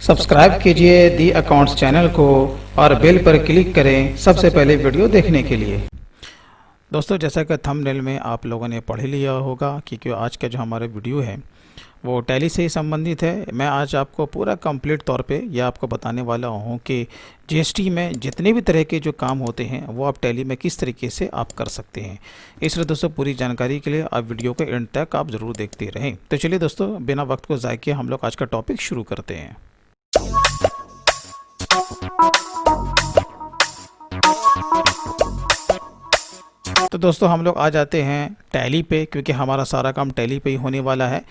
Subscribe कीजिए the accounts channel को और बेल पर क्लिक करें सबसे पहले वीडियो देखने के लिए। दोस्तों, जैसा कि थंबनेल में आप लोगों ने पढ़ लिया होगा कि आज का जो हमारा वीडियो है वो टैली से ही संबंधित है। मैं आज आपको पूरा कंप्लीट तौर पे यह आपको बताने वाला हूँ कि जीएसटी में जितने भी तरह के जो काम होते हैं वो आप टैली में किस तरीके से आप कर सकते हैं। इसलिए दोस्तों, पूरी जानकारी के लिए आप वीडियो के एंड तक आप ज़रूर देखते रहें। तो चलिए दोस्तों, बिना वक्त को ज़ाय किए हम लोग आज का टॉपिक शुरू करते हैं। तो दोस्तों, हम लोग आ जाते हैं टैली पे, क्योंकि हमारा सारा काम टैली पे ही होने वाला है।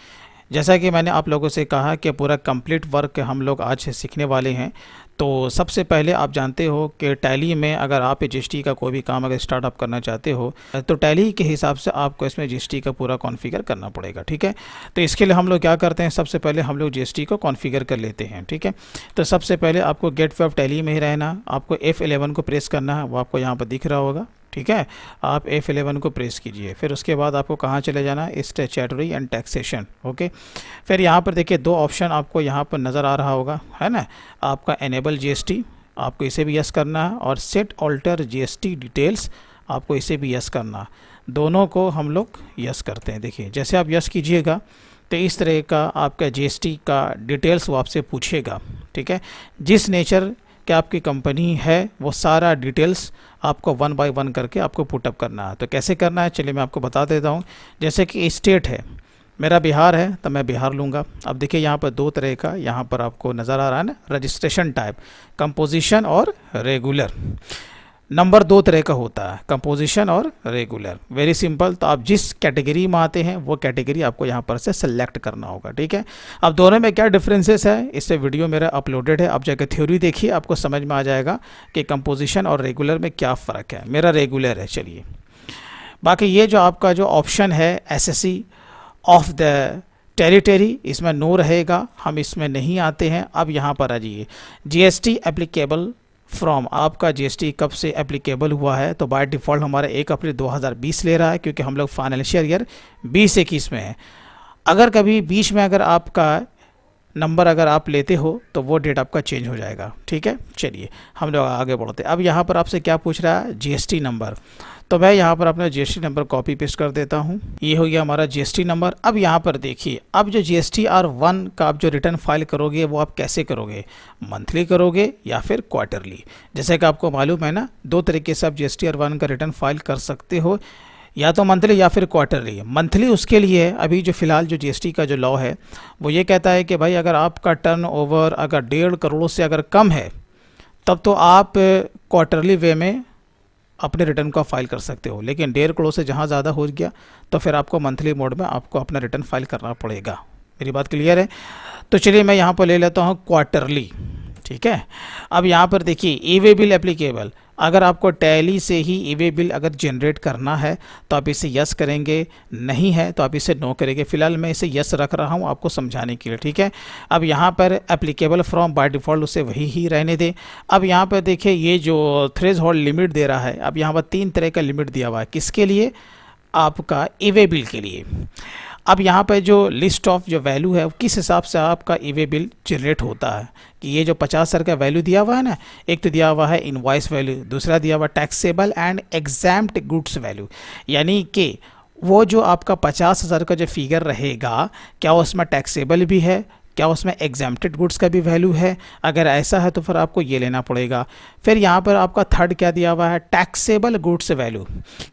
जैसा कि मैंने आप लोगों से कहा कि पूरा कंप्लीट वर्क हम लोग आज सीखने वाले हैं। तो सबसे पहले आप जानते हो कि टैली में अगर आप जीएसटी का कोई भी काम अगर स्टार्टअप करना चाहते हो तो टैली के हिसाब से आपको इसमें जीएसटी का पूरा कॉन्फ़िगर करना पड़ेगा। ठीक है, तो इसके लिए हम लोग क्या करते हैं, सबसे पहले हम लोग जीएसटी को कॉन्फ़िगर कर लेते हैं। ठीक है, तो सबसे पहले आपको गेट वे ऑफ टैली में ही रहना, आपको F11 को प्रेस करना है, वो आपको यहाँ पर दिख रहा होगा। ठीक है, आप F11 को प्रेस कीजिए। फिर उसके बाद आपको कहाँ चले जाना है, स्टैट्यूटरी एंड टैक्सेशन। ओके, फिर यहाँ पर देखिए दो ऑप्शन आपको यहाँ पर नज़र आ रहा होगा, है ना। आपका एनेबल जीएसटी, आपको इसे भी यस करना है, और सेट ऑल्टर जीएसटी डिटेल्स, आपको इसे भी यस करना। दोनों को हम लोग यस करते हैं। देखिए, जैसे आप यस कीजिएगा तो इस तरह का आपका जीएसटी का डिटेल्स वो आपसे पूछेगा। ठीक है, जिस नेचर कि आपकी कंपनी है वो सारा डिटेल्स आपको 1 बाय 1 करके आपको पुटअप करना है। तो कैसे करना है, चलिए मैं आपको बता देता हूँ। जैसे कि स्टेट है, मेरा बिहार है तो मैं बिहार लूँगा। अब देखिए यहाँ पर दो तरह का यहाँ पर आपको नज़र आ रहा है ना, रजिस्ट्रेशन टाइप, कंपोजिशन और रेगुलर। नंबर दो तरह का होता है, कंपोजिशन और रेगुलर। Very simple. तो आप जिस कैटेगरी में आते हैं वो कैटेगरी आपको यहाँ पर से सेलेक्ट करना होगा। ठीक है, अब दोनों में क्या डिफरेंसेस है, इससे वीडियो मेरा अपलोडेड है, आप जाकर थ्योरी देखिए, आपको समझ में आ जाएगा कि कंपोजिशन और रेगुलर में क्या फ़र्क है। मेरा रेगुलर है। चलिए, बाकी ये जो आपका जो ऑप्शन है एसएससी ऑफ द टेरिटरी, इसमें नो रहेगा, हम इसमें नहीं आते हैं। अब यहाँ पर आ जाइए, जीएसटी एप्लीकेबल फ्रॉम, आपका जीएसटी कब से एप्लीकेबल हुआ है। तो बाय डिफ़ॉल्ट हमारा 1 अप्रैल 2020 ले रहा है, क्योंकि हम लोग फाइनेंशियल ईयर 2021 में है। अगर कभी बीच में अगर आपका नंबर अगर आप लेते हो तो वो डेट आपका चेंज हो जाएगा। ठीक है, चलिए हम लोग आगे बढ़ते हैं। अब यहाँ पर आपसे क्या पूछ रहा है, जीएसटी नंबर। तो मैं यहाँ पर अपना जीएसटी नंबर कॉपी पेस्ट कर देता हूँ। ये हो गया हमारा जीएसटी नंबर। अब यहाँ पर देखिए, अब जो GSTR1 का आप जो रिटर्न फाइल करोगे वो आप कैसे करोगे, मंथली करोगे या फिर क्वार्टरली। जैसे कि आपको मालूम है ना, दो तरीके से आप GSTR1 का रिटर्न फाइल कर सकते हो, या तो मंथली या फिर क्वार्टरली। मंथली उसके लिए अभी जो फ़िलहाल जो जीएसटी का जो लॉ है वो ये कहता है कि भाई अगर आपका टर्नओवर अगर 1.5 करोड़ से अगर कम है तब तो आप क्वार्टरली वे में अपने रिटर्न को फाइल कर सकते हो, लेकिन 1.5 करोड़ से जहाँ ज़्यादा हो गया तो फिर आपको मंथली मोड में आपको अपना रिटर्न फाइल करना पड़ेगा। मेरी बात क्लियर है। तो चलिए मैं यहाँ पर ले लेता हूँ क्वार्टरली। ठीक है, अब यहाँ पर देखिए ई वे बिल एप्लीकेबल, अगर आपको टैली से ही ई वे बिल अगर जनरेट करना है तो आप इसे यस करेंगे, नहीं है तो आप इसे नो करेंगे। फिलहाल मैं इसे यस रख रहा हूँ आपको समझाने के लिए। ठीक है, अब यहाँ पर एप्लीकेबल फ्रॉम बाय डिफ़ॉल्ट उसे वही ही रहने दें। अब यहाँ पर देखिए ये जो थ्रेशोल्ड लिमिट दे रहा है, अब यहाँ पर 3 तरह का लिमिट दिया हुआ है। किसके लिए, आपका ई वे बिल के लिए। अब यहाँ पे जो लिस्ट ऑफ जो वैल्यू है किस हिसाब से आपका ई वे बिल जनरेट होता है, कि ये जो 50 सर का वैल्यू दिया हुआ है ना, एक तो दिया हुआ है इनवॉइस वैल्यू, दूसरा दिया हुआ टैक्सेबल एंड एग्जैम्प्ट गुड्स वैल्यू। यानी कि वो जो आपका 50,000 का जो फिगर रहेगा, क्या उसमें टैक्सेबल भी है, क्या उसमें एग्जैम्प्टेड गुड्स का भी वैल्यू है। अगर ऐसा है तो फिर आपको ये लेना पड़ेगा। फिर यहाँ पर आपका थर्ड क्या दिया हुआ है, टैक्सेबल गुड्स वैल्यू।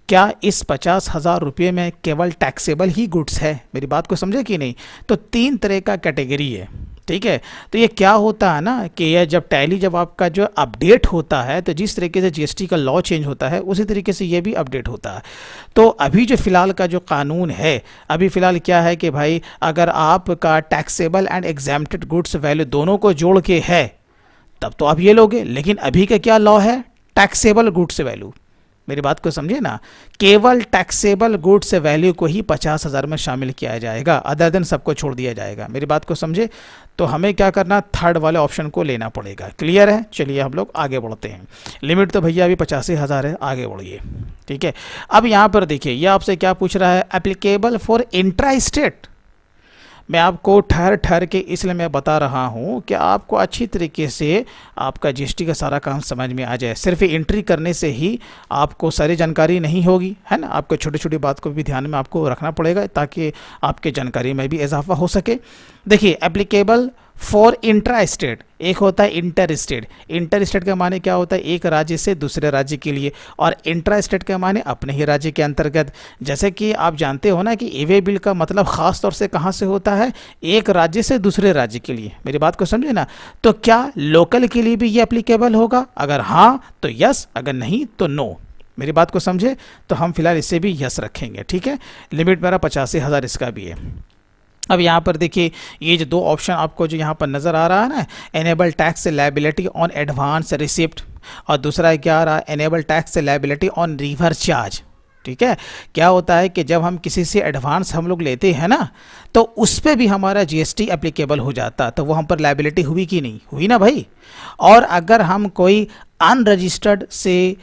क्या इस 50,000 रुपये में केवल टैक्सेबल ही गुड्स है, मेरी बात को समझे कि नहीं। तो 3 तरह का कैटेगरी है। ठीक है, तो ये क्या होता है ना कि ये जब टैली जब आपका जो अपडेट होता है तो जिस तरीके से जीएसटी का लॉ चेंज होता है उसी तरीके से ये भी अपडेट होता है। तो अभी जो फ़िलहाल का जो कानून है, अभी फ़िलहाल क्या है कि भाई अगर आपका टैक्सेबल एंड एग्जैम्प्टेड गुड्स वैल्यू दोनों को जोड़ के है तब तो आप ये लोगे, लेकिन अभी का क्या लॉ है, टैक्सेबल गुड्स वैल्यू। मेरी बात को समझिए ना, केवल टैक्सेबल गुड्स वैल्यू को ही 50,000 में शामिल किया जाएगा, अदर देन सबको छोड़ दिया जाएगा। मेरी बात को समझे, तो हमें क्या करना, थर्ड वाले ऑप्शन को लेना पड़ेगा। क्लियर है, चलिए हम लोग आगे बढ़ते हैं। लिमिट तो भैया अभी 85,000 है, आगे बढ़िए। ठीक है, अब यहाँ पर देखिए ये आपसे क्या पूछ रहा है, एप्लीकेबल फॉर इंट्रा स्टेट। मैं आपको ठहर ठहर के इसलिए मैं बता रहा हूँ कि आपको अच्छी तरीके से आपका जीएसटी का सारा काम समझ में आ जाए। सिर्फ एंट्री करने से ही आपको सारी जानकारी नहीं होगी, है ना। आपको छोटी छोटी बात को भी ध्यान में आपको रखना पड़ेगा ताकि आपके जानकारी में भी इजाफा हो सके। देखिए, एप्लीकेबल फॉर इंट्रा स्टेट, एक होता है इंटर स्टेट। इंटर स्टेट का माने क्या होता है, एक राज्य से दूसरे राज्य के लिए, और इंट्रा स्टेट का माने अपने ही राज्य के अंतर्गत। जैसे कि आप जानते हो ना कि ई वे बिल का मतलब ख़ास तौर से कहाँ से होता है, एक राज्य से दूसरे राज्य के लिए। मेरी बात को समझे ना। तो क्या लोकल के लिए भी ये एप्लीकेबल होगा? अगर हाँ तो यस, अगर नहीं तो नो। मेरी बात को समझे। तो हम फिलहाल इसे भी यस रखेंगे, ठीक है। लिमिट मेरा 85,000 इसका भी है। अब यहाँ पर देखिए, ये जो दो ऑप्शन आपको जो यहाँ पर नज़र आ रहा है ना, enable tax liability on advance receipt, और दूसरा क्या आ रहा है, enable tax liability on reverse charge. ठीक है। क्या होता है कि जब हम किसी से एडवांस हम लोग लेते हैं ना, तो उस पर भी हमारा जीएसटी एप्लीकेबल हो जाता, तो वो हम पर लायबिलिटी हुई कि नहीं हुई ना भाई। और अगर हम कोई अनरजिस्टर्ड से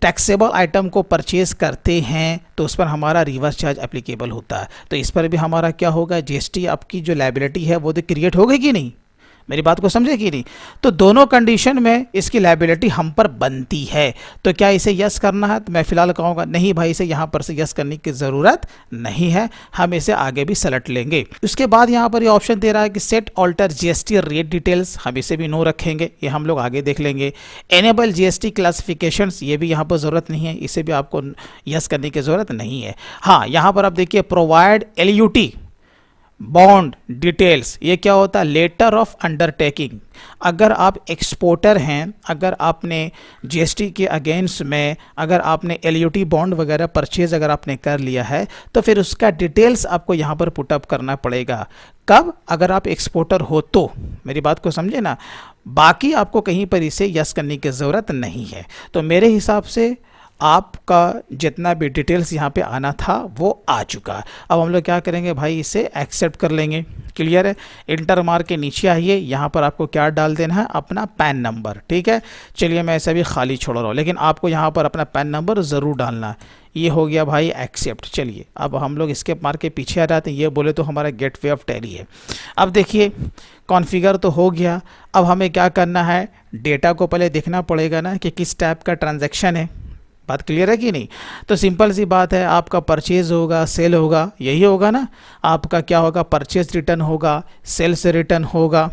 टैक्सेबल आइटम को परचेज करते हैं तो उस पर हमारा रिवर्स चार्ज एप्लीकेबल होता है। तो इस पर भी हमारा क्या होगा, जीएसटी आपकी जो लायबिलिटी है वो तो क्रिएट हो गई कि नहीं। मेरी बात को समझे कि नहीं। तो दोनों कंडीशन में इसकी लायबिलिटी हम पर बनती है। तो क्या इसे यस करना है? तो मैं फिलहाल कहूँगा नहीं भाई, इसे यहाँ पर से यस करने की ज़रूरत नहीं है, हम इसे आगे भी सेलेक्ट लेंगे। उसके बाद यहाँ पर ये ऑप्शन दे रहा है कि set alter GST rate details, हम इसे भी नो रखेंगे, ये हम लोग आगे देख लेंगे। एनेबल जीएसटी क्लासिफिकेशंस, ये भी यहाँ पर ज़रूरत नहीं है, इसे भी आपको यस करने की ज़रूरत नहीं है। हाँ, यहाँ पर आप देखिए प्रोवाइड LUT बॉन्ड डिटेल्स, ये क्या होता है, लेटर ऑफ अंडरटेकिंग। अगर आप एक्सपोर्टर हैं, अगर आपने जीएसटी के अगेंस्ट में अगर आपने LUT बॉन्ड वगैरह परचेज अगर आपने कर लिया है, तो फिर उसका डिटेल्स आपको यहाँ पर पुटअप करना पड़ेगा। कब? अगर आप एक्सपोर्टर हो तो। मेरी बात को समझे ना। बाकी आपको कहीं पर इसे यस करने की ज़रूरत नहीं है। तो मेरे हिसाब से आपका जितना भी डिटेल्स यहाँ पे आना था वो आ चुका है। अब हम लोग क्या करेंगे भाई, इसे एक्सेप्ट कर लेंगे। क्लियर है। इंटर मार के नीचे आइए, यहाँ पर आपको क्या डाल देना है, अपना पैन नंबर। ठीक है। चलिए मैं ऐसे भी खाली छोड़ रहा हूँ, लेकिन आपको यहाँ पर अपना पैन नंबर ज़रूर डालना है। ये हो गया भाई एक्सेप्ट। चलिए अब हम लोग इसके मार के पीछे आ जाते हैं। ये बोले तो हमारा गेटवे ऑफ टैली है। अब देखिए कॉन्फ़िगर तो हो गया। अब हमें क्या करना है, डेटा को पहले देखना पड़ेगा ना कि किस टाइप का ट्रांजैक्शन है। बात क्लियर है कि नहीं। तो सिंपल सी बात है, आपका परचेज होगा, सेल होगा, यही होगा ना। आपका क्या होगा, परचेज रिटर्न होगा, सेल से रिटर्न होगा।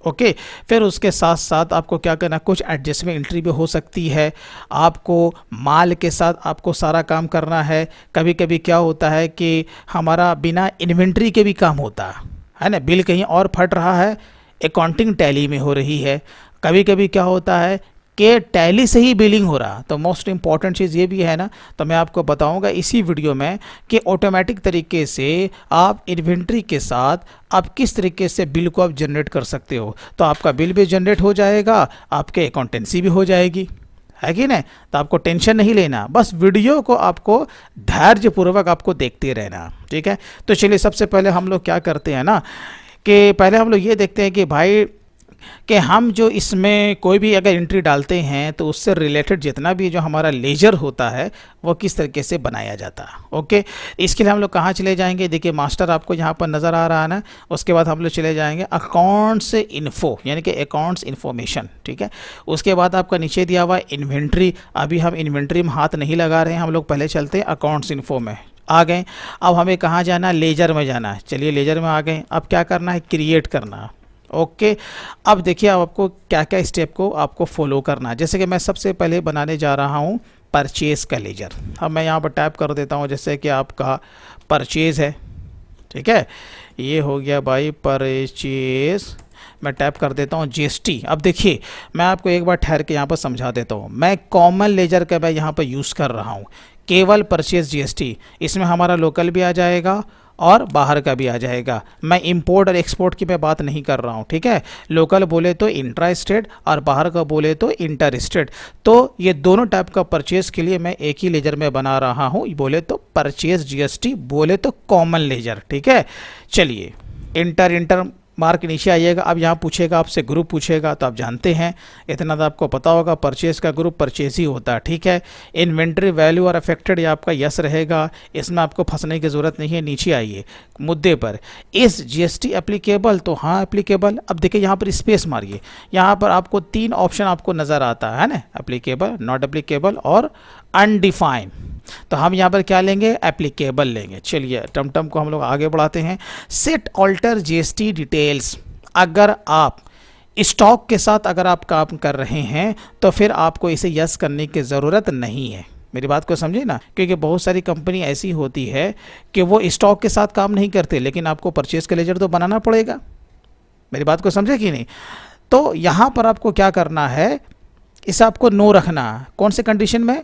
ओके। फिर उसके साथ साथ आपको क्या करना, कुछ एडजस्टमेंट एंट्री भी हो सकती है। आपको माल के साथ आपको सारा काम करना है। कभी कभी क्या होता है कि हमारा बिना इन्वेंट्री के भी काम होता है ना। बिल कहीं और फट रहा है, अकाउंटिंग टैली में हो रही है। कभी कभी क्या होता है कि टैली से ही बिलिंग हो रहा। तो मोस्ट इंपॉर्टेंट चीज़ ये भी है ना, तो मैं आपको बताऊंगा इसी वीडियो में कि ऑटोमेटिक तरीके से आप इन्वेंट्री के साथ आप किस तरीके से बिल को आप जनरेट कर सकते हो। तो आपका बिल भी जनरेट हो जाएगा, आपके अकाउंटेंसी भी हो जाएगी, है कि नहीं। तो आपको टेंशन नहीं लेना, बस वीडियो को आपको धैर्यपूर्वक आपको देखते रहना। ठीक है। तो चलिए सबसे पहले हम लोग क्या करते हैं ना, कि पहले हम लोग ये देखते हैं कि भाई कि हम जो इसमें कोई भी अगर एंट्री डालते हैं तो उससे रिलेटेड जितना भी जो हमारा लेजर होता है वो किस तरीके से बनाया जाता है। ओके। इसके लिए हम लोग कहाँ चले जाएंगे, देखिए मास्टर आपको यहाँ पर नज़र आ रहा है ना। उसके बाद हम लोग चले जाएंगे अकाउंट्स इन्फो, यानी कि अकाउंट्स इन्फॉर्मेशन। ठीक है। उसके बाद आपका नीचे दिया हुआ इन्वेंट्री। अभी हम इन्वेंट्री में हाथ नहीं लगा रहे हैं, हम लोग पहले चलते हैं अकाउंट्स इन्फो में। आ गए। अब हमें कहाँ जाना है, लेजर में जाना है। चलिए लेजर में आ गए। अब क्या करना है, क्रिएट करना। ओके। अब देखिए अब आपको क्या क्या स्टेप को आपको फॉलो करना है। जैसे कि मैं सबसे पहले बनाने जा रहा हूँ परचेज़ का लेजर। अब मैं यहाँ पर टाइप कर देता हूँ, जैसे कि आपका परचेज़ है। ठीक है। ये हो गया भाई परचेज़। मैं टैप कर देता हूँ जीएसटी। अब देखिए मैं आपको एक बार ठहर के यहाँ पर समझा देता हूँ। मैं कॉमन लेजर का मैं यहाँ पर यूज़ कर रहा हूँ, केवल परचेज़ जीएसटी। इसमें हमारा लोकल भी आ जाएगा और बाहर का भी आ जाएगा। मैं इंपोर्ट और एक्सपोर्ट की मैं बात नहीं कर रहा हूँ। ठीक है। लोकल बोले तो इंट्रा स्टेट और बाहर का बोले तो इंटर स्टेट। तो ये दोनों टाइप का परचेज़ के लिए मैं एक ही लेजर में बना रहा हूँ, बोले तो परचेज़ जीएसटी, बोले तो कॉमन लेजर। ठीक है। चलिए इंटर मार्क नीचे आइएगा। अब यहाँ पूछेगा आपसे, ग्रुप पूछेगा, तो आप जानते हैं, इतना तो आपको पता होगा, परचेज का ग्रुप परचेज ही होता है, ठीक है। इन्वेंट्री वैल्यू और अफेक्टेड, ये आपका यस रहेगा, इसमें आपको फंसने की ज़रूरत नहीं है। नीचे आइए मुद्दे पर, इस जीएसटी एप्लीकेबल, तो हाँ एप्लीकेबल। अब देखिए यहाँ पर स्पेस मारिए, यहाँ पर आपको 3 ऑप्शन आपको नज़र आता है ना, एप्लीकेबल, नॉट एप्लीकेबल और अनडिफाइंड। तो हम यहाँ पर क्या लेंगे, एप्लीकेबल लेंगे। चलिए टमटम को हम लोग आगे बढ़ाते हैं। सेट ऑल्टर जीएसटी डिटेल्स, अगर आप स्टॉक के साथ अगर आप काम कर रहे हैं तो फिर आपको इसे यस करने की ज़रूरत नहीं है। मेरी बात को समझे ना, क्योंकि बहुत सारी कंपनी ऐसी होती है कि वो स्टॉक के साथ काम नहीं करते, लेकिन आपको परचेज का लेजर तो बनाना पड़ेगा। मेरी बात को समझे कि नहीं। तो यहाँ पर आपको क्या करना है, इसे आपको नो रखना है। कौन से कंडीशन में,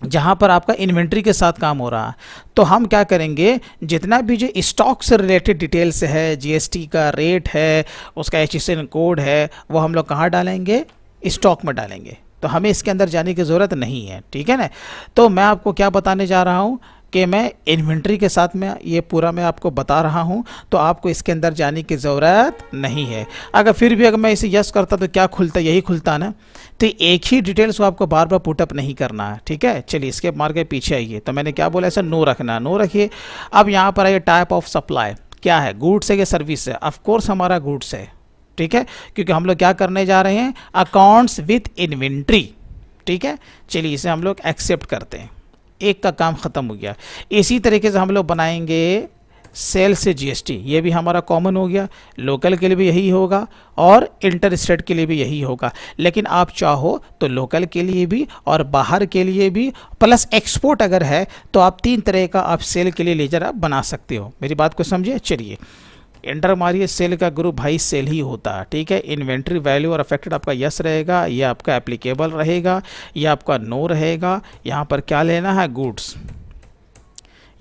जहाँ पर आपका इन्वेंट्री के साथ काम हो रहा है। तो हम क्या करेंगे, जितना भी जो स्टॉक से रिलेटेड डिटेल्स है, जीएसटी का रेट है, उसका HSN कोड है, वो हम लोग कहाँ डालेंगे, स्टॉक में डालेंगे। तो हमें इसके अंदर जाने की ज़रूरत नहीं है, ठीक है ना। तो मैं आपको क्या बताने जा रहा हूँ कि मैं इन्वेंट्री के साथ में ये पूरा मैं आपको बता रहा हूँ, तो आपको इसके अंदर जाने की ज़रूरत नहीं है। अगर फिर भी अगर मैं इसे यस करता तो क्या खुलता, यही खुलता ना। तो एक ही डिटेल्स को आपको बार बार पुटअप नहीं करना है, ठीक है। चलिए इसके मार के पीछे आइए। तो मैंने क्या बोला, ऐसा नो रखना, नो रखिए। अब यहाँ पर आइए, टाइप ऑफ सप्लाई क्या है, गुड्स है या सर्विस है। ऑफकोर्स हमारा गुड्स है, ठीक है, क्योंकि हम लोग क्या करने जा रहे हैं, अकाउंट्स विथ इन्वेंट्री, ठीक है। चलिए इसे हम लोग एक्सेप्ट करते हैं, एक का काम ख़त्म हो गया। इसी तरीके से हम लोग बनाएंगे सेल से जीएसटी, ये भी हमारा कॉमन हो गया। लोकल के लिए भी यही होगा और इंटर स्टेट के लिए भी यही होगा, लेकिन आप चाहो तो लोकल के लिए भी और बाहर के लिए भी, प्लस एक्सपोर्ट अगर है तो आप 3 तरह का आप सेल के लिए लेजर आप बना सकते हो। मेरी बात को समझिए। चलिए एंटर मारिए, सेल का ग्रुप भाई सेल ही होता है, ठीक है। इन्वेंट्री वैल्यू और अफेक्टेड आपका यस रहेगा, ये आपका एप्लीकेबल रहेगा, ये आपका नो रहेगा। यहाँ पर क्या लेना है, गुड्स।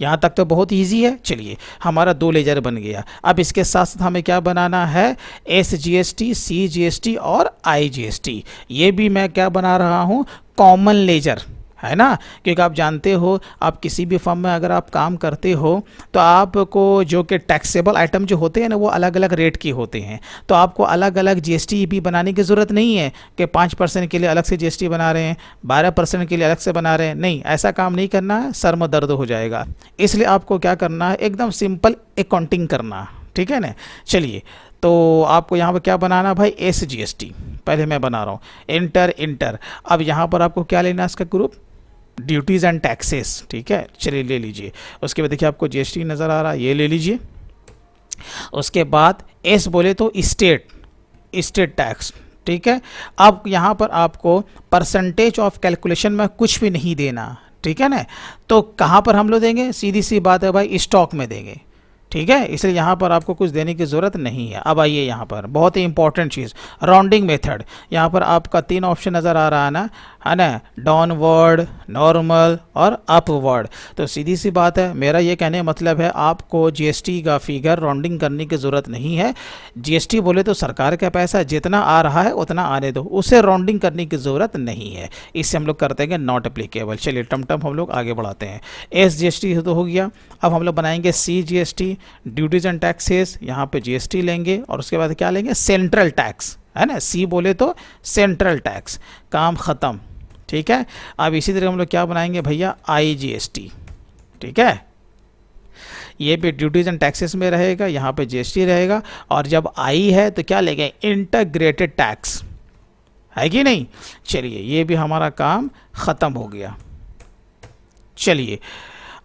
यहाँ तक तो बहुत इजी है। चलिए हमारा 2 लेजर बन गया। अब इसके साथ साथ हमें क्या बनाना है, SGST, CGST और IGST। ये भी मैं क्या बना रहा हूँ, कॉमन लेजर, है ना। क्योंकि आप जानते हो, आप किसी भी फर्म में अगर आप काम करते हो तो आपको जो कि टैक्सेबल आइटम जो होते हैं ना, वो अलग अलग रेट के होते हैं। तो आपको अलग अलग जीएसटी भी बनाने की ज़रूरत नहीं है कि 5% के लिए अलग से जीएसटी बना रहे हैं, 12% के लिए अलग से बना रहे हैं। नहीं, ऐसा काम नहीं करना है, सर में दर्द हो जाएगा। इसलिए आपको क्या करना है, एकदम सिंपल अकाउंटिंग करना, ठीक है ना। चलिए तो आपको यहाँ पर क्या बनाना भाई, SGST पहले मैं बना रहा हूँ, इंटर। अब यहाँ पर आपको क्या लेना है, इसका ग्रुप ड्यूटीज़ एंड टैक्सेस, ठीक है। चलिए ले लीजिए। उसके बाद देखिए आपको जीएसटी नज़र आ रहा है, ये ले लीजिए। उसके बाद एस बोले तो स्टेट टैक्स, ठीक है। अब यहाँ पर आपको परसेंटेज ऑफ कैलकुलेशन में कुछ भी नहीं देना, ठीक है ना। तो कहाँ पर हम लोग देंगे, सीधी सी बात है भाई, स्टॉक में देंगे, ठीक है। इसलिए यहाँ पर आपको कुछ देने की ज़रूरत नहीं है। अब आइए यहाँ पर बहुत ही इंपॉर्टेंट चीज़, राउंडिंग मेथड। यहाँ पर आपका 3 ऑप्शन नज़र आ रहा है ना, डाउनवर्ड, नॉर्मल और अपवर्ड। तो सीधी सी बात है, मेरा ये कहने का मतलब है आपको जीएसटी का फिगर राउंडिंग करने की ज़रूरत नहीं है। जीएसटी बोले तो सरकार का पैसा जितना आ रहा है उतना आने दो, उसे राउंडिंग करने की ज़रूरत नहीं है। इससे हम लोग करते हैं नॉट एप्लीकेबल। चलिए टमटम हम लोग आगे बढ़ाते हैं। SGST तो हो गया। अब हम लोग बनाएंगे CGST, ड्यूटीज़ एंड टैक्सेस। यहाँ पे जीएसटी लेंगे और उसके बाद क्या लेंगे, सेंट्रल टैक्स, है ना। सी बोले तो सेंट्रल टैक्स, काम ख़त्म, ठीक है। अब इसी तरह हम लोग क्या बनाएंगे भैया, IGST, ठीक है। ये भी ड्यूटीज़ एंड टैक्सेस में रहेगा, यहाँ पे जीएसटी रहेगा। और जब आई है तो क्या लेंगे, इंटीग्रेटेड टैक्स, है कि नहीं। चलिए ये भी हमारा काम ख़त्म हो गया। चलिए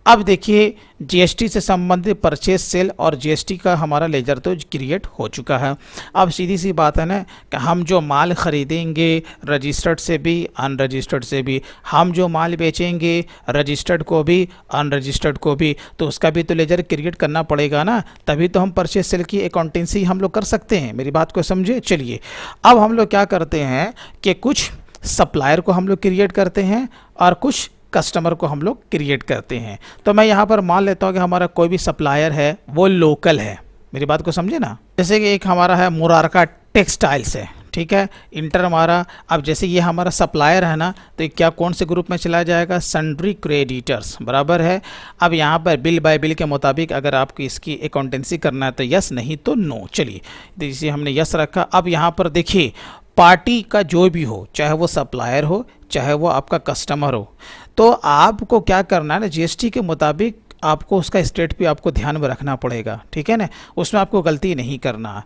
अब देखिए, जीएसटी से संबंधित परचेज सेल और जीएसटी का हमारा लेजर तो क्रिएट हो चुका है। अब सीधी सी बात है ना कि हम जो माल ख़रीदेंगे रजिस्टर्ड से भी अनरजिस्टर्ड से भी, हम जो माल बेचेंगे रजिस्टर्ड को भी अनरजिस्टर्ड को भी, तो उसका भी तो लेजर क्रिएट करना पड़ेगा ना, तभी तो हम परचेज सेल की अकाउंटेंसी हम लोग कर सकते हैं। मेरी बात को समझे। चलिए अब हम लोग क्या करते हैं कि कुछ सप्लायर को हम लोग क्रिएट करते हैं और कुछ कस्टमर को हम लोग क्रिएट करते हैं। तो मैं यहाँ पर मान लेता हूँ कि हमारा कोई भी सप्लायर है वो लोकल है। मेरी बात को समझे ना। जैसे कि एक हमारा है मुरारका टेक्सटाइल्स है, ठीक है, इंटर मारा। अब जैसे ये हमारा सप्लायर है ना, तो ये क्या कौन से ग्रुप में चला जाएगा, सन्ड्री क्रेडिटर्स, बराबर है। अब यहाँ पर बिल बाय बिल के मुताबिक अगर आपको इसकी अकाउंटेंसी करना है तो यस, नहीं तो नो। चलिए, तो इसे हमने यस रखा। अब यहाँ पर देखिए, पार्टी का जो भी हो, चाहे वो सप्लायर हो चाहे वो आपका कस्टमर हो, तो आपको क्या करना है ना, जीएसटी के मुताबिक आपको उसका स्टेट भी आपको ध्यान में रखना पड़ेगा, ठीक है ना, उसमें आपको गलती नहीं करना।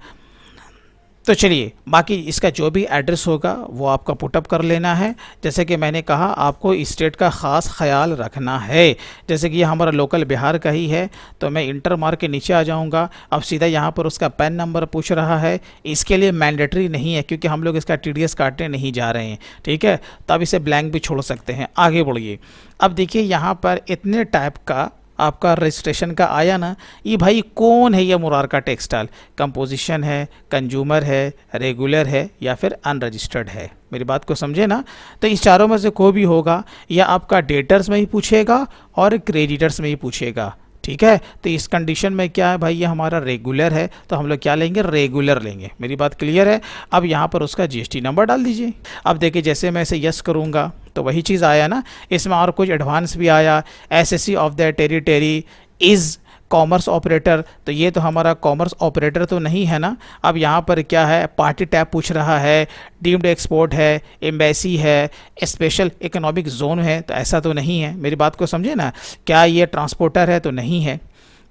तो चलिए, बाकी इसका जो भी एड्रेस होगा वो आपका पुटअप कर लेना है। जैसे कि मैंने कहा, आपको स्टेट का ख़ास ख्याल रखना है। जैसे कि ये हमारा लोकल बिहार का ही है, तो मैं इंटर मार के नीचे आ जाऊंगा। अब सीधा यहाँ पर उसका पैन नंबर पूछ रहा है। इसके लिए मैंडेटरी नहीं है क्योंकि हम लोग इसका टीडीएस काटने नहीं जा रहे हैं, ठीक है, तो अब इसे ब्लैंक भी छोड़ सकते हैं। आगे बढ़िए। अब देखिए, यहाँ पर इतने टाइप का आपका रजिस्ट्रेशन का आया ना, ये भाई कौन है, ये मुरारका टेक्सटाइल कंपोजिशन है, कंज्यूमर है, रेगुलर है या फिर अनरजिस्टर्ड है। मेरी बात को समझे ना, तो इस चारों में से कोई भी होगा, या आपका डेटर्स में ही पूछेगा और क्रेडिटर्स में ही पूछेगा, ठीक है। तो इस कंडीशन में क्या है भाई, ये हमारा रेगुलर है तो हम लोग क्या लेंगे, रेगुलर लेंगे। मेरी बात क्लियर है। अब यहाँ पर उसका जीएसटी नंबर डाल दीजिए। अब देखिए, जैसे मैं इसे यस करूँगा तो वही चीज़ आया ना, इसमें और कुछ एडवांस भी आया, SSC of the territory is commerce operator, तो ये तो हमारा कॉमर्स ऑपरेटर तो नहीं है ना। अब यहाँ पर क्या है, पार्टी टैब पूछ रहा है, डीम्ड एक्सपोर्ट है, एम्बेसी है, स्पेशल इकोनॉमिक जोन है, तो ऐसा तो नहीं है। मेरी बात को समझे ना, क्या ये ट्रांसपोर्टर है, तो नहीं है।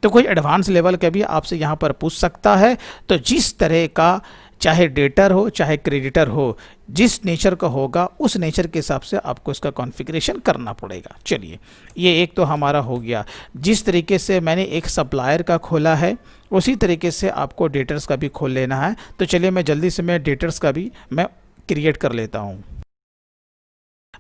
तो कोई एडवांस लेवल का भी आपसे यहाँ पर पूछ सकता है। तो जिस तरह का, चाहे डेटर हो चाहे क्रेडिटर हो, जिस नेचर का होगा उस नेचर के हिसाब से आपको इसका कॉन्फ़िगरेशन करना पड़ेगा। चलिए, ये एक तो हमारा हो गया। जिस तरीके से मैंने एक सप्लायर का खोला है उसी तरीके से आपको डेटर्स का भी खोल लेना है। तो चलिए, मैं जल्दी से मैं डेटर्स का भी मैं क्रिएट कर लेता हूँ।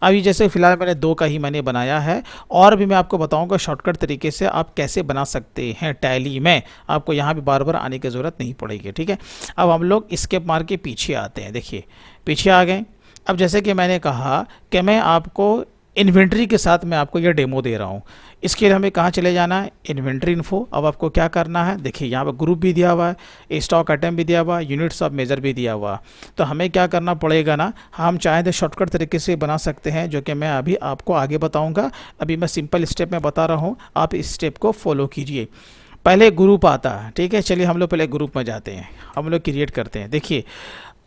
अभी जैसे फ़िलहाल मैंने 2 का ही मैंने बनाया है, और भी मैं आपको बताऊंगा शॉर्टकट तरीके से आप कैसे बना सकते हैं टैली में। आपको यहाँ भी बार बार आने की ज़रूरत नहीं पड़ेगी, ठीक है। अब हम लोग स्केप मार के पीछे आते हैं। देखिए, पीछे आ गए। अब जैसे कि मैंने कहा कि मैं आपको इन्वेंट्री के साथ मैं आपको यह डेमो दे रहा हूँ। इसके लिए हमें कहाँ चले जाना है, इन्वेंट्री इन्फो। अब आपको क्या करना है, देखिए यहाँ पर ग्रुप भी दिया हुआ है, स्टॉक आइटम भी दिया हुआ है, यूनिट्स ऑफ मेजर भी दिया हुआ। तो हमें क्या करना पड़ेगा ना, हम चाहें तो शॉर्टकट तरीके से बना सकते हैं, जो कि मैं अभी आपको आगे बताऊँगा। अभी मैं सिंपल स्टेप में बता रहा हूँ, आप इस स्टेप को फॉलो कीजिए। पहले ग्रुप आता है, ठीक है। चलिए, हम लोग पहले ग्रुप में जाते हैं, हम लोग क्रिएट करते हैं। देखिए,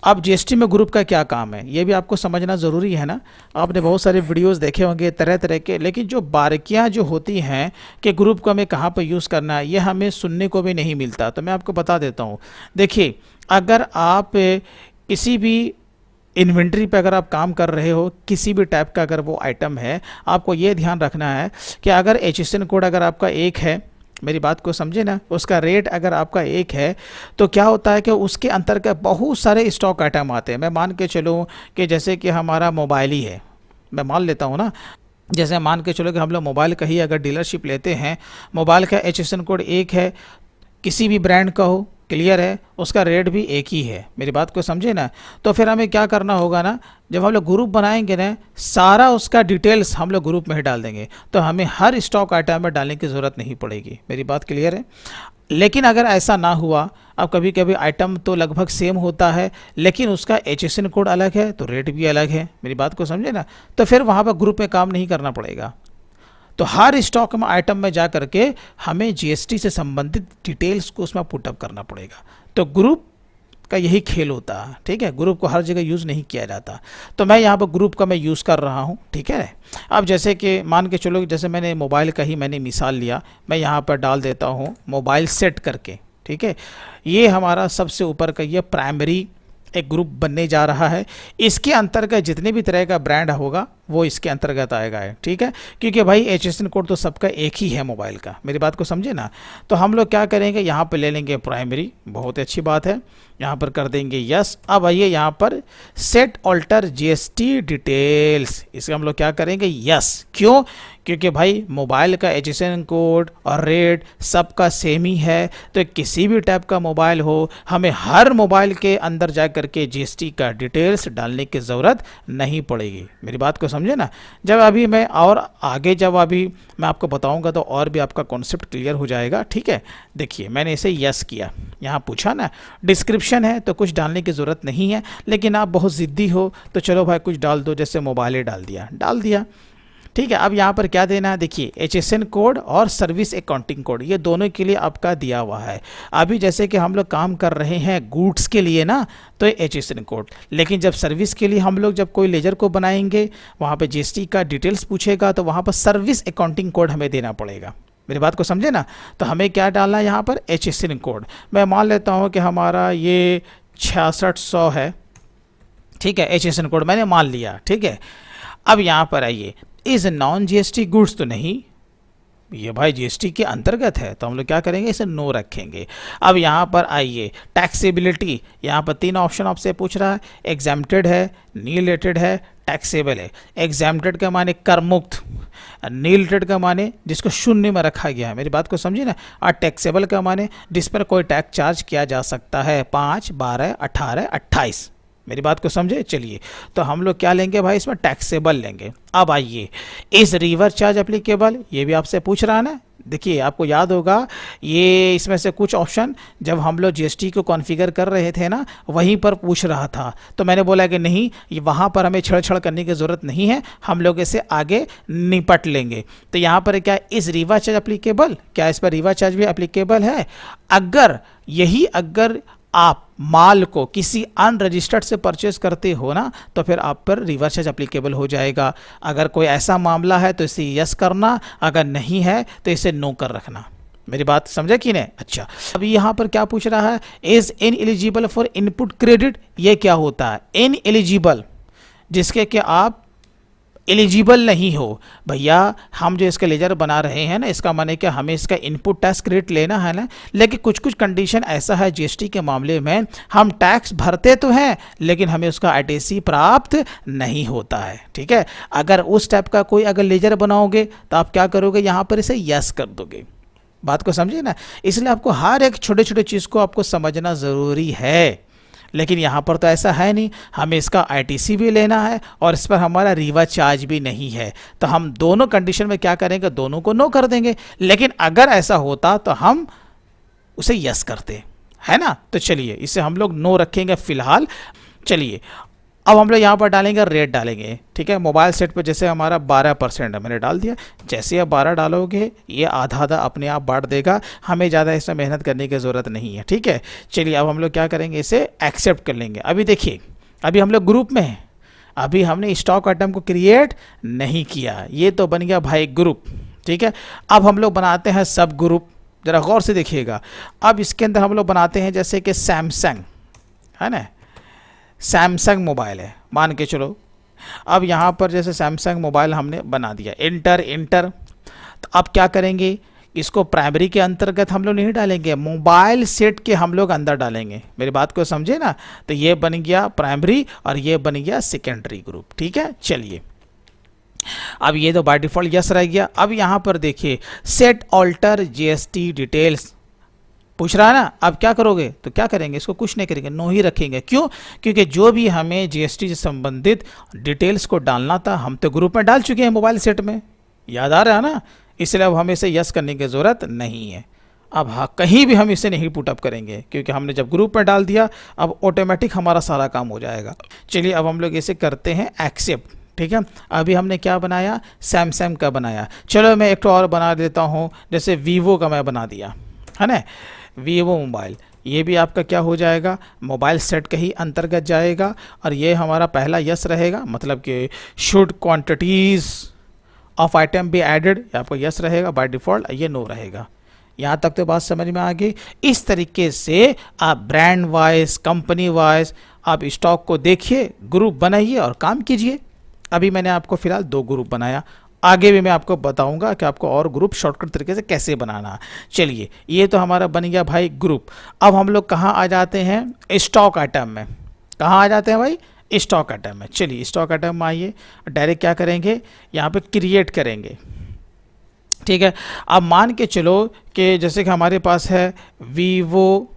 अब जीएसटी में ग्रुप का क्या काम है ये भी आपको समझना ज़रूरी है ना। आपने बहुत सारे वीडियोस देखे होंगे तरह तरह के, लेकिन जो बारीकियां जो होती हैं कि ग्रुप को हमें कहाँ पर यूज़ करना है, ये हमें सुनने को भी नहीं मिलता। तो मैं आपको बता देता हूँ। देखिए, अगर आप किसी भी इन्वेंट्री पे अगर आप काम कर रहे हो, किसी भी टाइप का अगर वो आइटम है, आपको ये ध्यान रखना है कि अगर HSN कोड अगर आपका 1 है, मेरी बात को समझे ना, उसका रेट अगर आपका 1 है, तो क्या होता है कि उसके अंतर्गत बहुत सारे स्टॉक आइटम आते हैं। मैं मान के चलूँ कि जैसे कि हमारा मोबाइल ही है, मैं मान लेता हूँ ना, जैसे मान के चलो कि हम लोग मोबाइल का ही अगर डीलरशिप लेते हैं, मोबाइल का HSN कोड 1 है, किसी भी ब्रांड का हो, क्लियर है, उसका रेट भी 1 ही है। मेरी बात को समझे ना। तो फिर हमें क्या करना होगा ना, जब हम लोग ग्रुप बनाएंगे ना, सारा उसका डिटेल्स हम लोग ग्रुप में ही डाल देंगे, तो हमें हर स्टॉक आइटम में डालने की ज़रूरत नहीं पड़ेगी। मेरी बात क्लियर है। लेकिन अगर ऐसा ना हुआ, अब कभी कभी आइटम तो लगभग सेम होता है लेकिन उसका HSN कोड अलग है तो रेट भी अलग है, मेरी बात को समझे ना, तो फिर वहाँ पर ग्रुप में काम नहीं करना पड़ेगा। तो हर स्टॉक में आइटम में जा करके हमें जीएसटी से संबंधित डिटेल्स को उसमें पुटअप करना पड़ेगा। तो ग्रुप का यही खेल होता है, ठीक है। ग्रुप को हर जगह यूज़ नहीं किया जाता, तो मैं यहाँ पर ग्रुप का मैं यूज़ कर रहा हूँ, ठीक है। अब जैसे कि मान के चलो, जैसे मैंने मोबाइल का ही मैंने मिसाल लिया, मैं यहाँ पर डाल देता हूँ मोबाइल सेट करके, ठीक है। ये हमारा सबसे ऊपर का ये प्राइमरी एक ग्रुप बनने जा रहा है। इसके अंतर्गत जितने भी तरह का ब्रांड होगा वो इसके अंतर्गत आएगा है, ठीक है। क्योंकि भाई HSN कोड तो सबका एक ही है मोबाइल का, मेरी बात को समझे ना। तो हम लोग क्या करेंगे, यहाँ पे ले लेंगे प्राइमरी, बहुत अच्छी बात है, यहाँ पर कर देंगे यस। अब आइए यहाँ पर सेट ऑल्टर GST डिटेल्स, इसे हम लोग क्या करेंगे, यस। क्यों, क्योंकि भाई मोबाइल का HSN कोड और रेट सबका सेम ही है। तो किसी भी टाइप का मोबाइल हो, हमें हर मोबाइल के अंदर जा करके GST का डिटेल्स डालने की ज़रूरत नहीं पड़ेगी। मेरी बात को समझे ना। जब अभी मैं और आगे जब अभी मैं आपको बताऊंगा तो और भी आपका कॉन्सेप्ट क्लियर हो जाएगा, ठीक है। देखिए मैंने इसे यस किया, यहाँ पूछा ना डिस्क्रिप्शन है तो कुछ डालने की ज़रूरत नहीं है, लेकिन आप बहुत ज़िद्दी हो तो चलो भाई कुछ डाल दो, जैसे मोबाइल डाल दिया, ठीक है। अब यहाँ पर क्या देना है, देखिए HSN कोड और सर्विस अकाउंटिंग कोड ये दोनों के लिए आपका दिया हुआ है। अभी जैसे कि हम लोग काम कर रहे हैं गुड्स के लिए ना, तो ये HSN कोड, लेकिन जब सर्विस के लिए हम लोग जब कोई लेजर को बनाएंगे वहाँ पे GST का डिटेल्स पूछेगा तो वहाँ पर सर्विस अकाउंटिंग कोड हमें देना पड़ेगा। मेरी बात को समझे ना। तो हमें क्या डालना है यहाँ पर, HSN कोड। मैं मान लेता हूँ कि हमारा ये 6600 है, ठीक है, HSN कोड मैंने मान लिया, ठीक है। अब यहाँ पर आइए, इज नॉन GST गुड्स तो नहीं, ये भाई GST के अंतर्गत है, तो हम लोग क्या करेंगे, इसे नो रखेंगे। अब यहाँ पर आइए टैक्सेबिलिटी, यहाँ पर 3 ऑप्शन आपसे पूछ रहा है, एग्जाम्प्टेड है, नीलेटेड है, टैक्सेबल है। एग्जाम्प्टेड का माने कर मुक्त, नीलेटेड का माने जिसको शून्य में रखा गया है, मेरी बात को समझिए ना, और टैक्सेबल का माने जिस पर कोई टैक्स चार्ज किया जा सकता है, 5, 12, 18, 28। मेरी बात को समझे। चलिए तो हम लोग क्या लेंगे भाई, इसमें टैक्सेबल लेंगे। अब आइए इस रिवर्स चार्ज एप्लीकेबल, ये भी आपसे पूछ रहा है ना। देखिए आपको याद होगा ये इसमें से कुछ ऑप्शन जब हम लोग GST को कॉन्फ़िगर कर रहे थे ना, वहीं पर पूछ रहा था, तो मैंने बोला कि नहीं ये वहाँ पर हमें छेड़छाड़ करने की ज़रूरत नहीं है, हम लोग इसे आगे निपट लेंगे। तो यहाँ पर क्या इस रिवर्स चार्ज एप्लीकेबल, क्या इस पर रिवर्स चार्ज भी एप्लीकेबल है। अगर आप माल को किसी अनरजिस्टर्ड से परचेस करते हो ना, तो फिर आप पर रिवर्स चार्ज एप्लीकेबल हो जाएगा। अगर कोई ऐसा मामला है तो इसे यस करना, अगर नहीं है तो इसे नो कर रखना। मेरी बात समझे कि नहीं। अच्छा अभी यहाँ पर क्या पूछ रहा है, is in eligible for input credit. ये क्या होता है, इन एलिजिबल, जिसके कि आप एलिजिबल नहीं हो। भैया हम जो इसका लेजर बना रहे हैं ना, इसका माने क्या हमें इसका इनपुट टैक्स क्रेडिट लेना है ना, लेकिन कुछ कुछ कंडीशन ऐसा है GST के मामले में, हम टैक्स भरते तो हैं लेकिन हमें उसका ITC प्राप्त नहीं होता है, ठीक है। अगर उस टाइप का कोई अगर लेजर बनाओगे तो आप क्या करोगे, यहाँ पर इसे यस कर दोगे। बात को समझिए ना। इसलिए आपको हर एक छोटे छोटे चीज़ को आपको समझना ज़रूरी है, लेकिन यहाँ पर तो ऐसा है नहीं, हमें इसका ITC भी लेना है और इस पर हमारा रिवर्स चार्ज भी नहीं है, तो हम दोनों कंडीशन में क्या करेंगे, दोनों को नो कर देंगे। लेकिन अगर ऐसा होता तो हम उसे यस करते, है ना। तो चलिए इसे हम लोग नो रखेंगे फिलहाल। चलिए अब हम लोग यहाँ पर डालेंगे रेट डालेंगे, ठीक है। मोबाइल सेट पर जैसे हमारा 12% है, मैंने डाल दिया। जैसे आप 12 डालोगे ये आधा आधा अपने आप बांट देगा, हमें ज़्यादा इसमें मेहनत करने की ज़रूरत नहीं है, ठीक है। चलिए अब हम लोग क्या करेंगे, इसे एक्सेप्ट कर लेंगे। अभी देखिए अभी हम लोग ग्रुप में हैं, अभी हमने स्टॉक आइटम को क्रिएट नहीं किया, ये तो बन गया भाई ग्रुप, ठीक है। अब हम लोग बनाते हैं सब ग्रुप, ज़रा गौर से देखिएगा। अब इसके अंदर हम लोग बनाते हैं जैसे कि सैमसंग है ना, सैमसंग मोबाइल है मान के चलो। अब यहाँ पर जैसे सैमसंग मोबाइल हमने बना दिया, इंटर। तो अब क्या करेंगे, इसको प्राइमरी के अंतर्गत हम लोग नहीं डालेंगे, मोबाइल सेट के हम लोग अंदर डालेंगे। मेरी बात को समझे ना। तो ये बन गया प्राइमरी और ये बन गया सेकेंडरी ग्रुप, ठीक है। चलिए अब ये तो बाय डिफॉल्ट यस रह गया। अब यहाँ पर देखिए सेट ऑल्टर GST डिटेल्स पूछ रहा है ना। अब क्या करोगे, तो क्या करेंगे, इसको कुछ नहीं करेंगे, नो ही रखेंगे। क्यों, क्योंकि जो भी हमें GST से संबंधित डिटेल्स को डालना था हम तो ग्रुप में डाल चुके हैं मोबाइल सेट में, याद आ रहा है ना। इसलिए अब हमें इसे यस करने की ज़रूरत नहीं है। अब हाँ कहीं भी हम इसे नहीं पुटअप करेंगे, क्योंकि हमने जब ग्रुप में डाल दिया अब ऑटोमेटिक हमारा सारा काम हो जाएगा। चलिए अब हम लोग इसे करते हैं एक्सेप्ट, ठीक है। अभी हमने क्या बनाया, सैमसंग का बनाया। चलो मैं एक तो और बना देता हूँ, जैसे वीवो का मैं बना दिया है ना, वीवो मोबाइल। ये भी आपका क्या हो जाएगा, मोबाइल सेट का ही अंतर्गत जाएगा। और ये हमारा पहला यस रहेगा, मतलब कि should quantities of item be added, आपका यस रहेगा बाय डिफ़ॉल्ट, ये नो रहेगा। यहाँ तक तो बात समझ में आ गई। इस तरीके से आप ब्रांड वाइज, कंपनी वाइज आप स्टॉक को देखिए, ग्रुप बनाइए और काम कीजिए। अभी मैंने आपको फ़िलहाल 2 ग्रुप बनाया, आगे भी मैं आपको बताऊंगा कि आपको और ग्रुप शॉर्टकट तरीके से कैसे बनाना। चलिए ये तो हमारा बन गया भाई ग्रुप। अब हम लोग कहाँ आ जाते हैं, स्टॉक आइटम में। कहाँ आ जाते हैं भाई, स्टॉक आइटम में। चलिए स्टॉक आइटम में आइए, डायरेक्ट क्या करेंगे, यहाँ पे क्रिएट करेंगे, ठीक है। अब मान के चलो कि जैसे कि हमारे पास है वीवो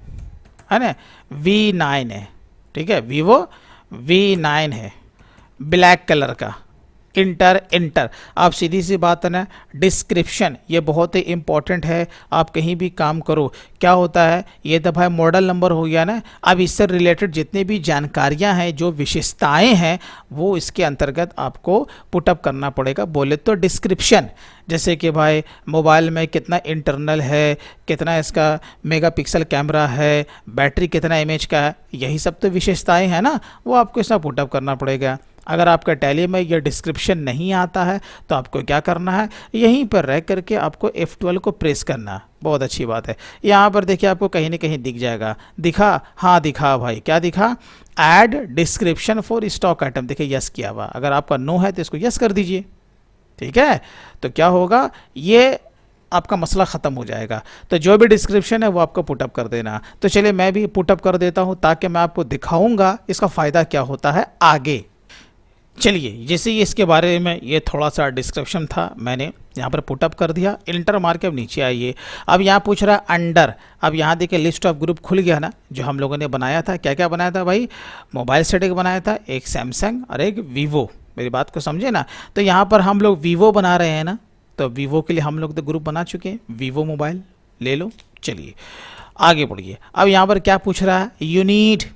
है ना, V9 है, ठीक है, वीवो V9 है ब्लैक कलर का, इंटर इंटर। आप सीधी सी बात है ना, डिस्क्रिप्शन ये बहुत ही इंपॉर्टेंट है। आप कहीं भी काम करो, क्या होता है, ये तो भाई मॉडल नंबर हो गया ना। अब इससे रिलेटेड जितनी भी जानकारियां हैं, जो विशेषताएं हैं, वो इसके अंतर्गत आपको पुटअप करना पड़ेगा। बोले तो डिस्क्रिप्शन, जैसे कि भाई मोबाइल में कितना इंटरनल है, कितना इसका मेगापिक्सल कैमरा है, बैटरी कितना एमएच का है, यही सब तो विशेषताएं हैं ना, वो आपको इसमें पुटअप करना पड़ेगा। अगर आपका टैली में ये डिस्क्रिप्शन नहीं आता है तो आपको क्या करना है, यहीं पर रह करके आपको F12 को प्रेस करना है। बहुत अच्छी बात है। यहाँ पर देखिए आपको कहीं ना कहीं दिख जाएगा, दिखा, हाँ दिखा भाई, क्या दिखा, add description for stock item, देखिए यस किया हुआ। अगर आपका नो है तो इसको यस कर दीजिए, ठीक है। तो क्या होगा, ये आपका मसला ख़त्म हो जाएगा। तो जो भी डिस्क्रिप्शन है वो आपको पुटअप कर देना। तो चलिए मैं भी पुटअप कर देता हूँ, ताकि मैं आपको दिखाऊंगा इसका फ़ायदा क्या होता है आगे। चलिए, जैसे ही इसके बारे में ये थोड़ा सा डिस्क्रिप्शन था, मैंने यहाँ पर पुटअप कर दिया, इंटर मार के अब नीचे आइए। अब यहाँ पूछ रहा है अंडर। अब यहाँ देखिए लिस्ट ऑफ ग्रुप खुल गया ना, जो हम लोगों ने बनाया था। क्या क्या बनाया था भाई, मोबाइल सेट एक बनाया था, एक सैमसंग और एक वीवो। मेरी बात को समझे ना। तो यहाँ पर हम लोग वीवो बना रहे हैं ना, तो वीवो के लिए हम लोग तो ग्रुप बना चुके हैं, वीवो मोबाइल ले लो। चलिए आगे बढ़िए। अब यहाँ पर क्या पूछ रहा है, यूनिट।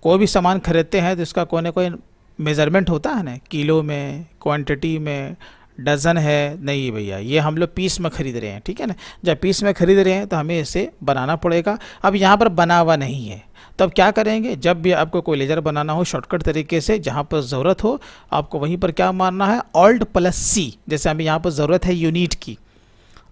कोई भी सामान खरीदते हैं तो इसका कोई ना कोई मेज़रमेंट होता है ना, किलो में, क्वांटिटी में, डज़न है, नहीं भैया, ये हम लोग पीस में ख़रीद रहे हैं, ठीक है ना। जब पीस में ख़रीद रहे हैं तो हमें इसे बनाना पड़ेगा। अब यहाँ पर बना हुआ नहीं है, तब क्या करेंगे, जब भी आपको कोई लेजर बनाना हो शॉर्टकट तरीके से, जहाँ पर ज़रूरत हो आपको वहीं पर क्या मारना है, Alt+C। जैसे हमें यहाँ पर ज़रूरत है यूनिट की,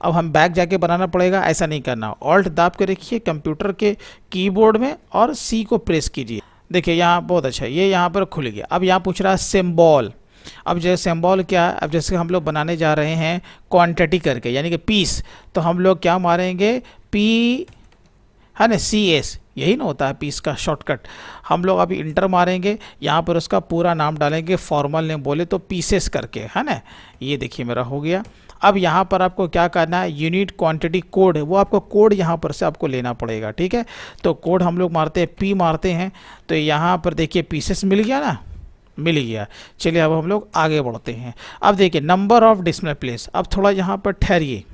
अब हम बैक जाके बनाना पड़ेगा, ऐसा नहीं करना। ऑल्ट दाब के रखिए कंप्यूटर के कीबोर्ड में और सी को प्रेस कीजिए। देखिए यहाँ बहुत अच्छा, ये यहाँ पर खुल गया। अब यहाँ पूछ रहा है सिंबल। अब जैसे सिंबल क्या है, अब जैसे हम लोग बनाने जा रहे हैं क्वांटिटी करके, यानी कि पीस, तो हम लोग क्या मारेंगे, पी है ना, CS, यही ना होता है पीस का शॉर्टकट। हम लोग अभी इंटर मारेंगे, यहाँ पर उसका पूरा नाम डालेंगे, फॉर्मल नेम बोले तो पीसेस करके, है ना। ये देखिए मेरा हो गया। अब यहाँ पर आपको क्या करना है, यूनिट क्वांटिटी कोड, वो आपको कोड यहाँ पर से आपको लेना पड़ेगा, ठीक है। तो कोड हम लोग मारते हैं, P मारते हैं, तो यहाँ पर देखिए पीसेस मिल गया ना, मिल गया। चलिए अब हम लोग आगे बढ़ते हैं। अब देखिए नंबर ऑफ डिस्प्ले प्लेस। अब थोड़ा यहाँ पर ठहरिए,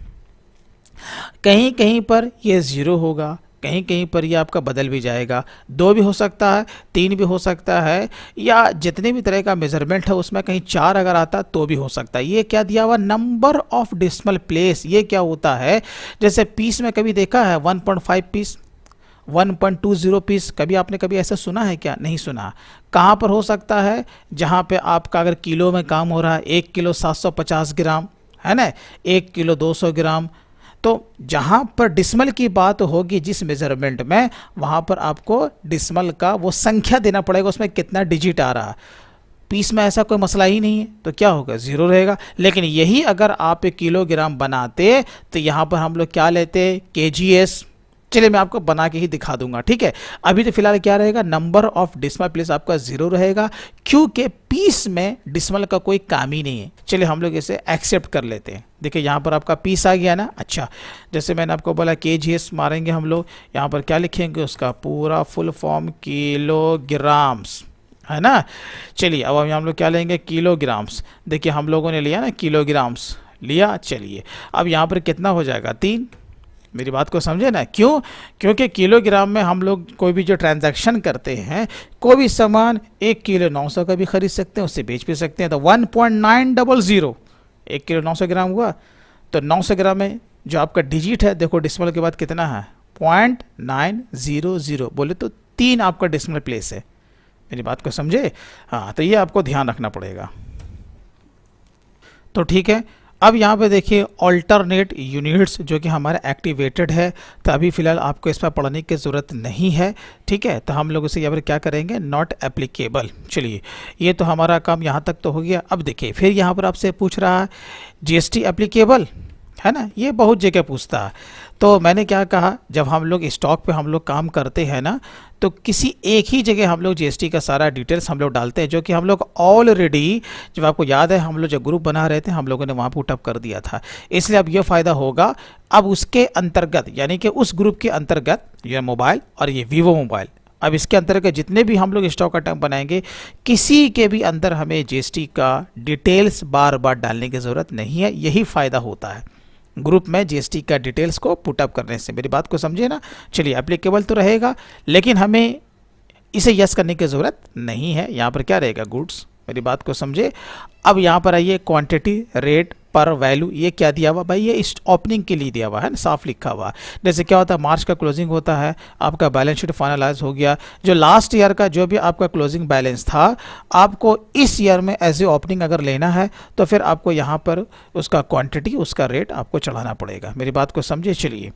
कहीं कहीं पर ये 0 होगा, कहीं कहीं पर ये आपका बदल भी जाएगा। 2 भी हो सकता है, 3 भी हो सकता है, या जितने भी तरह का मेजरमेंट है उसमें कहीं 4 अगर आता तो भी हो सकता है। ये क्या दिया हुआ, नंबर ऑफ डेसिमल प्लेस। ये क्या होता है, जैसे पीस में कभी देखा है 1.5 पीस, 1.20 पीस, कभी आपने कभी ऐसा सुना है क्या, नहीं सुना। कहाँ पर हो सकता है, जहाँ पे आपका अगर किलो में काम हो रहा है, 1 किलो 750 ग्राम, है ना, 1 किलो 200 ग्राम। तो जहाँ पर डिस्मल की बात होगी जिस मेजरमेंट में, वहाँ पर आपको डिस्मल का वो संख्या देना पड़ेगा, उसमें कितना डिजिट आ रहा। पीस में ऐसा कोई मसला ही नहीं है, तो क्या होगा, 0 रहेगा। लेकिन यही अगर आप किलोग्राम बनाते तो यहाँ पर हम लोग क्या लेते, KGS। चलिए मैं आपको बना के ही दिखा दूंगा, ठीक है। अभी तो फिलहाल क्या रहेगा, नंबर ऑफ डिस्मल प्लेस आपका 0 रहेगा, क्योंकि पीस में डिस्मल का कोई काम ही नहीं है। चलिए हम लोग इसे एक्सेप्ट कर लेते हैं। देखिए यहाँ पर आपका पीस आ गया ना। अच्छा, जैसे मैंने आपको बोला KGS मारेंगे हम लोग, यहाँ पर क्या लिखेंगे, उसका पूरा फुल फॉर्म किलोग्राम्स, है ना। चलिए अब हम लोग क्या लेंगे, किलोग्राम्स। देखिए हम लोगों ने लिया ना किलोग्राम्स लिया। चलिए अब यहाँ पर कितना हो जाएगा, 3। मेरी बात को समझे ना, क्यों, क्योंकि किलोग्राम में हम लोग कोई भी जो ट्रांजैक्शन करते हैं, कोई भी सामान 1 किलो 900 का भी खरीद सकते हैं, उससे बेच भी सकते हैं। तो 1.900, 1 किलो 900 ग्राम हुआ, तो 900 ग्राम में जो आपका डिजिट है, देखो डिस्मल के बाद कितना है, 0.900, बोले तो 3 आपका डिस्मल प्लेस है। मेरी बात को समझे, हाँ, तो ये आपको ध्यान रखना पड़ेगा। तो ठीक है, अब यहाँ पे देखिए ऑल्टरनेट यूनिट्स जो कि हमारा एक्टिवेटेड है, तो अभी फ़िलहाल आपको इस पर पढ़ने की ज़रूरत नहीं है, ठीक है। तो हम लोग इसे यहाँ पर क्या करेंगे, नॉट एप्लीकेबल। चलिए ये तो हमारा काम यहाँ तक तो हो गया। अब देखिए फिर यहाँ पर आपसे पूछ रहा है GST एप्लीकेबल, है ना, ये बहुत जगह पूछता है। तो मैंने क्या कहा, जब हम लोग स्टॉक पे हम लोग काम करते हैं ना, तो किसी एक ही जगह हम लोग GST का सारा डिटेल्स हम लोग डालते हैं, जो कि हम लोग ऑलरेडी, जब आपको याद है हम लोग जब ग्रुप बना रहे थे, हम लोगों ने वहाँ पुटअप कर दिया था। इसलिए अब ये फ़ायदा होगा, अब उसके अंतर्गत, यानी कि उस ग्रुप के अंतर्गत ये मोबाइल और ये वीवो मोबाइल, अब इसके अंतर्गत जितने भी हम लोग स्टॉक आइटम बनाएंगे, किसी के भी अंदर हमें जीएसटी का डिटेल्स बार बार डालने की ज़रूरत नहीं है। यही फ़ायदा होता है ग्रुप में जीएसटी का डिटेल्स को पुटअप करने से। मेरी बात को समझे ना। चलिए, एप्लीकेबल तो रहेगा, लेकिन हमें इसे यस करने की ज़रूरत नहीं है। यहाँ पर क्या रहेगा, गुड्स। मेरी बात को समझे। अब यहाँ पर आइए, क्वांटिटी, रेट पर वैल्यू, ये क्या दिया हुआ भाई, ये इस ओपनिंग के लिए दिया हुआ है ना, साफ लिखा हुआ। जैसे क्या होता है, मार्च का क्लोजिंग होता है, आपका बैलेंस शीट फाइनलाइज हो गया, जो लास्ट ईयर का जो भी आपका क्लोजिंग बैलेंस था, आपको इस ईयर में एज ए ओपनिंग अगर लेना है तो फिर आपको यहाँ पर उसका क्वांटिटी, उसका रेट आपको चढ़ाना पड़ेगा। मेरी बात को समझे। चलिए,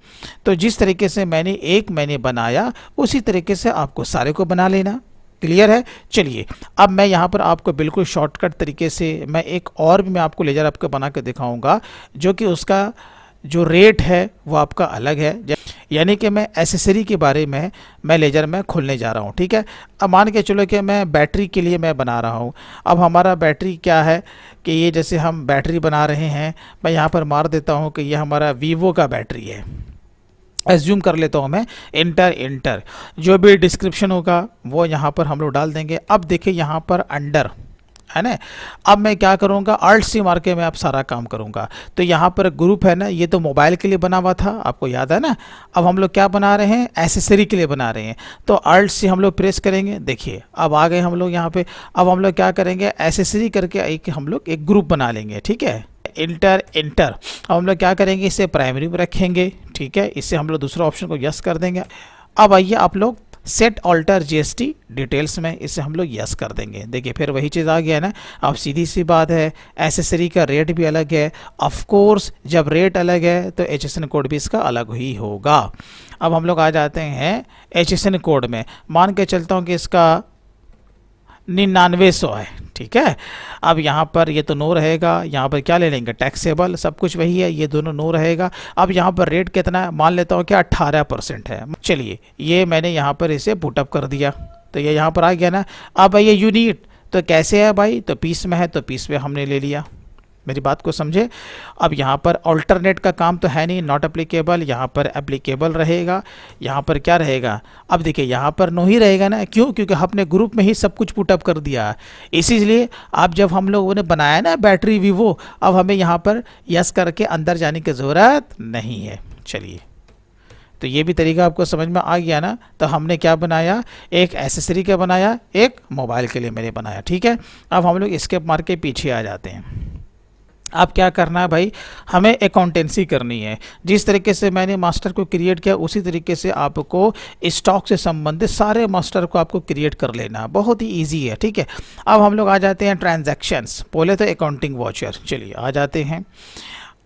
तो जिस तरीके से मैंने बनाया, उसी तरीके से आपको सारे को बना लेना। क्लियर है। चलिए, अब मैं यहाँ पर आपको बिल्कुल शॉर्टकट तरीके से मैं एक और भी मैं आपको लेजर आपको बना के दिखाऊंगा, जो कि उसका जो रेट है वो आपका अलग है। यानी कि मैं एसेसरी के बारे में मैं लेजर में खोलने जा रहा हूँ। ठीक है। अब मान के चलो कि मैं बैटरी के लिए मैं बना रहा हूँ। अब हमारा बैटरी क्या है कि ये जैसे हम बैटरी बना रहे हैं, मैं यहाँ पर मार देता हूँ कि ये हमारा वीवो का बैटरी है। एज्यूम कर लेता हूँ मैं, इंटर जो भी डिस्क्रिप्शन होगा वो यहाँ पर हम लोग डाल देंगे। अब देखिए यहाँ पर अंडर है ना। अब मैं क्या करूँगा, Alt C मार के मैं अब सारा काम करूँगा। तो यहाँ पर ग्रुप है ना, ये तो मोबाइल के लिए बना हुआ था, आपको याद है ना। अब हम लोग क्या बना रहे हैं, एसेसरी के लिए बना रहे हैं। तो Alt C हम लोग प्रेस करेंगे। देखिए अब आ गए हम लोग यहाँ पे। अब हम लोग क्या करेंगे, एसेसरी करके हम लोग एक ग्रुप बना लेंगे। ठीक है, इंटर। अब हम लोग क्या करेंगे, इसे प्राइमरी में रखेंगे। ठीक है, इससे हम लोग दूसरा ऑप्शन को यस कर देंगे। अब आइए आप लोग सेट ऑल्टर जीएसटी डिटेल्स में इसे हम लोग यस कर देंगे। देखिए फिर वही चीज़ आ गया ना। अब सीधी सी बात है, एसेसरी का रेट भी अलग है। ऑफ कोर्स जब रेट अलग है तो HSN कोड भी इसका अलग ही होगा। अब हम लोग आ जाते हैं HSN कोड में। मान के चलता हूँ कि इसका 9900 है। ठीक है। अब यहाँ पर ये तो नो रहेगा, यहाँ पर क्या ले लेंगे, टैक्सेबल, सब कुछ वही है, ये दोनों नो रहेगा। अब यहाँ पर रेट कितना है, मान लेता हूँ क्या 18% है। चलिए, ये मैंने यहाँ पर इसे पुटअप कर दिया, तो ये यहाँ पर आ गया ना। अब ये यूनिट तो कैसे है भाई, तो पीस में है, तो पीस में हमने ले लिया। मेरी बात को समझे। अब यहाँ पर अल्टरनेट का काम तो है नहीं, नॉट एप्लीकेबल, यहाँ पर एप्लीकेबल रहेगा। यहाँ पर क्या रहेगा, अब देखिए यहाँ पर नो ही रहेगा ना। क्यों, क्योंकि हमने ग्रुप में ही सब कुछ पुटअप कर दिया। इसीलिए अब जब हम लोगों ने बनाया ना बैटरी वीवो, अब हमें यहाँ पर यस करके अंदर जाने की ज़रूरत नहीं है। चलिए, तो ये भी तरीका आपको समझ में आ गया ना। तो हमने क्या बनाया, एक एसेसरी का बनाया, एक मोबाइल के लिए मैंने बनाया। ठीक है। अब हम लोग स्केप मार के पीछे आ जाते हैं। अब क्या करना है भाई, हमें अकाउंटेंसी करनी है। जिस तरीके से मैंने मास्टर को क्रिएट किया, उसी तरीके से आपको स्टॉक से संबंधित सारे मास्टर को आपको क्रिएट कर लेना है। बहुत ही इजी है। ठीक है। अब हम लोग आ जाते हैं ट्रांजैक्शंस। पहले तो अकाउंटिंग वाउचर। चलिए आ जाते हैं।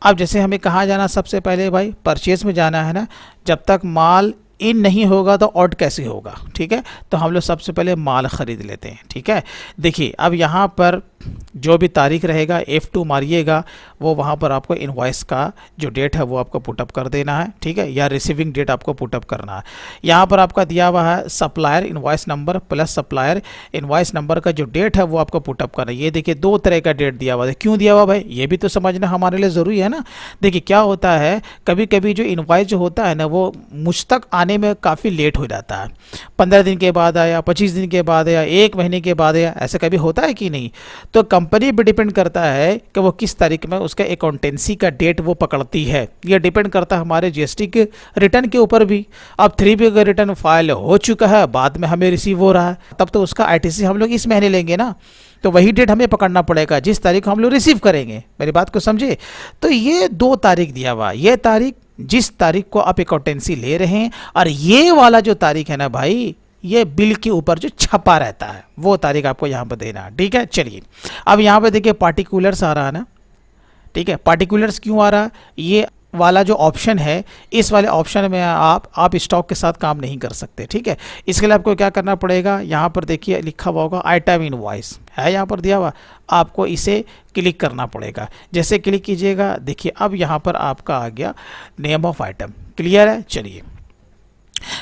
अब जैसे हमें कहाँ जाना, सबसे पहले भाई परचेज में जाना है ना। जब तक माल इन नहीं होगा तो आउट कैसे होगा। ठीक है। तो हम लोग सबसे पहले माल ख़रीद लेते हैं। ठीक है। देखिए अब यहाँ पर जो भी तारीख रहेगा F2 मारिएगा, वो वहाँ पर आपको इनवॉइस का जो डेट है वो आपको पुटअप कर देना है। ठीक है, या रिसीविंग डेट आपको पुटअप करना है। यहाँ पर आपका दिया हुआ है supplier invoice number plus supplier invoice number का जो डेट है वो आपको पुटअप करना है। ये देखिए दो तरह का डेट दिया हुआ है। क्यों दिया हुआ भाई, ये भी तो समझना हमारे लिए ज़रूरी है ना। देखिए क्या होता है, कभी कभी जो इनवॉइस जो होता है ना, वो मुझ तक आने में काफ़ी लेट हो जाता है। 15 दिन के बाद आया, 25 दिन के बाद आया, 1 महीने के बाद आया, ऐसा कभी होता है कि नहीं। तो कंपनी भी डिपेंड करता है कि वो किस तारीख में उसका अकाउंटेंसी का डेट वो पकड़ती है। ये डिपेंड करता है हमारे जीएसटी के रिटर्न के ऊपर भी। अब 3B का रिटर्न फाइल हो चुका है, बाद में हमें रिसीव हो रहा है, तब तो उसका ITC हम लोग इस महीने लेंगे ना। तो वही डेट हमें पकड़ना पड़ेगा जिस तारीख हम लोग रिसीव करेंगे। मेरी बात को समझे। तो ये 2 तारीख दिया हुआ, ये तारीख जिस तारीख को आप अकाउंटेंसी ले रहे हैं, और ये वाला जो तारीख है ना भाई, ये बिल के ऊपर जो छपा रहता है वो तारीख आपको यहाँ पर देना। ठीक है। चलिए अब यहाँ पे देखिए पार्टिकुलर्स आ रहा है ना। ठीक है, पार्टिकुलर्स क्यों आ रहा, ये वाला जो ऑप्शन है, इस वाले ऑप्शन में आप स्टॉक के साथ काम नहीं कर सकते। ठीक है, इसके लिए आपको क्या करना पड़ेगा, यहाँ पर देखिए लिखा हुआ होगा आइटम इनवॉइस है, यहाँ पर दिया हुआ, आपको इसे क्लिक करना पड़ेगा। जैसे क्लिक कीजिएगा, देखिए अब यहाँ पर आपका आ गया नेम ऑफ आइटम। क्लियर है। चलिए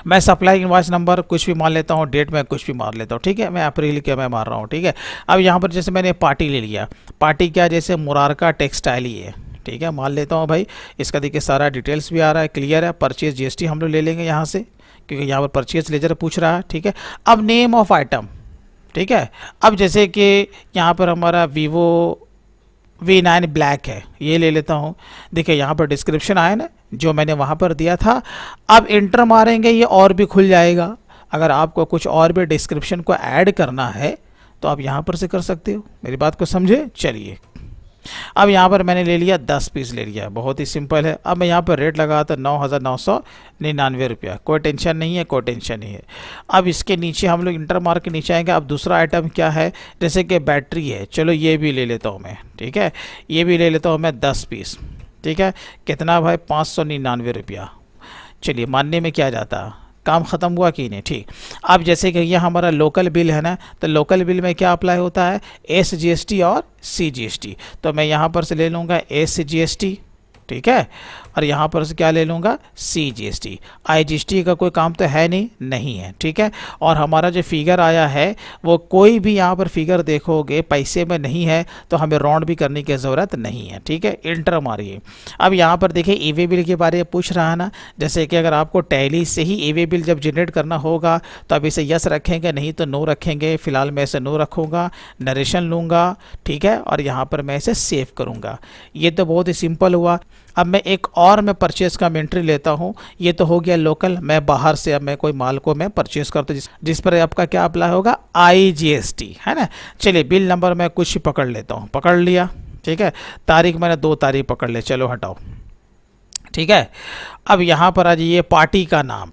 मैं सप्लाई इनवॉइस नंबर कुछ भी मान लेता हूँ, डेट में कुछ भी मार लेता हूँ। ठीक है, मैं अप्रैल के मैं मार रहा हूँ। ठीक है। अब यहाँ पर जैसे मैंने पार्टी ले लिया, पार्टी क्या, जैसे मुरारका टेक्सटाइल ही है। ठीक है, मान लेता हूँ भाई, इसका देखिए सारा डिटेल्स भी आ रहा है। क्लियर है। परचेज GST हम लोग ले लेंगे यहाँ से, क्योंकि यहाँ पर परचेज लेजर पूछ रहा है। ठीक है, अब नेम ऑफ आइटम, ठीक है, अब जैसे कि यहाँ पर हमारा वीवो V9 ब्लैक है, ये ले लेता हूँ। देखिए यहाँ पर डिस्क्रिप्शन आया ना, जो मैंने वहाँ पर दिया था। अब इंटर मारेंगे, ये और भी खुल जाएगा। अगर आपको कुछ और भी डिस्क्रिप्शन को ऐड करना है तो आप यहाँ पर से कर सकते हो। मेरी बात को समझे। चलिए, अब यहाँ पर मैंने ले लिया 10 पीस ले लिया, बहुत ही सिंपल है। अब मैं यहाँ पर रेट लगाता 9,999 रुपया। कोई टेंशन नहीं है, कोई टेंशन नहीं है। अब इसके नीचे हम लोग इंटर मार्क के नीचे आएंगे। अब दूसरा आइटम क्या है, जैसे कि बैटरी है, चलो ये भी ले लेता हूँ मैं। ठीक है, ये भी ले लेता हूँ मैं 10 पीस। ठीक है, कितना भाई, 599 रुपया। चलिए, मानने में क्या जाता, काम ख़त्म हुआ कि नहीं। ठीक, अब जैसे कि यह हमारा लोकल बिल है ना, तो लोकल बिल में क्या अप्लाई होता है, SGST और CGST। तो मैं यहाँ पर से ले लूँगा SGST, ठीक है, और यहाँ पर से क्या ले लूँगा, CGST। IGST का कोई काम तो है नहीं, नहीं है। ठीक है, और हमारा जो फिगर आया है वो कोई भी यहाँ पर फिगर देखोगे पैसे में नहीं है, तो हमें राउंड भी करने की ज़रूरत नहीं है। ठीक है, इंटर मारिए। अब यहाँ पर देखिए ईवे बिल के बारे में पूछ रहा है ना, जैसे कि अगर आपको टैली से ही ईवे बिल जब जनरेट करना होगा तो अब इसे यस रखेंगे, नहीं तो नो रखेंगे। फिलहाल मैं इसे नो रखूँगा, नरेशन लूँगा। ठीक है, और यहाँ पर मैं इसे सेव करूँगा। ये तो बहुत ही सिंपल हुआ। अब मैं एक और मैं परचेज़ का एंट्री लेता हूँ। ये तो हो गया लोकल, मैं बाहर से अब मैं कोई माल को मैं परचेज़ करता हूँ जिस पर आपका क्या अप्लाई होगा, IGST, है ना। चलिए, बिल नंबर मैं कुछ पकड़ लेता हूँ, पकड़ लिया। ठीक है, तारीख मैंने 2 तारीख पकड़ ले, चलो हटाओ। ठीक है, अब यहाँ पर आ जाइए पार्टी का नाम।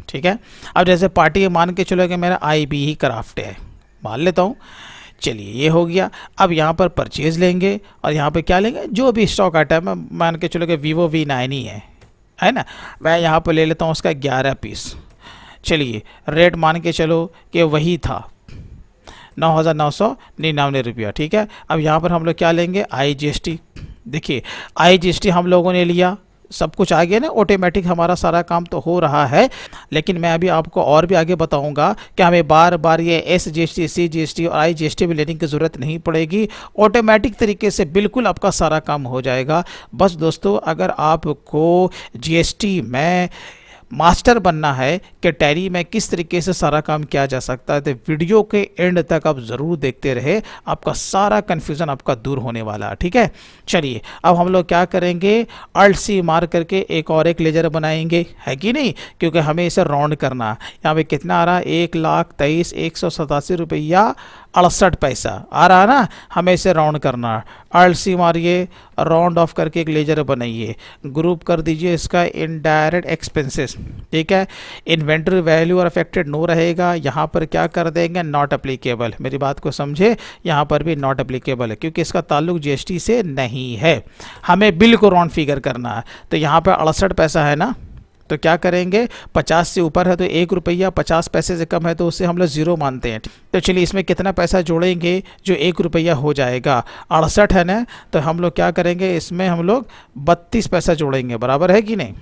ठीक है, अब जैसे पार्टी मान के चलो कि मेरा IBE क्राफ्ट है, मान लेता हूँ। चलिए, ये हो गया। अब यहाँ पर परचेज़ लेंगे और यहाँ पे क्या लेंगे, जो भी स्टॉक आइटम है, मान के चलो कि वीवो V9 ही है ना। मैं यहाँ पर ले लेता हूँ उसका 11 पीस। चलिए, रेट मान के चलो कि वही था 9,999 रुपया। ठीक है, अब यहाँ पर हम लोग क्या लेंगे, IGST। देखिए, IGST हम लोगों ने लिया, सब कुछ आ गया ना, ऑटोमेटिक हमारा सारा काम तो हो रहा है। लेकिन मैं अभी आपको और भी आगे बताऊंगा कि हमें बार बार ये SGST, CGST और IGST भी लेने की ज़रूरत नहीं पड़ेगी। ऑटोमेटिक तरीके से बिल्कुल आपका सारा काम हो जाएगा। बस दोस्तों, अगर आपको GST में मास्टर बनना है कि टैली में किस तरीके से सारा काम किया जा सकता है, तो वीडियो के एंड तक आप ज़रूर देखते रहे, आपका सारा कन्फ्यूज़न आपका दूर होने वाला है। ठीक है, चलिए, अब हम लोग क्या करेंगे, Alt+C मार करके एक और एक लेजर बनाएंगे, है कि नहीं, क्योंकि हमें इसे राउंड करना है। यहाँ पे कितना आ रहा है, 1,23,187 रुपया 68 पैसा आ रहा है ना, हमें इसे राउंड करना है। Alt+C मारिए, राउंड ऑफ करके एक लेजर बनाइए, ग्रुप कर दीजिए इसका इनडायरेक्ट एक्सपेंसेस। ठीक है, इन्वेंट्री वैल्यू और अफेक्टेड नो रहेगा, यहाँ पर क्या कर देंगे, नॉट एप्लीकेबल। मेरी बात को समझे, यहाँ पर भी नॉट एप्लीकेबल है क्योंकि इसका ताल्लुक GST से नहीं है, हमें बिल को राउंड फिगर करना है। तो यहाँ पर 68 पैसा है ना, तो क्या करेंगे, 50 से ऊपर है तो 1 रुपया, 50 पैसे से कम है तो उसे हम लोग ज़ीरो मानते हैं। तो चलिए, इसमें कितना पैसा जोड़ेंगे, जो 1 रुपया हो जाएगा, 68 है ना, तो हम लोग क्या करेंगे, इसमें हम लोग 32 पैसा जोड़ेंगे, बराबर है कि नहीं।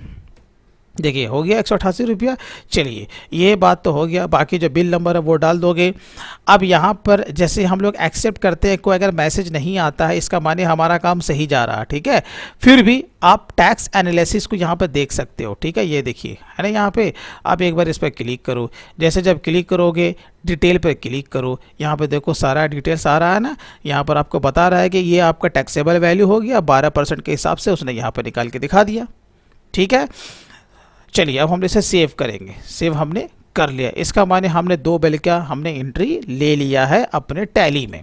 देखिए, हो गया 188 रुपया। चलिए, ये बात तो हो गया, बाकी जो बिल नंबर है वो डाल दोगे। अब यहाँ पर जैसे हम लोग एक्सेप्ट करते हैं, कोई अगर मैसेज नहीं आता है, इसका माने हमारा काम सही जा रहा है। ठीक है, फिर भी आप टैक्स एनालिसिस को यहाँ पर देख सकते हो। ठीक है, ये देखिए, है ना, यहाँ पे आप एक बार इस पर क्लिक करो। जैसे जब क्लिक करोगे, डिटेल पर क्लिक करो, यहाँ पे देखो सारा डिटेल्स आ रहा है ना। यहाँ पर आपको बता रहा है कि ये आपका टैक्सेबल वैल्यू हो गया, 12% के हिसाब से उसने यहाँ पर निकाल के दिखा दिया। ठीक है, चलिए, अब हम इसे सेव करेंगे। सेव हमने कर लिया, इसका माने हमने 2 बिल का हमने एंट्री ले लिया है अपने टैली में।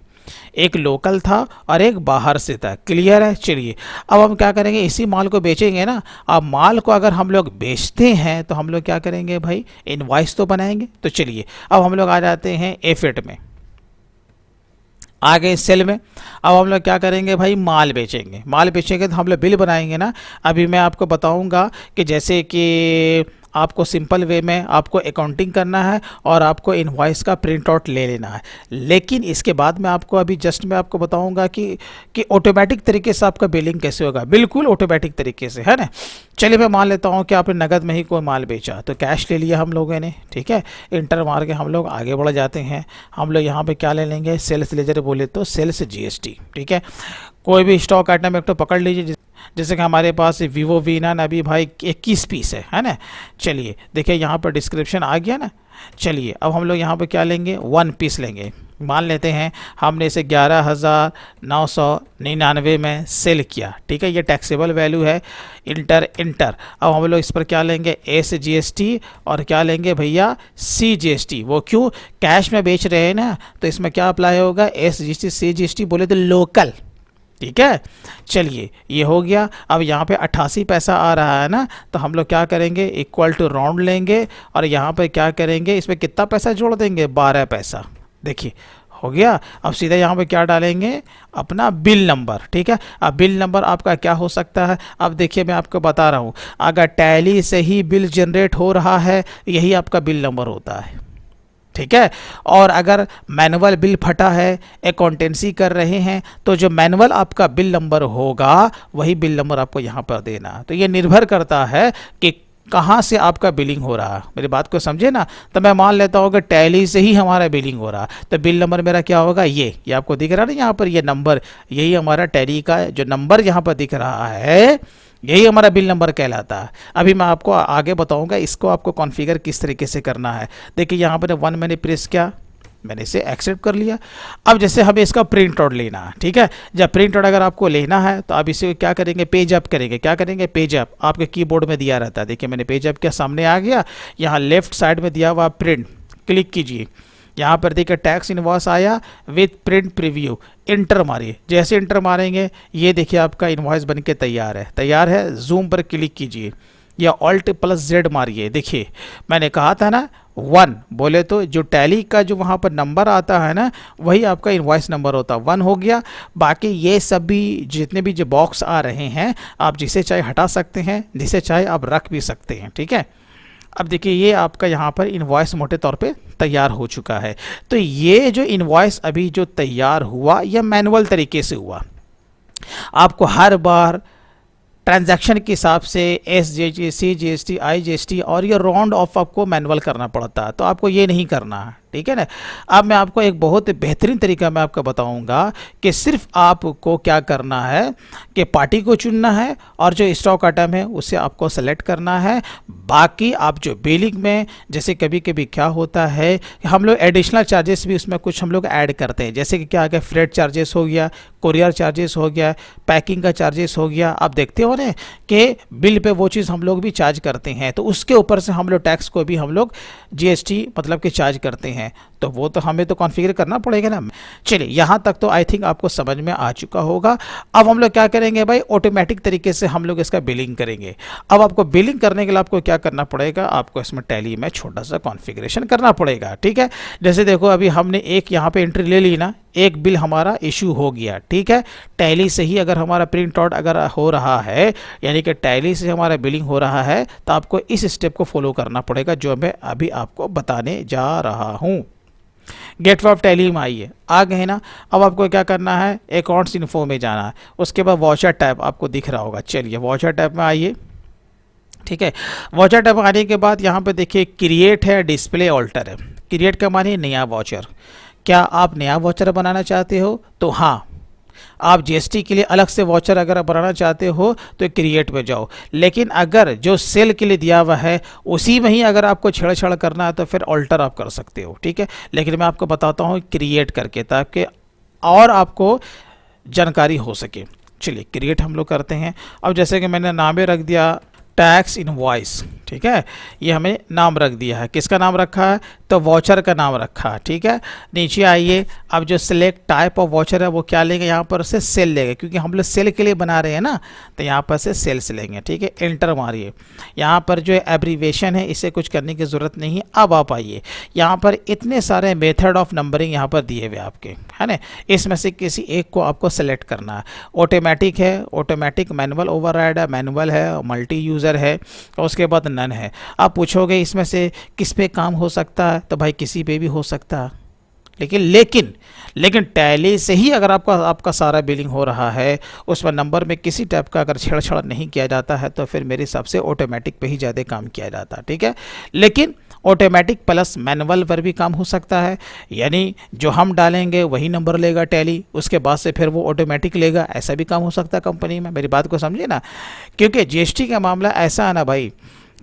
एक लोकल था और एक बाहर से था, क्लियर है। चलिए, अब हम क्या करेंगे, इसी माल को बेचेंगे ना। अब माल को अगर हम लोग बेचते हैं तो हम लोग क्या करेंगे भाई, इनवॉइस तो बनाएंगे। तो चलिए, अब हम लोग आ जाते हैं F8 में, आ गए सेल में। अब हम लोग क्या करेंगे भाई, माल बेचेंगे। माल बेचेंगे तो हम लोग बिल बनाएंगे ना। अभी मैं आपको बताऊंगा कि जैसे कि आपको सिंपल वे में आपको अकाउंटिंग करना है और आपको इनवॉइस का प्रिंट आउट ले लेना है। लेकिन इसके बाद में आपको अभी जस्ट मैं आपको बताऊंगा कि ऑटोमेटिक तरीके से आपका बिलिंग कैसे होगा, बिल्कुल ऑटोमेटिक तरीके से, है ना। चलिए, मैं मान लेता हूँ कि आपने नगद में ही कोई माल बेचा, तो कैश ले लिया हम लोगों ने। ठीक है, इंटर मार के हम लोग आगे बढ़ जाते हैं। हम लोग यहाँ पर क्या ले लेंगे, सेल्स लेजर बोले तो सेल्स GST। ठीक है, कोई भी स्टॉक आइटम एक तो पकड़ लीजिए जैसे कि हमारे पास वीवो V9 अभी भाई 21 पीस है ना। चलिए देखिए यहाँ पर डिस्क्रिप्शन आ गया ना। चलिए अब हम लोग यहाँ पर क्या लेंगे, 1 पीस लेंगे। मान लेते हैं हमने इसे 11,999 में सेल किया, ठीक है, ये टैक्सेबल वैल्यू है। Inter inter. अब हम लोग इस पर क्या लेंगे, SGST और क्या लेंगे भैया, CGST। वो क्यों, कैश में बेच रहे हैं ना, तो इसमें क्या अप्लाई होगा, SGST CGST बोले तो लोकल, ठीक है। चलिए ये हो गया। अब यहाँ पे 88 पैसा आ रहा है ना, तो हम लोग क्या करेंगे, इक्वल टू राउंड लेंगे और यहाँ पर क्या करेंगे, इसमें कितना पैसा जोड़ देंगे, 12 पैसा। देखिए हो गया। अब सीधा यहाँ पे क्या डालेंगे, अपना बिल नंबर, ठीक है। अब बिल नंबर आपका क्या हो सकता है, अब देखिए मैं आपको बता रहा हूँ, अगर टैली से ही बिल जनरेट हो रहा है यही आपका बिल नंबर होता है, ठीक है। और अगर मैनुअल बिल फटा है, अकाउंटेंसी कर रहे हैं, तो जो मैनुअल आपका बिल नंबर होगा वही बिल नंबर आपको यहाँ पर देना। तो ये निर्भर करता है कि कहाँ से आपका बिलिंग हो रहा है, मेरी बात को समझे ना। तो मैं मान लेता हूँ कि टैली से ही हमारा बिलिंग हो रहा है, तो बिल नंबर मेरा क्या होगा, ये आपको दिख रहा है ना यहाँ पर, ये नंबर, यही हमारा टैली का जो नंबर यहाँ पर दिख रहा है, यही हमारा बिल नंबर कहलाता है। अभी मैं आपको आगे बताऊंगा इसको आपको कॉन्फ़िगर किस तरीके से करना है। देखिए यहाँ पर 1 मैंने प्रेस किया, मैंने इसे एक्सेप्ट कर लिया। अब जैसे हमें इसका प्रिंट आउट लेना है, ठीक है। जब प्रिंट आउट अगर आपको लेना है तो आप इसे क्या करेंगे, पेज अप करेंगे। क्या करेंगे, पेज अप, आपके कीबोर्ड में दिया रहता है। देखिए मैंने पेज अप किया, सामने आ गया, यहाँ लेफ्ट साइड में दिया हुआ प्रिंट, क्लिक कीजिए। यहाँ पर देखिए टैक्स इनवॉइस आया विथ प्रिंट प्रीव्यू, इंटर मारिए। जैसे इंटर मारेंगे ये देखिए आपका इनवॉइस बन के तैयार है। जूम पर क्लिक कीजिए या Alt+Z मारिए। देखिए मैंने कहा था ना 1 बोले तो जो टैली का जो वहाँ पर नंबर आता है ना, वही आपका इनवॉइस नंबर होता है। 1 हो गया। बाकी ये सब भी जितने भी जो बॉक्स आ रहे हैं, आप जिसे चाहे हटा सकते हैं, जिसे चाहे आप रख भी सकते हैं, ठीक है। अब देखिए ये आपका यहाँ पर इनवॉइस मोटे तौर पे तैयार हो चुका है। तो ये जो इनवॉइस अभी जो तैयार हुआ, यह मैनुअल तरीके से हुआ। आपको हर बार ट्रांजैक्शन के हिसाब से SGST, CGST, IGST और ये राउंड ऑफ आपको मैनुअल करना पड़ता है, तो आपको ये नहीं करना है, ठीक है ना। अब मैं आपको एक बहुत बेहतरीन तरीका मैं आपको बताऊंगा कि सिर्फ आपको क्या करना है कि पार्टी को चुनना है और जो स्टॉक आइटम है उसे आपको सेलेक्ट करना है। बाकी आप जो बिलिंग में, जैसे कभी कभी क्या होता है, हम लोग एडिशनल चार्जेस भी उसमें कुछ हम लोग ऐड करते हैं। जैसे कि क्या आ गया, फ्रेट चार्जेस हो गया, कोरियर चार्जेस हो गया, पैकिंग का चार्जेस हो गया। आप देखते हो ना कि बिल पे वो चीज़ हम लोग भी चार्ज करते हैं, तो उसके ऊपर से हम लोग टैक्स को भी हम लोग GST मतलब कि चार्ज करते हैं। तो वो तो हमें तो कॉन्फ़िगर करना पड़ेगा ना। चलिए यहाँ तक तो आई थिंक आपको समझ में आ चुका होगा। अब हम लोग क्या करेंगे भाई, ऑटोमेटिक तरीके से हम लोग इसका बिलिंग करेंगे। अब आपको बिलिंग करने के लिए आपको क्या करना पड़ेगा, आपको इसमें टैली में छोटा सा कॉन्फ़िगरेशन करना पड़ेगा, ठीक है। जैसे देखो अभी हमने एक यहाँ पे एंट्री ले ली ना, एक बिल हमारा इशू हो गया, ठीक है। टैली से ही अगर हमारा प्रिंट आउट अगर हो रहा है, यानी कि टैली से हमारा बिलिंग हो रहा है, तो आपको इस स्टेप को फॉलो करना पड़ेगा जो मैं अभी आपको बताने जा रहा हूँ। गेटवे ऑफ टैली में आइए, आ गए ना। अब आपको क्या करना है, अकाउंट्स इन्फो में जाना है, उसके बाद वॉचर टैब आपको दिख रहा होगा। चलिए वॉचर टैब में आइए, ठीक है। वॉचर टैब आने के बाद यहाँ पे देखिए क्रिएट है, डिस्प्ले ऑल्टर है। क्रिएट का मानिए नया वॉचर। क्या आप नया वॉचर बनाना चाहते हो, तो हाँ, आप GST के लिए अलग से वॉचर अगर आप बनाना चाहते हो तो क्रिएट में जाओ। लेकिन अगर जो सेल के लिए दिया हुआ है उसी में ही अगर आपको छेड़छाड़ करना है तो फिर ऑल्टर आप कर सकते हो, ठीक है। लेकिन मैं आपको बताता हूँ क्रिएट करके, ताकि और आपको जानकारी हो सके। चलिए क्रिएट हम लोग करते हैं। अब जैसे कि मैंने नाम रख दिया टैक्स इनवॉइस, ठीक है। ये हमें नाम रख दिया है, किसका नाम रखा है, तो वॉचर का नाम रखा है, ठीक है। नीचे आइए, अब जो सिलेक्ट टाइप ऑफ वॉचर है वो क्या लेंगे, यहाँ पर से सेल लेंगे, क्योंकि हम लोग सेल के लिए बना रहे हैं ना, तो यहाँ पर से सेल्स लेंगे, ठीक है। एंटर मारिए। यहाँ पर जो एब्रीवेशन है इसे कुछ करने की ज़रूरत नहीं है। अब आप आइए, यहाँ पर इतने सारे मेथड ऑफ नंबरिंग यहाँ पर दिए हुए आपके, है ना। इसमें से किसी एक को आपको सेलेक्ट करना है। ऑटोमेटिक है, ऑटोमेटिक, मैनुअल ओवरराइड है, मैनुअल है, मल्टी यूज़र है, और उसके बाद नन है। आप पूछोगे इसमें से किस पे काम हो सकता है, तो भाई किसी पे भी हो सकता है। लेकिन टैली से ही अगर आपका सारा बिलिंग हो रहा है, उसमें नंबर में किसी टाइप का अगर छेड़छाड़ नहीं किया जाता है, तो फिर मेरे हिसाब से ऑटोमेटिक पे ही ज़्यादा काम किया जाता है, ठीक है। लेकिन ऑटोमेटिक प्लस मैनुअल पर भी काम हो सकता है, यानी जो हम डालेंगे वही नंबर लेगा टैली, उसके बाद से फिर वो ऑटोमेटिक लेगा, ऐसा भी काम हो सकता है कंपनी में। मेरी बात को समझिए ना, क्योंकि जीएसटी का मामला ऐसा है ना भाई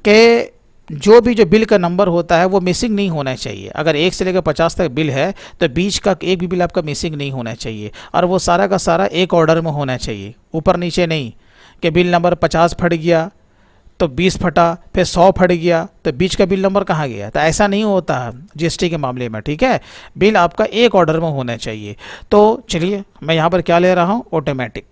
कि जो बिल का नंबर होता है वो मिसिंग नहीं होना चाहिए। अगर 1 से लेकर 50 तक बिल है तो बीच का एक भी बिल आपका मिसिंग नहीं होना चाहिए, और वो सारा का सारा एक ऑर्डर में होना चाहिए, ऊपर नीचे नहीं कि बिल नंबर 50 फट गया तो 20 फटा, फिर 100 फट गया तो बीच का बिल नंबर कहाँ गया। तो ऐसा नहीं होता है जीएसटी के मामले में, ठीक है। बिल आपका एक ऑर्डर में होना चाहिए। तो चलिए मैं यहाँ पर क्या ले रहा हूँ, ऑटोमेटिक।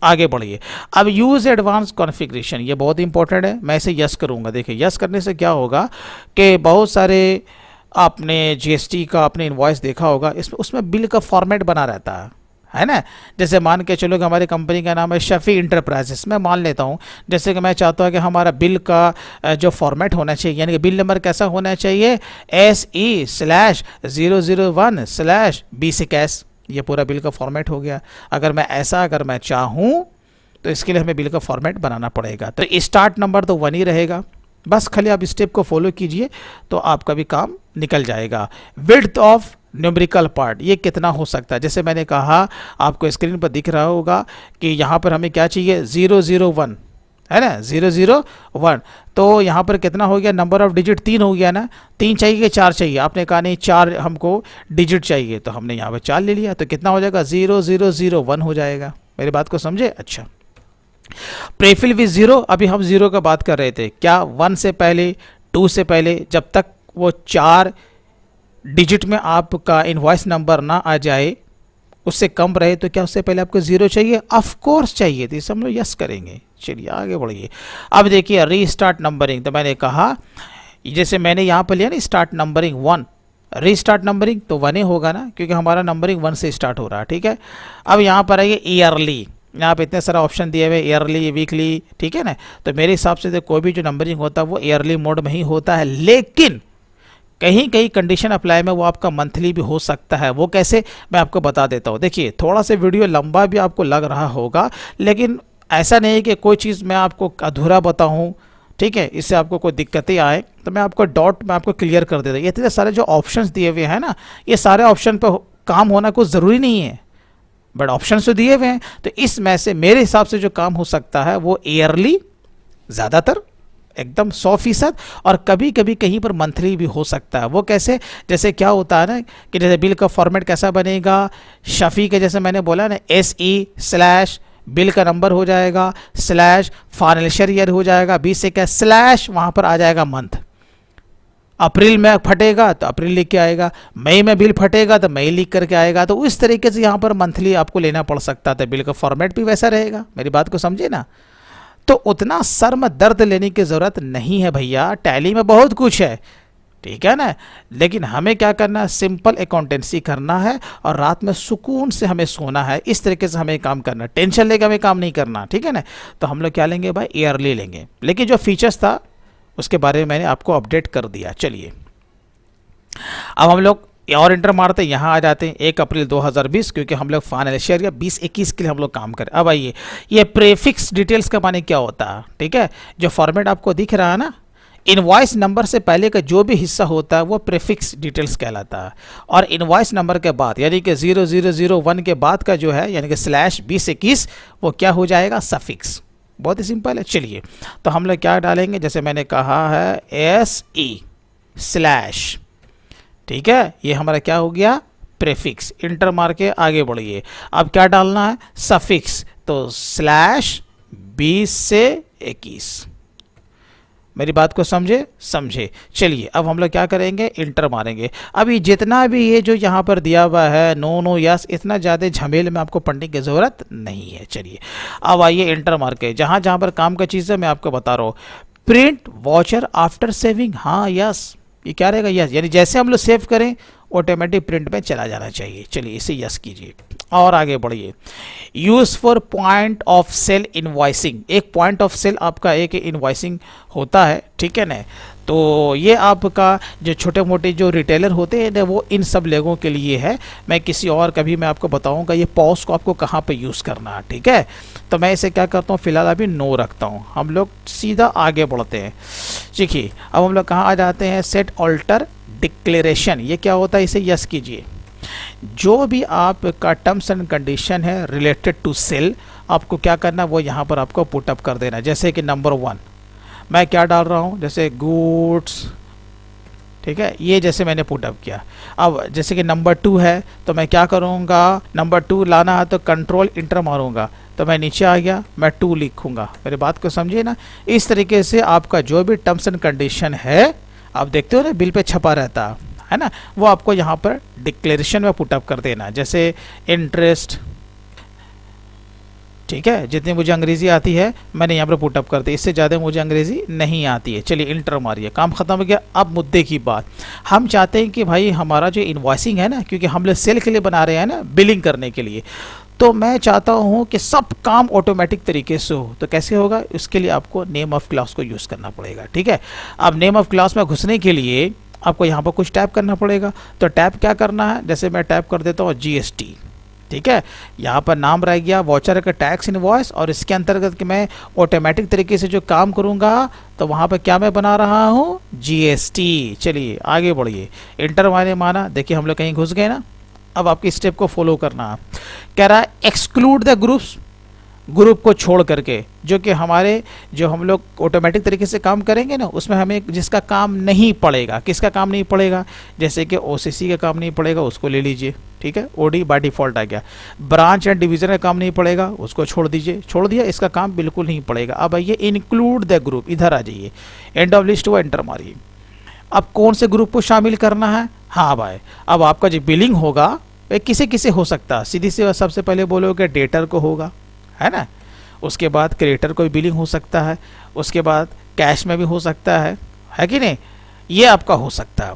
आगे बढ़िए। अब यूज़ एडवांस कॉन्फ़िगरेशन, ये बहुत इंपॉर्टेंट है। मैं इसे यस करूँगा। देखिए यस करने से क्या होगा कि बहुत सारे आपने जीएसटी का अपने इनवॉइस देखा होगा, इसमें उसमें बिल का फॉर्मेट बना रहता है ना। जैसे मान के चलो कि हमारी कंपनी का नाम है शफी इंटरप्राइजेस, मैं मान लेता हूँ, जैसे कि मैं चाहता हूँ कि हमारा बिल का जो फॉर्मेट होना चाहिए, यानी कि बिल नंबर कैसा होना चाहिए, SE/001/B से कैश, ये पूरा बिल का फॉर्मेट हो गया। अगर मैं चाहूँ तो इसके लिए हमें बिल का फॉर्मेट बनाना पड़ेगा। तो स्टार्ट नंबर तो 1 ही रहेगा, बस खाली आप स्टेप को फॉलो कीजिए तो आपका भी काम निकल जाएगा। विड्थ ऑफ न्यूमेरिकल पार्ट, ये कितना हो सकता है, जैसे मैंने कहा आपको स्क्रीन पर दिख रहा होगा कि यहाँ पर हमें क्या चाहिए, 001 है ना, 001। तो यहाँ पर कितना हो गया, नंबर ऑफ डिजिट 3 हो गया ना, 3 चाहिए कि 4 चाहिए, आपने कहा नहीं 4 हमको डिजिट चाहिए, तो हमने यहाँ पर 4 ले लिया, तो कितना हो जाएगा, 0001 हो जाएगा। मेरी बात को समझे। अच्छा, प्रेफिल विद 0, अभी हम 0 का बात कर रहे थे, क्या 1 से पहले 2 से पहले, जब तक वो 4 डिजिट में आपका इनवॉइस नंबर ना आ जाए, उससे कम रहे, तो क्या उससे पहले आपको 0 चाहिए, ऑफ कोर्स चाहिए, तो इसे हम लोग यस करेंगे। चलिए आगे बढ़िए। अब देखिए रीस्टार्ट नंबरिंग, तो मैंने कहा जैसे मैंने यहाँ पर लिया ना स्टार्ट नंबरिंग 1, रीस्टार्ट नंबरिंग तो 1 ही होगा ना, क्योंकि हमारा नंबरिंग 1 से स्टार्ट हो रहा है, ठीक है। अब यहाँ पर आइए ईयरली, यहाँ पे इतने सारा ऑप्शन दिए हुए, ईयरली, वीकली, ठीक है ना। तो मेरे हिसाब से तो कोई भी जो नंबरिंग होता है वो ईयरली मोड में ही होता है, लेकिन कहीं कहीं कंडीशन अप्लाई में वो आपका मंथली भी हो सकता है। वो कैसे, मैं आपको बता देता हूँ। देखिए थोड़ा सा वीडियो लंबा भी आपको लग रहा होगा, लेकिन ऐसा नहीं है कि कोई चीज़ मैं आपको अधूरा बताऊँ, ठीक है, इससे आपको कोई दिक्कतें आए, तो मैं आपको मैं आपको क्लियर कर देता हूँ। ये इतने सारे जो ऑप्शंस दिए हुए हैं ना, ये सारे ऑप्शन पर काम होना कुछ ज़रूरी नहीं है, बट ऑप्शन तो दिए हुए हैं। तो इसमें से मेरे हिसाब से जो काम हो सकता है वो ईयरली ज़्यादातर एकदम 100%, और कभी कभी कहीं पर मंथली भी हो सकता है। वो कैसे, जैसे क्या होता है ना कि जैसे बिल का फॉर्मेट कैसा बनेगा, शफी के जैसे मैंने बोला ना, SE/ बिल का नंबर हो जाएगा, /फाइनेंशियल ईयर हो जाएगा, B से क्या / वहाँ पर आ जाएगा मंथ। अप्रैल में फटेगा तो अप्रैल लिख के आएगा, मई में बिल फटेगा तो मई लिख करके आएगा। तो उस तरीके से यहाँ पर मंथली आपको लेना पड़ सकता था, बिल का फॉर्मेट भी वैसा रहेगा। मेरी बात को समझे ना। तो उतना सर में दर्द लेने की ज़रूरत नहीं है भैया, टैली में बहुत कुछ है, ठीक है ना। लेकिन हमें क्या करना है, सिंपल अकाउंटेंसी करना है, और रात में सुकून से हमें सोना है। इस तरीके से हमें काम करना, टेंशन लेकर हमें काम नहीं करना, ठीक है ना। तो हम लोग क्या लेंगे भाई, ईयरली लेंगे। लेकिन जो फीचर्स था उसके बारे में मैंने आपको अपडेट कर दिया। चलिए अब हम लोग और इंटर मारते हैं, यहाँ आ जाते हैं 1 अप्रैल 2020, क्योंकि हम लोग फाइनेंशियल या 2021 के लिए हम लोग काम करें। अब आइए, ये प्रीफिक्स डिटेल्स का माने क्या होता है, ठीक है। जो फॉर्मेट आपको दिख रहा है ना, इनवॉइस नंबर से पहले का जो भी हिस्सा होता है वो प्रीफिक्स डिटेल्स कहलाता है, और इनवॉइस नंबर के बाद यानी कि 0001 के बाद का जो है यानी कि /2021 वो क्या हो जाएगा, सफिक्स। बहुत ही सिंपल है। चलिए तो हम लोग क्या डालेंगे, जैसे मैंने कहा है SE/, ठीक है, ये हमारा क्या हो गया, प्रीफिक्स। इंटर मार के आगे बढ़िए। अब क्या डालना है, सफिक्स, तो /20 से 21। मेरी बात को समझे। चलिए अब हम लोग क्या करेंगे, इंटर मारेंगे। अभी जितना भी ये जो यहाँ पर दिया हुआ है नो यस, इतना ज़्यादा झमेल में आपको पढ़ने की ज़रूरत नहीं है। चलिए अब आइए इंटर मार के, जहाँ जहाँ पर काम का चीज़ है मैं आपको बता रहा हूँ। प्रिंट वॉचर आफ्टर सेविंग, हाँ यस, ये क्या रहेगा, यस, यानी जैसे हम लोग सेव करें ऑटोमेटिक प्रिंट में चला जाना चाहिए। चलिए इसे यस कीजिए। और आगे बढ़िए, use for point of sale invoicing. एक पॉइंट ऑफ सेल आपका एक इनवॉइसिंग होता है, ठीक है ना। तो ये आपका जो छोटे मोटे जो रिटेलर होते हैं ना, वो इन सब लोगों के लिए है। मैं किसी और कभी मैं आपको बताऊंगा ये पॉज को आपको कहाँ पे यूज़ करना है, ठीक है। तो मैं इसे क्या करता हूँ, फिलहाल अभी नो रखता हूँ। हम लोग सीधा आगे बढ़ते हैं। देखिए अब हम लोग कहाँ आ जाते हैं, सेट ऑल्टर डिक्लेरेशन। ये क्या होता है, इसे यस कीजिए। जो भी आपका टर्म्स एंड कंडीशन है रिलेटेड टू सेल, आपको क्या करना है वो यहाँ पर आपको पुटअप कर देना। जैसे कि नंबर 1 मैं क्या डाल रहा हूँ, जैसे गुड्स, ठीक है, ये जैसे मैंने पुटअप किया। अब जैसे कि नंबर 2 है तो मैं क्या करूँगा, नंबर 2 लाना है तो कंट्रोल इंटर मारूंगा, तो मैं नीचे आ गया, मैं 2 लिखूंगा। मेरी बात को समझिए ना। इस तरीके से आपका जो भी टर्म्स एंड कंडीशन है, आप देखते हो ना बिल पे छपा रहता है ना, वो आपको यहाँ पर डिक्लेरेशन में पुटअप कर देना। जैसे इंटरेस्ट, ठीक है, जितनी मुझे अंग्रेजी आती है मैंने यहाँ पर पुटअप कर दी, इससे ज़्यादा मुझे अंग्रेजी नहीं आती है। चलिए इंटर मारिए, काम खत्म हो गया। अब मुद्दे की बात, हम चाहते हैं कि भाई हमारा जो इनवॉइसिंग है ना, क्योंकि हम लोग सेल के लिए बना रहे हैं ना, बिलिंग करने के लिए, तो मैं चाहता हूँ कि सब काम ऑटोमेटिक तरीके से हो। तो कैसे होगा, इसके लिए आपको नेम ऑफ क्लास को यूज़ करना पड़ेगा, ठीक है। अब नेम ऑफ क्लास में घुसने के लिए आपको यहाँ पर कुछ टैप करना पड़ेगा। तो टैप क्या करना है, जैसे मैं टैप कर देता हूँ GST, ठीक है। यहाँ पर नाम रह गया वॉचर का टैक्स इनवॉइस, और इसके अंतर्गत कि मैं ऑटोमेटिक तरीके से जो काम करूँगा तो वहाँ पर क्या मैं बना रहा हूँ, GST। चलिए आगे बढ़िए, इंटर मैंने माना, देखिए हम लोग कहीं घुस गए ना। अब आपकी स्टेप को फॉलो करना है। कह रहा है एक्सक्लूड द ग्रुप्स, ग्रुप को छोड़ करके, जो कि हमारे जो हम लोग ऑटोमेटिक तरीके से काम करेंगे ना, उसमें हमें जिसका काम नहीं पड़ेगा, किसका काम नहीं पड़ेगा, जैसे कि OCC का काम नहीं पड़ेगा, उसको ले लीजिए, ठीक है। OD बाय डिफ़ॉल्ट आ गया। ब्रांच एंड डिवीज़न का काम नहीं पड़ेगा, उसको छोड़ दीजिए, छोड़ दिया, इसका काम बिल्कुल नहीं पड़ेगा। अब आइए इंक्लूड द ग्रुप, इधर आ जाइए, एंड ऑफ लिस्ट हुआ, एंटर मारिए। अब कौन से ग्रुप को शामिल करना है, हाँ भाई, अब आपका जो बिलिंग होगा वह किसे किसे हो सकता है, सीधी सी सबसे पहले बोलोगे डेटर को होगा, है ना। उसके बाद क्रिएटर को भी बिलिंग हो सकता है, उसके बाद कैश में भी हो सकता है कि नहीं, ये आपका हो सकता है।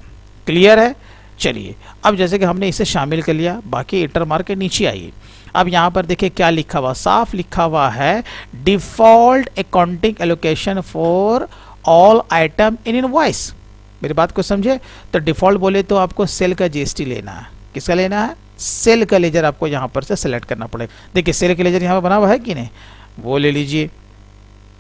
क्लियर है। चलिए अब जैसे कि हमने इसे शामिल कर लिया, बाकी इंटर मार के नीचे आइए। अब यहाँ पर देखिए क्या लिखा हुआ, साफ लिखा हुआ है default accounting allocation for all item in invoice. मेरी बात को समझे। तो डिफॉल्ट बोले तो आपको सेल का GST लेना है। किसका लेना है, सेल का लेजर आपको यहाँ पर से सेलेक्ट करना पड़ेगा। देखिए सेल का लेजर यहाँ पर बना हुआ है कि नहीं, वो ले लीजिए।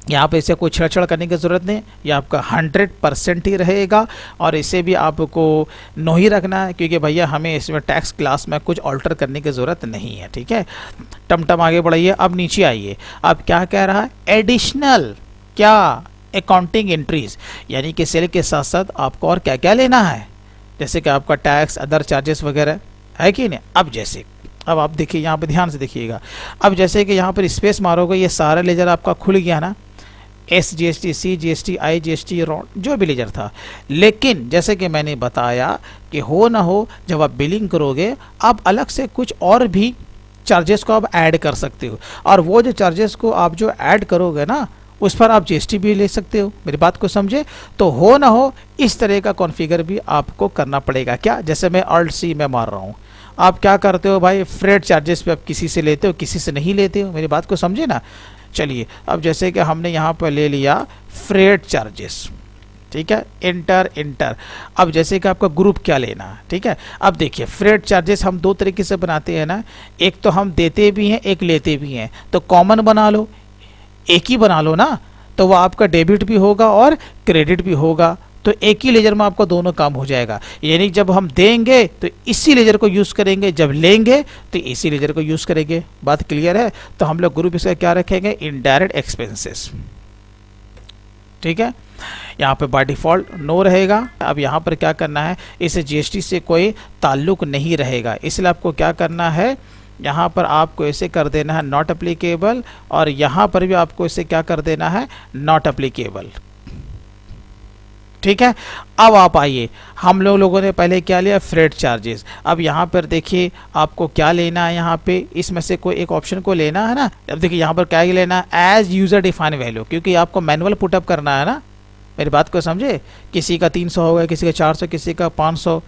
यहाँ पे इसे कोई छेड़छाड़ करने की ज़रूरत नहीं, ये आपका 100% ही रहेगा। और इसे भी आपको नो ही रखना है, क्योंकि भैया हमें इसमें टैक्स क्लास में कुछ ऑल्टर करने की ज़रूरत नहीं है, ठीक है। टमटम आगे बढ़ाइए। अब नीचे आइए, अब क्या कह रहा है, एडिशनल क्या अकाउंटिंग एंट्रीज, यानी कि सेल के साथ साथ आपको और क्या क्या लेना है, जैसे कि आपका टैक्स, अदर चार्जेस वगैरह, है कि नहीं। अब जैसे अब आप देखिए यहाँ पे ध्यान से देखिएगा, अब जैसे कि यहाँ पर स्पेस मारोगे, ये सारा लेजर आपका खुल गया ना, SGST, CGST, IGST, जो भी लेजर था। लेकिन जैसे कि मैंने बताया कि हो ना हो, जब आप बिलिंग करोगे आप अलग से कुछ और भी चार्जेस को आप ऐड कर सकते हो, और वो जो चार्जेस को आप जो ऐड करोगे ना, उस पर आप GST भी ले सकते हो। मेरी बात को समझे। तो हो ना हो इस तरह का कॉन्फ़िगर भी आपको करना पड़ेगा। क्या, जैसे मैं Alt+C में मार रहा हूँ, आप क्या करते हो भाई, फ्रेट चार्जेस पे आप किसी से लेते हो, किसी से नहीं लेते हो। मेरी बात को समझे ना। चलिए अब जैसे कि हमने यहाँ पर ले लिया फ्रेट चार्जेस, ठीक है, इंटर। अब जैसे कि आपका ग्रुप क्या लेना है, ठीक है। अब देखिए फ्रेट चार्जेस हम दो तरीके से बनाते हैं ना, एक तो हम देते भी हैं, एक लेते भी हैं। तो कॉमन बना लो, एक ही बना लो ना, तो वह आपका डेबिट भी होगा और क्रेडिट भी होगा। तो एक ही लेजर में आपका दोनों काम हो जाएगा। यानी जब हम देंगे तो इसी लेजर को यूज़ करेंगे, जब लेंगे तो इसी लेजर को यूज़ करेंगे। बात क्लियर है। तो हम लोग ग्रुप इसका क्या रखेंगे, इनडायरेक्ट एक्सपेंसेस, ठीक है। यहाँ पे बाय डिफ़ॉल्ट नो रहेगा। अब यहाँ पर क्या करना है, इसे GST से कोई ताल्लुक नहीं रहेगा, इसलिए आपको क्या करना है, यहाँ पर आपको इसे कर देना है नॉट एप्लीकेबल, और यहाँ पर भी आपको इसे क्या कर देना है, नॉट एप्लीकेबल, ठीक है। अब आप आइए, हम लोगों ने पहले क्या लिया, फ्रेट चार्जेस। अब यहाँ पर देखिए आपको क्या लेना है, यहाँ पे इसमें से कोई एक ऑप्शन को लेना है ना। अब देखिए यहाँ पर क्या लेना है, एज यूज़र डिफाइन वैल्यू, क्योंकि आपको मैनुअल पुटअप करना है ना। मेरी बात को समझे। किसी का 300 होगा, किसी का 400, किसी का 500,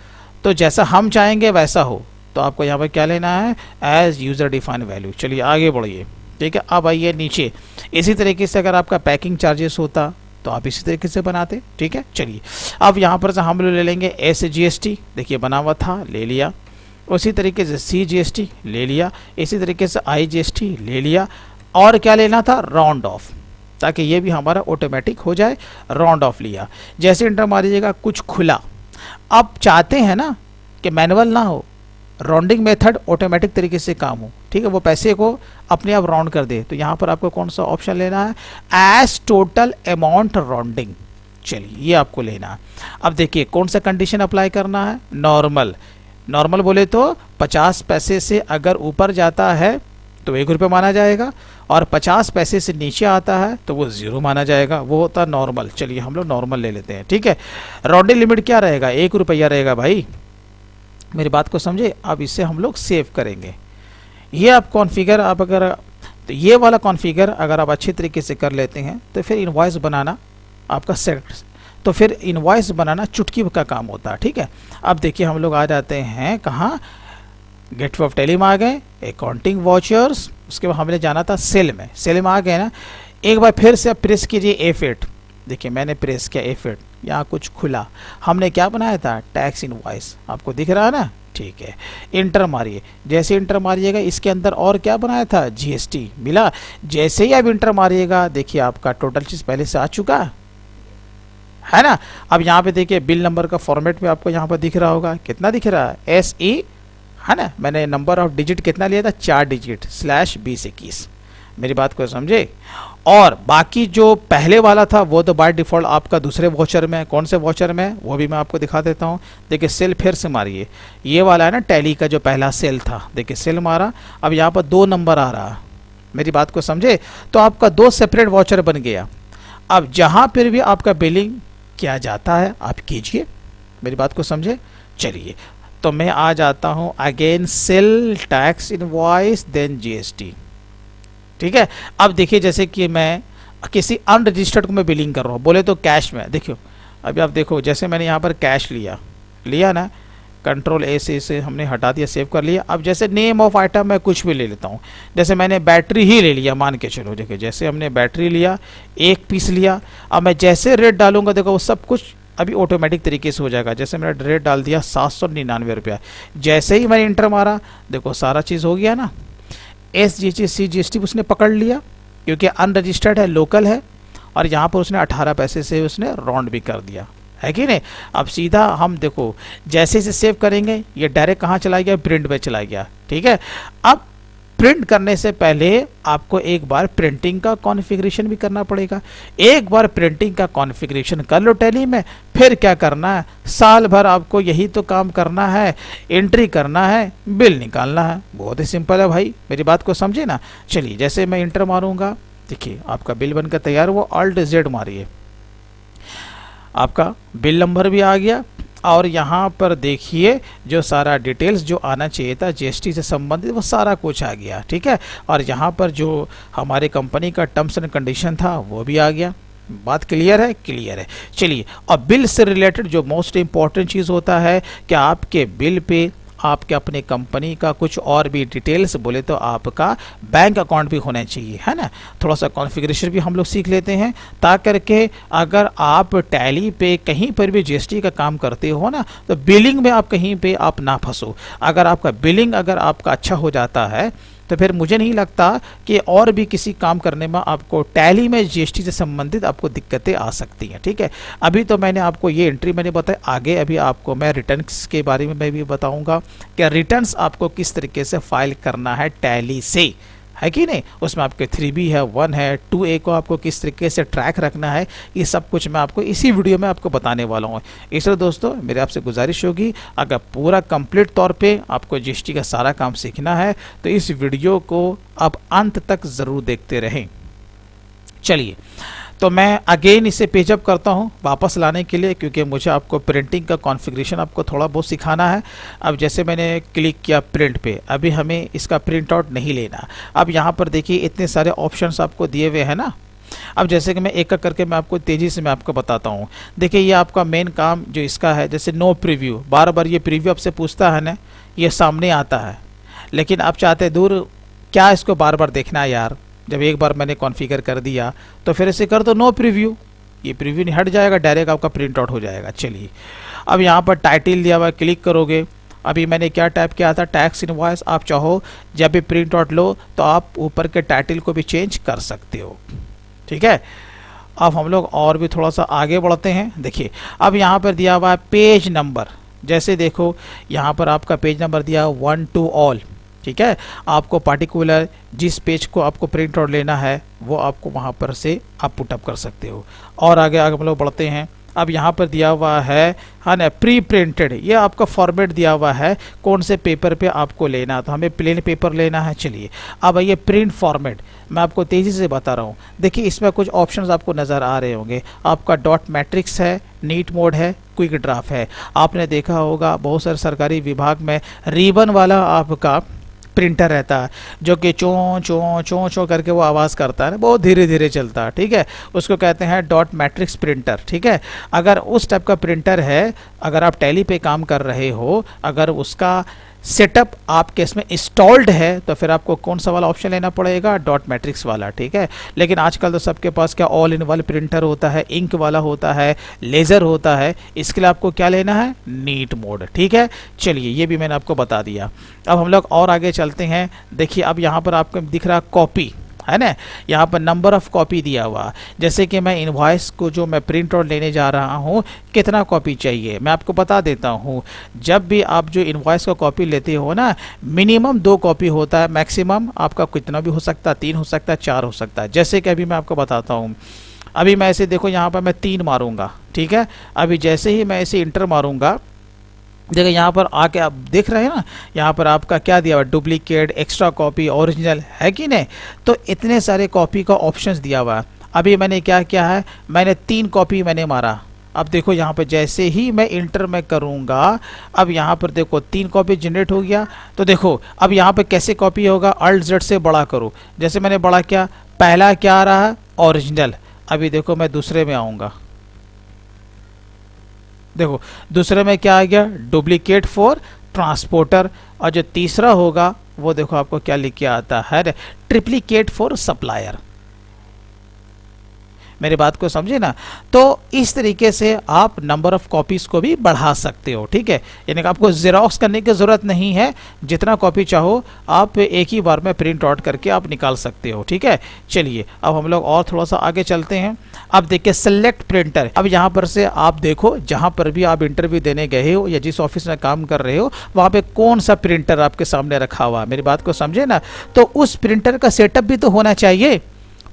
तो जैसा हम चाहेंगे वैसा हो, तो आपको यहाँ पर क्या लेना है, एज यूज़र डिफाइंड वैल्यू। चलिए आगे बढ़िए, ठीक है। अब आइए नीचे, इसी तरीके से अगर आपका पैकिंग चार्जेस होता तो आप इसी तरीके से बनाते, ठीक है। चलिए अब यहाँ पर से हम लोग ले लेंगे SGST, देखिए बना हुआ था, ले लिया। उसी तरीके से CGST ले लिया, इसी तरीके से IGST ले लिया, और क्या लेना था, राउंड ऑफ, ताकि ये भी हमारा ऑटोमेटिक हो जाए। राउंड ऑफ लिया, जैसे इंटर मारिएगा कुछ खुला। अब चाहते हैं ना कि मैनुअल ना हो, राउंडिंग मेथड ऑटोमेटिक तरीके से काम हो, ठीक है, वो पैसे को अपने आप राउंड कर दे। तो यहाँ पर आपको कौन सा ऑप्शन लेना है, एज टोटल अमाउंट राउंडिंग। चलिए ये आपको लेना है। अब देखिए कौन सा कंडीशन अप्लाई करना है, नॉर्मल। नॉर्मल बोले तो 50 पैसे से अगर ऊपर जाता है तो 1 रुपये माना जाएगा, और 50 पैसे से नीचे आता है तो वो 0 माना जाएगा, वो होता है नॉर्मल। चलिए हम लोग नॉर्मल ले लेते हैं, ठीक है। राउंडिंग लिमिट क्या रहेगा, 1 रुपया रहेगा भाई, मेरी बात को समझे। अब इसे हम लोग सेव करेंगे। ये आप कॉन्फ़िगर, आप अगर तो ये वाला कॉन्फ़िगर अगर आप अच्छी तरीके से कर लेते हैं तो फिर इनवॉइस बनाना आपका सेट, तो फिर इनवॉइस बनाना चुटकी का काम होता है, ठीक है। अब देखिए हम लोग आ जाते हैं कहाँ, गेटवे ऑफ टेली में आ गए, अकाउंटिंग वॉचर्स, उसके बाद हमने जाना था सेल में। सेल में आ गए ना, एक बार फिर से आप प्रेस कीजिए F8। देखिए मैंने प्रेस किया F8, यहाँ कुछ खुला, हमने क्या बनाया था, टैक्स इनवॉइस, आपको दिख रहा है ना, ठीक है। इंटर मारिए, जैसे इंटर मारिएगा इसके अंदर और क्या बनाया था, GST मिला। जैसे ही आप इंटर मारिएगा देखिए आपका टोटल चीज़ पहले से आ चुका है ना। अब यहाँ पे देखिए बिल नंबर का फॉर्मेट में आपको यहाँ पर दिख रहा होगा, कितना दिख रहा है, SE है ना। मैंने नंबर ऑफ डिजिट कितना लिया था, 4 डिजिट /2021, मेरी बात को समझे। और बाकी जो पहले वाला था वो तो बाय डिफ़ॉल्ट आपका दूसरे वॉचर में, कौन से वॉचर में, वो भी मैं आपको दिखा देता हूँ। देखिए सेल फिर से मारिए, ये वाला है ना टैली का जो पहला सेल था, देखिए सेल मारा, अब यहाँ पर 2 नंबर आ रहा, मेरी बात को समझे। तो आपका 2 सेपरेट वॉचर बन गया। अब जहाँ पर भी आपका बिलिंग किया जाता है आप कीजिए, मेरी बात को समझे। चलिए तो मैं आ जाता हूँ again, sale, tax invoice, then GST, ठीक है। अब देखिए जैसे कि मैं किसी अनरजिस्टर्ड को मैं बिलिंग कर रहा हूँ, बोले तो कैश में, देखियो अभी आप देखो, जैसे मैंने यहाँ पर कैश लिया ना, Ctrl+A से इसे हमने हटा दिया, सेव कर लिया। अब जैसे नेम ऑफ आइटम मैं कुछ भी ले लेता हूँ, जैसे मैंने बैटरी ही ले लिया, मान के चलो, देखिए जैसे हमने बैटरी लिया, 1 पीस लिया। अब मैं जैसे रेट डालूंगा देखो वो सब कुछ अभी ऑटोमेटिक तरीके से हो जाएगा। जैसे मैंने रेट डाल दिया 799 रुपया, जैसे ही मैंने इंटर मारा देखो सारा चीज़ हो गया ना। SGST CGST उसने पकड़ लिया क्योंकि अनरजिस्टर्ड है, लोकल है, और यहाँ पर उसने 18 पैसे से उसने राउंड भी कर दिया, है कि नहीं। अब सीधा हम देखो जैसे इसे सेव करेंगे ये डायरेक्ट कहाँ चला गया, प्रिंट पे चला गया, ठीक है। अब प्रिंट करने से पहले आपको एक बार प्रिंटिंग का कॉन्फ़िगरेशन भी करना पड़ेगा। एक बार प्रिंटिंग का कॉन्फ़िगरेशन कर लो टैली में, फिर क्या करना है, साल भर आपको यही तो काम करना है, एंट्री करना है, बिल निकालना है। बहुत ही सिंपल है भाई, मेरी बात को समझे ना। चलिए जैसे मैं इंटर मारूंगा देखिए आपका बिल बनकर तैयार हुआ, Alt+Z मारिए, आपका बिल नंबर भी आ गया। और यहाँ पर देखिए जो सारा डिटेल्स जो आना चाहिए था GST से संबंधित वो सारा कुछ आ गया, ठीक है। और यहाँ पर जो हमारे कंपनी का टर्म्स एंड कंडीशन था वो भी आ गया। बात क्लियर है, क्लियर है। चलिए और बिल से रिलेटेड जो मोस्ट इम्पॉर्टेंट चीज़ होता है कि आपके बिल पे आपके अपने कंपनी का कुछ और भी डिटेल्स, बोले तो आपका बैंक अकाउंट भी होना चाहिए, है ना। थोड़ा सा कॉन्फ़िगरेशन भी हम लोग सीख लेते हैं, ताकि करके अगर आप टैली पे कहीं पर भी GST का काम करते हो ना तो बिलिंग में आप कहीं पे आप ना फंसो। अगर आपका बिलिंग अगर आपका अच्छा हो जाता है तो फिर मुझे नहीं लगता कि और भी किसी काम करने में आपको टैली में GST से संबंधित आपको दिक्कतें आ सकती हैं, ठीक है। अभी तो मैंने आपको ये एंट्री मैंने बताया, आगे अभी आपको मैं रिटर्न्स के बारे में मैं भी बताऊंगा कि रिटर्न्स आपको किस तरीके से फाइल करना है टैली से, है कि नहीं। उसमें आपके 3B है, 1 है, 2A को आपको किस तरीके से ट्रैक रखना है, ये सब कुछ मैं आपको इसी वीडियो में आपको बताने वाला हूँ। इसलिए दोस्तों मेरे आपसे गुजारिश होगी, अगर पूरा कंप्लीट तौर पे आपको GST का सारा काम सीखना है तो इस वीडियो को आप अंत तक ज़रूर देखते रहें। चलिए तो मैं अगेन इसे पेजअप करता हूँ वापस लाने के लिए, क्योंकि मुझे आपको प्रिंटिंग का कॉन्फ़िगरेशन आपको थोड़ा बहुत सिखाना है। अब जैसे मैंने क्लिक किया प्रिंट पे, अभी हमें इसका प्रिंट आउट नहीं लेना। अब यहाँ पर देखिए इतने सारे ऑप्शंस आपको दिए हुए हैं ना। अब जैसे कि मैं एक एक करके मैं आपको तेज़ी से मैं आपको बताता हूँ। देखिए ये आपका मेन काम जो इसका है, जैसे नो प्रीव्यू, बार बार ये प्रीव्यू आपसे पूछता है ना ये सामने आता है, लेकिन आप चाहते हैं दूर, क्या इसको बार बार देखना है यार। जब एक बार मैंने कॉन्फ़िगर कर दिया तो फिर इसे कर दो नो प्रीव्यू, ये प्रीव्यू नहीं हट जाएगा, डायरेक्ट आपका प्रिंट आउट हो जाएगा। चलिए अब यहाँ पर टाइटल दिया हुआ है, क्लिक करोगे। अभी मैंने क्या टाइप किया था, टैक्स इनवॉइस। आप चाहो जब भी प्रिंट आउट लो तो आप ऊपर के टाइटल को भी चेंज कर सकते हो, ठीक है। अब हम लोग और भी थोड़ा सा आगे बढ़ते हैं। देखिए अब यहाँ पर दिया हुआ है पेज नंबर। जैसे देखो यहाँ पर आपका पेज नंबर दिया 1 to all, ठीक है। आपको पार्टिकुलर जिस पेज को आपको प्रिंट आउट लेना है वो आपको वहाँ पर से आप पुटअप कर सकते हो। और आगे आगे हम लोग बढ़ते हैं। अब यहाँ पर दिया हुआ है ना प्री प्रिंटेड, ये आपका फॉर्मेट दिया हुआ है कौन से पेपर पे आपको लेना है, तो हमें प्लेन पेपर लेना है। चलिए अब ये प्रिंट फॉर्मेट मैं आपको तेज़ी से बता रहा हूँ। देखिए इसमें कुछ ऑप्शंस आपको नज़र आ रहे होंगे। आपका डॉट मैट्रिक्स है, नीट मोड है, क्विक ड्राफ्ट है। आपने देखा होगा बहुत सारे सरकारी विभाग में रिबन वाला आपका प्रिंटर रहता है जो कि चों चों चों चों करके वो आवाज़ करता है, बहुत धीरे धीरे चलता है, ठीक है। उसको कहते हैं डॉट मैट्रिक्स प्रिंटर, ठीक है। अगर उस टाइप का प्रिंटर है, अगर आप टैली पे काम कर रहे हो, अगर उसका सेटअप आपके इसमें इंस्टॉल्ड है तो फिर आपको कौन सा वाला ऑप्शन लेना पड़ेगा, डॉट मैट्रिक्स वाला, ठीक है। लेकिन आजकल तो सबके पास क्या ऑल इन वन प्रिंटर होता है, इंक वाला होता है, लेज़र होता है। इसके लिए आपको क्या लेना है, नीट मोड, ठीक है। चलिए ये भी मैंने आपको बता दिया। अब हम लोग और आगे चलते हैं। देखिए अब यहाँ पर आपको दिख रहा कॉपी है ना, यहाँ पर नंबर ऑफ कॉपी दिया हुआ। जैसे कि मैं इनवॉइस को जो मैं प्रिंट आउट लेने जा रहा हूँ, कितना कॉपी चाहिए मैं आपको बता देता हूँ। जब भी आप जो इनवॉइस का कॉपी लेते हो ना, मिनिमम 2 कॉपी होता है, मैक्सिमम आपका कितना भी हो सकता है, 3 हो सकता है, 4 हो सकता है। जैसे कि अभी मैं आपको बताता हूँ। अभी मैं ऐसे देखो यहाँ पर मैं 3 मारूंगा, ठीक है। अभी जैसे ही मैं ऐसे इंटर मारूंगा, देखिए यहाँ पर आके आप देख रहे हैं ना, यहाँ पर आपका क्या दिया हुआ, डुप्लीकेट, एक्स्ट्रा कॉपी, ओरिजिनल, है कि नहीं। तो इतने सारे कॉपी का ऑप्शंस दिया हुआ है। अभी मैंने क्या किया है, मैंने 3 कॉपी मैंने मारा। अब देखो यहाँ पर जैसे ही मैं इंटर में करूँगा, अब यहाँ पर देखो 3 कॉपी जनरेट हो गया। तो देखो अब यहाँ पर कैसे कॉपी होगा, अल्ट जेड से बड़ा करो। जैसे मैंने बड़ा किया, पहला क्या आ रहा है, ओरिजिनल। अभी देखो मैं दूसरे में आऊँगा, देखो दूसरे में क्या आ गया, डुप्लीकेट फॉर ट्रांसपोर्टर। और जो तीसरा होगा वो देखो आपको क्या लिख के आता है, ट्रिप्लीकेट फॉर सप्लायर। मेरी बात को समझे ना। तो इस तरीके से आप नंबर ऑफ कॉपीज़ को भी बढ़ा सकते हो, ठीक है। यानी कि आपको ज़ेरॉक्स करने की ज़रूरत नहीं है, जितना कॉपी चाहो आप एक ही बार में प्रिंट आउट करके आप निकाल सकते हो, ठीक है। चलिए अब हम लोग और थोड़ा सा आगे चलते हैं। अब देखिए सेलेक्ट प्रिंटर। अब यहाँ पर से आप देखो, जहाँ पर भी आप इंटरव्यू देने गए हो या जिस ऑफिस में काम कर रहे हो, वहाँ पे कौन सा प्रिंटर आपके सामने रखा हुआ है। मेरी बात को समझे ना। तो उस प्रिंटर का सेटअप भी तो होना चाहिए।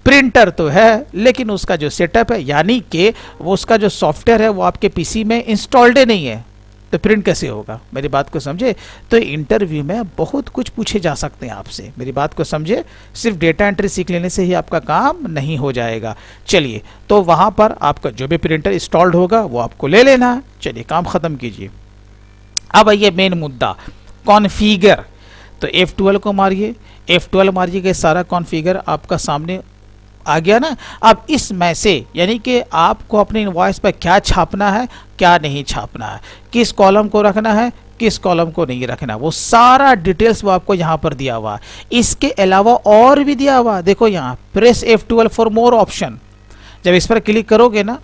प्रिंटर तो है लेकिन उसका जो सेटअप है, यानी कि वो उसका जो सॉफ्टवेयर है वो आपके पीसी में इंस्टॉल्ड नहीं है, तो प्रिंट कैसे होगा। मेरी बात को समझे। तो इंटरव्यू में बहुत कुछ पूछे जा सकते हैं आपसे, मेरी बात को समझे। सिर्फ डेटा एंट्री सीख लेने से ही आपका काम नहीं हो जाएगा। चलिए तो वहाँ पर आपका जो भी प्रिंटर इंस्टॉल्ड होगा वो आपको ले लेना है। चलिए काम ख़त्म कीजिए। अब आइए मेन मुद्दा, कॉन्फ़िगर। तो F12 को मारिए, F12 मारिए, सारा कॉन्फ़िगर आपका सामने आ गया ना। अब इसमें से यानी कि आपको अपने इनवॉइस पर क्या छापना है, क्या नहीं छापना है, किस कॉलम को रखना है, किस कॉलम को नहीं रखना, वो सारा डिटेल्स वो आपको यहाँ पर दिया हुआ है। इसके अलावा और भी दिया हुआ, देखो यहाँ press F12 for more option. जब इस पर क्लिक करोगे ना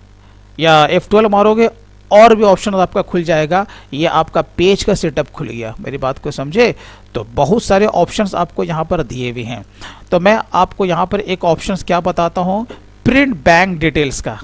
या F12 मारोगे, और भी ऑप्शन आपका खुल जाएगा। ये आपका पेज का सेटअप खुल गया। मेरी बात को समझे। तो बहुत सारे ऑप्शंस आपको यहाँ पर दिए हुए हैं। तो मैं आपको यहाँ पर एक ऑप्शंस क्या बताता हूँ, प्रिंट बैंक डिटेल्स का,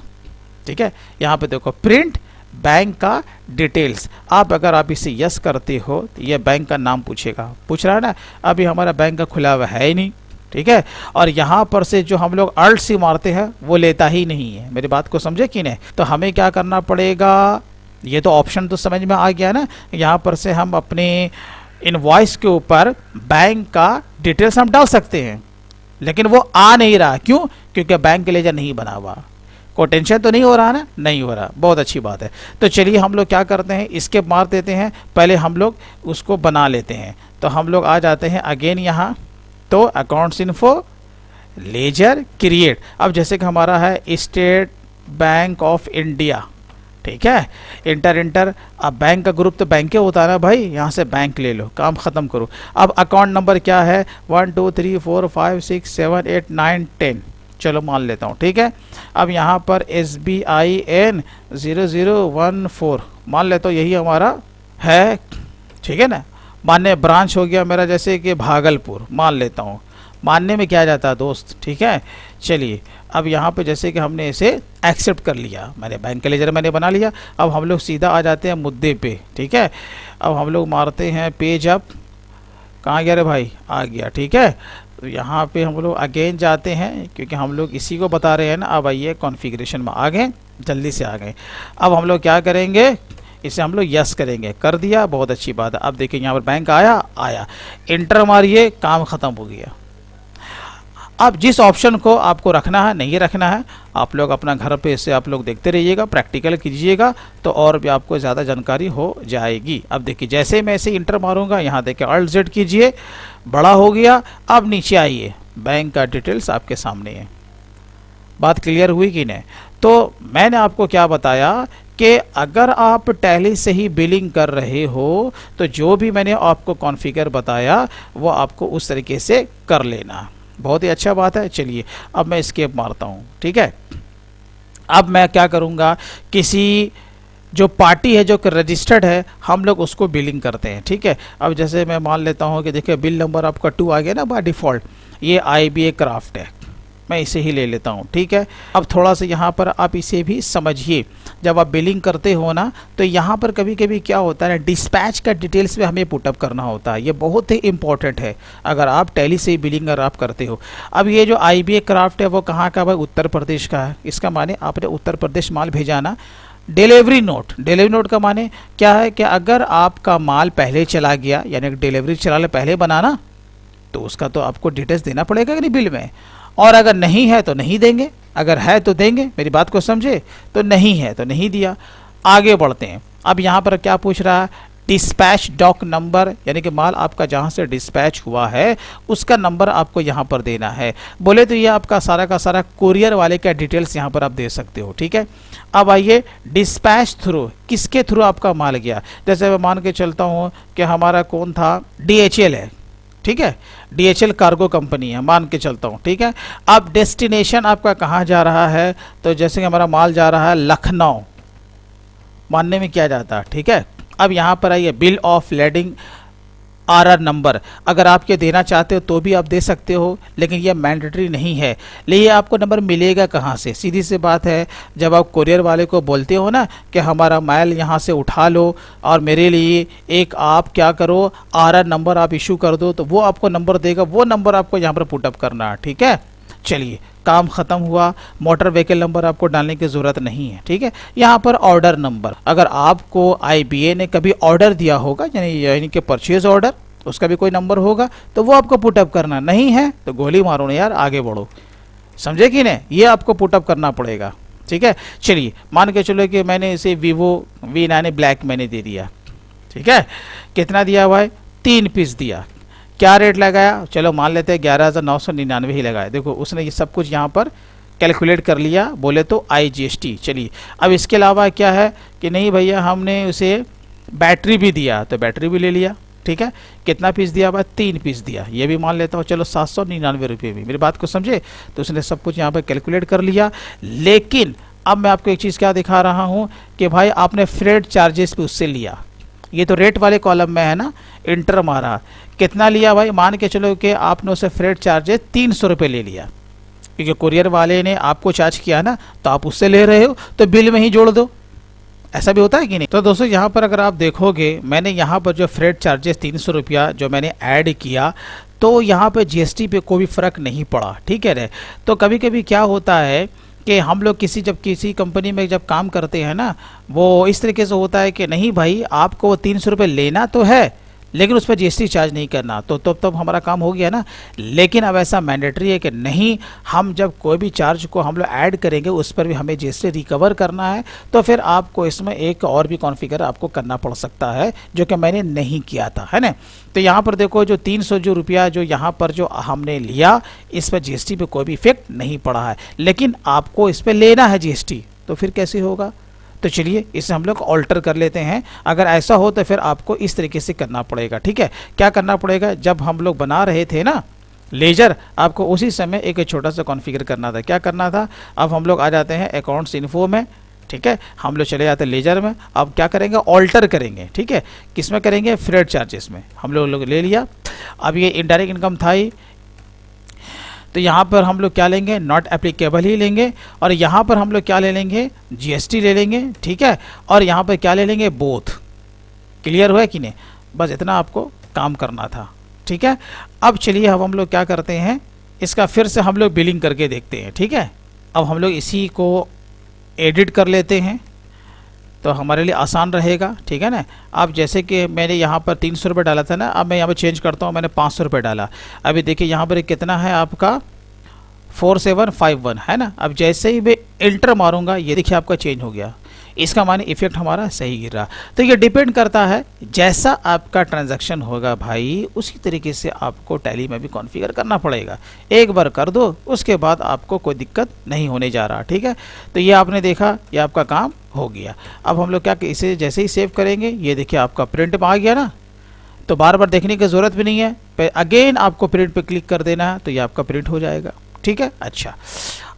ठीक है। यहाँ पे देखो प्रिंट बैंक का डिटेल्स। अगर आप इसे यस करते हो तो ये बैंक का नाम पूछेगा, पूछ रहा है ना। अभी हमारा बैंक का खुला हुआ है ही नहीं, ठीक है। और यहाँ पर से जो हम लोग अल्ट सी मारते हैं वो लेता ही नहीं है। मेरी बात को समझे कि नहीं। तो हमें क्या करना पड़ेगा, ये तो ऑप्शन तो समझ में आ गया ना। यहाँ पर से हम अपने इनवॉइस के ऊपर बैंक का डिटेल्स हम डाल सकते हैं, लेकिन वो आ नहीं रहा। क्यों? क्योंकि बैंक का लेजर नहीं बना हुआ। कोई टेंशन तो नहीं हो रहा ना, नहीं हो रहा, बहुत अच्छी बात है। तो चलिए हम लोग क्या करते हैं, इसके मार देते हैं, पहले हम लोग उसको बना लेते हैं। तो हम लोग आ जाते हैं अगेन यहाँ, तो अकाउंट्स इन्फो, लेजर, क्रिएट। अब जैसे कि हमारा है स्टेट बैंक ऑफ इंडिया, ठीक है, इंटर इंटर। अब बैंक का ग्रुप तो बैंक के होता है ना भाई, यहाँ से बैंक ले लो, काम ख़त्म करो। अब अकाउंट नंबर क्या है, 1 2 3 4 5 6 7 8 9 10, चलो मान लेता हूँ, ठीक है। अब यहाँ पर SBIN 0014 मान लेता हूँ, यही हमारा है, ठीक है ना। मान्य ब्रांच हो गया मेरा जैसे कि भागलपुर मान लेता हूँ, मानने में क्या जाता है दोस्त, ठीक है। चलिए अब यहाँ पे जैसे कि हमने इसे एक्सेप्ट कर लिया, मैंने बैंक का लेजर मैंने बना लिया। अब हम लोग सीधा आ जाते हैं मुद्दे पे, ठीक है। अब हम लोग मारते हैं पेज अप, कहाँ गया रे भाई, आ गया, ठीक है। तो यहाँ पे हम लोग अगेन जाते हैं, क्योंकि हम लोग इसी को बता रहे हैं ना। अब आइए कॉन्फ़िगरेशन में आ गए, जल्दी से आ गए। अब हम लोग क्या करेंगे, इसे हम लोग यस करेंगे, कर दिया, बहुत अच्छी बात है। अब देखिए यहाँ पर बैंक आया, इंटर मारिए, काम ख़त्म हो गया। अब जिस ऑप्शन को आपको रखना है नहीं रखना है, आप लोग अपना घर पे इसे आप लोग देखते रहिएगा, प्रैक्टिकल कीजिएगा, तो और भी आपको ज़्यादा जानकारी हो जाएगी। अब देखिए जैसे मैं इसे इंटर मारूंगा, यहाँ देखिए Alt Z कीजिए, बड़ा हो गया। अब नीचे आइए, बैंक का डिटेल्स आपके सामने है। बात क्लियर हुई कि नहीं। तो मैंने आपको क्या बताया कि अगर आप टैली से ही बिलिंग कर रहे हो तो जो भी मैंने आपको कॉन्फ़िगर बताया वो आपको उस तरीके से कर लेना। बहुत ही अच्छा बात है। चलिए अब मैं एस्केप मारता हूँ, ठीक है। अब मैं क्या करूँगा, किसी जो पार्टी है जो रजिस्टर्ड है हम लोग उसको बिलिंग करते हैं, ठीक है। अब जैसे मैं मान लेता हूँ कि देखिए बिल नंबर आपका 2 आ गया ना बाय डिफ़ॉल्ट, ये IBA क्राफ्ट है, मैं इसे ही ले लेता हूँ, ठीक है। अब थोड़ा सा यहाँ पर आप इसे भी समझिए, जब आप बिलिंग करते हो ना तो यहाँ पर कभी कभी क्या होता है ना, डिस्पैच का डिटेल्स में हमें पुटअप करना होता है, ये बहुत ही इंपॉर्टेंट है अगर आप टैली से बिलिंग अगर आप करते हो। अब ये जो IBA क्राफ्ट है वो कहाँ का भाई, उत्तर प्रदेश का है। इसका माने आपने उत्तर प्रदेश माल भेजा ना। डिलीवरी नोट का माने क्या है कि अगर आपका माल पहले चला गया, यानी डिलीवरी चलाने पहले बनाना, तो उसका तो आपको डिटेल्स देना पड़ेगा कि नहीं बिल में, और अगर नहीं है तो नहीं देंगे, अगर है तो देंगे, मेरी बात को समझे। तो नहीं है तो नहीं दिया। आगे बढ़ते हैं। अब यहाँ पर क्या पूछ रहा है, डिस्पैच डॉक नंबर, यानी कि माल आपका जहाँ से डिस्पैच हुआ है उसका नंबर आपको यहाँ पर देना है। बोले तो ये आपका सारा का सारा कुरियर वाले का डिटेल्स यहाँ पर आप दे सकते हो, ठीक है। अब आइए डिस्पैच थ्रू, किसके थ्रू आपका माल गया। जैसे मैं मान के चलता हूँ कि हमारा कौन था, DHL है, ठीक है, DHL कार्गो कंपनी है, मान के चलता हूँ, ठीक है। अब डेस्टिनेशन आपका कहाँ जा रहा है, तो जैसे कि हमारा माल जा रहा है लखनऊ, मानने में क्या जाता है, ठीक है। अब यहाँ पर आइए bill of lading RR number, अगर आप ये देना चाहते हो तो भी आप दे सकते हो, लेकिन ये मैंडेटरी नहीं है। लिए आपको नंबर मिलेगा कहाँ से, सीधी सी बात है, जब आप कुरियर वाले को बोलते हो ना कि हमारा माल यहाँ से उठा लो और मेरे लिए एक आप क्या करो RR नंबर आप इशू कर दो, तो वो आपको नंबर देगा, वो नंबर आपको यहाँ पर पुटअप करना है, ठीक है। चलिए काम ख़त्म हुआ। मोटर व्हीकल नंबर आपको डालने की ज़रूरत नहीं है, ठीक है। यहाँ पर ऑर्डर नंबर, अगर आपको IBA ने कभी ऑर्डर दिया होगा, यानी कि परचेज ऑर्डर, उसका भी कोई नंबर होगा तो वो आपको पुटअप करना, नहीं है तो गोली मारो ना यार, आगे बढ़ो, समझे कि नहीं, ये आपको पुटअप करना पड़ेगा, ठीक है। चलिए मान के चलो कि मैंने इसे Vivo V9 ब्लैक मैंने दे दिया, ठीक है। कितना दिया भाई, 3 पीस दिया। क्या रेट लगाया, चलो मान लेते हैं 11,999 ही लगाया। देखो उसने ये सब कुछ यहाँ पर कैलकुलेट कर लिया, बोले तो IGST। चलिए अब इसके अलावा क्या है कि नहीं भैया हमने उसे बैटरी भी दिया, तो बैटरी भी ले लिया, ठीक है। कितना पीस दिया भाई, 3 पीस दिया, ये भी मान लेता हूँ, चलो 799 रुपये भी, मेरी बात को समझे। तो उसने सब कुछ यहाँ पर कैलकुलेट कर लिया। लेकिन अब मैं आपको एक चीज़ क्या दिखा रहा हूँ कि भाई आपने फ्रेट चार्जेस भी उससे लिया, ये तो रेट वाले कॉलम में है ना, इंटर मारा, कितना लिया भाई, मान के चलो कि आपने उसे फ्रेट चार्जेस 300 रुपये ले लिया, क्योंकि कुरियर वाले ने आपको चार्ज किया ना, तो आप उससे ले रहे हो तो बिल में ही जोड़ दो, ऐसा भी होता है कि नहीं। तो दोस्तों यहाँ पर अगर आप देखोगे, मैंने यहाँ पर जो फ्रेट चार्जेस 300 रुपया जो मैंने ऐड किया, तो यहाँ पर GST पे कोई फ़र्क नहीं पड़ा, ठीक है। तो कभी कभी क्या होता है कि हम लोग जब किसी कंपनी में जब काम करते हैं ना, वो इस तरीके से होता है कि नहीं भाई आपको वो 300 रुपये लेना तो है, लेकिन उस पर GST चार्ज नहीं करना, तो तब हमारा काम हो गया ना। लेकिन अब ऐसा मैंडेटरी है कि नहीं, हम जब कोई भी चार्ज को हम लोग ऐड करेंगे उस पर भी हमें GST रिकवर करना है, तो फिर आपको इसमें एक और भी कॉन्फ़िगर आपको करना पड़ सकता है, जो कि मैंने नहीं किया था, है ना। तो यहाँ पर देखो जो 300 जो रुपया जो यहाँ पर जो हमने लिया, इस पर GST पे कोई भी इफेक्ट नहीं पड़ा है, लेकिन आपको इस पर लेना है GST, तो फिर कैसे होगा। तो चलिए इसे हम लोग ऑल्टर कर लेते हैं। अगर ऐसा हो तो फिर आपको इस तरीके से करना पड़ेगा, ठीक है। क्या करना पड़ेगा, जब हम लोग बना रहे थे ना लेजर, आपको उसी समय एक छोटा सा कॉन्फ़िगर करना था। क्या करना था, अब हम लोग आ जाते हैं अकाउंट्स इन्फो में, ठीक है। हम लोग चले जाते हैं लेजर में। अब क्या करेंगे, ऑल्टर करेंगे, ठीक है। किस में करेंगे, फ्रेट चार्जेस में। हम लोग ले लिया। अब ये इनडायरेक्ट इनकम था ही, तो यहाँ पर हम लोग क्या लेंगे, नॉट एप्लीकेबल ही लेंगे। और यहाँ पर हम लोग क्या ले लेंगे, जीएसटी ले लेंगे, ठीक है। और यहाँ पर क्या ले लेंगे, बोथ। क्लियर हुआ कि नहीं, बस इतना आपको काम करना था, ठीक है। अब चलिए अब हम लोग क्या करते हैं, इसका फिर से हम लोग बिलिंग करके देखते हैं, ठीक है। अब हम लोग इसी को एडिट कर लेते हैं तो हमारे लिए आसान रहेगा, ठीक है ना। अब जैसे कि मैंने यहाँ पर 300 रुपये डाला था ना, अब मैं यहाँ पर चेंज करता हूँ, मैंने 500 रुपये डाला। अभी देखिए यहाँ पर कितना है आपका 4751 है ना। अब जैसे ही मैं एंटर मारूंगा ये देखिए आपका चेंज हो गया, इसका माने इफेक्ट हमारा सही गिर रहा। तो ये डिपेंड करता है जैसा आपका ट्रांजैक्शन होगा भाई, उसी तरीके से आपको टैली में भी कॉन्फ़िगर करना पड़ेगा। एक बार कर दो उसके बाद आपको कोई दिक्कत नहीं होने जा रहा, ठीक है। तो ये आपने देखा, ये आपका काम हो गया। अब हम लोग क्या, इसे जैसे ही सेव करेंगे ये देखिए आपका प्रिंट में आ गया ना, तो बार बार देखने की ज़रूरत भी नहीं है। अगेन आपको प्रिंट पे क्लिक कर देना है तो ये आपका प्रिंट हो जाएगा, ठीक है। अच्छा,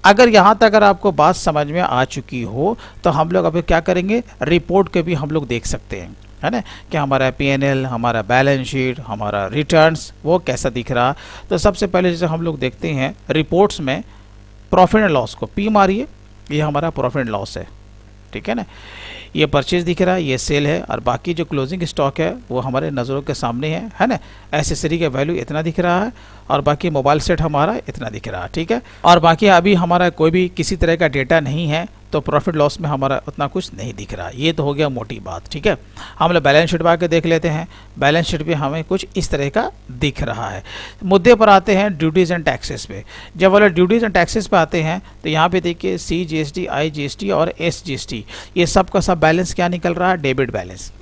अगर यहाँ तक अगर आपको बात समझ में आ चुकी हो तो हम लोग अभी क्या करेंगे, रिपोर्ट के भी हम लोग देख सकते हैं, है ना, कि हमारा पीएनएल, हमारा बैलेंस शीट, हमारा रिटर्न्स वो कैसा दिख रहा। तो सबसे पहले जैसे हम लोग देखते हैं रिपोर्ट्स में प्रॉफिट एंड लॉस को पी मारिए, ये हमारा प्रॉफिट एंड लॉस है, ठीक है ना। ये परचेज दिख रहा है, ये सेल है, और बाकी जो क्लोजिंग स्टॉक है वो हमारे नज़रों के सामने है ना। एसेसरी का वैल्यू इतना दिख रहा है और बाकी मोबाइल सेट हमारा इतना दिख रहा है, ठीक है। और बाकी अभी हमारा कोई भी किसी तरह का डेटा नहीं है तो प्रॉफिट लॉस में हमारा उतना कुछ नहीं दिख रहा। ये तो हो गया मोटी बात, ठीक है। हम लोग बैलेंस शीट में आके देख लेते हैं। बैलेंस शीट पे हमें कुछ इस तरह का दिख रहा है। मुद्दे पर आते हैं ड्यूटीज़ एंड टैक्सेस पे। जब वाले ड्यूटीज़ एंड टैक्सेस पे आते हैं तो यहाँ पे देखिए CGST, IGST और SGST, ये सब का सब बैलेंस क्या निकल रहा है, डेबिट बैलेंस,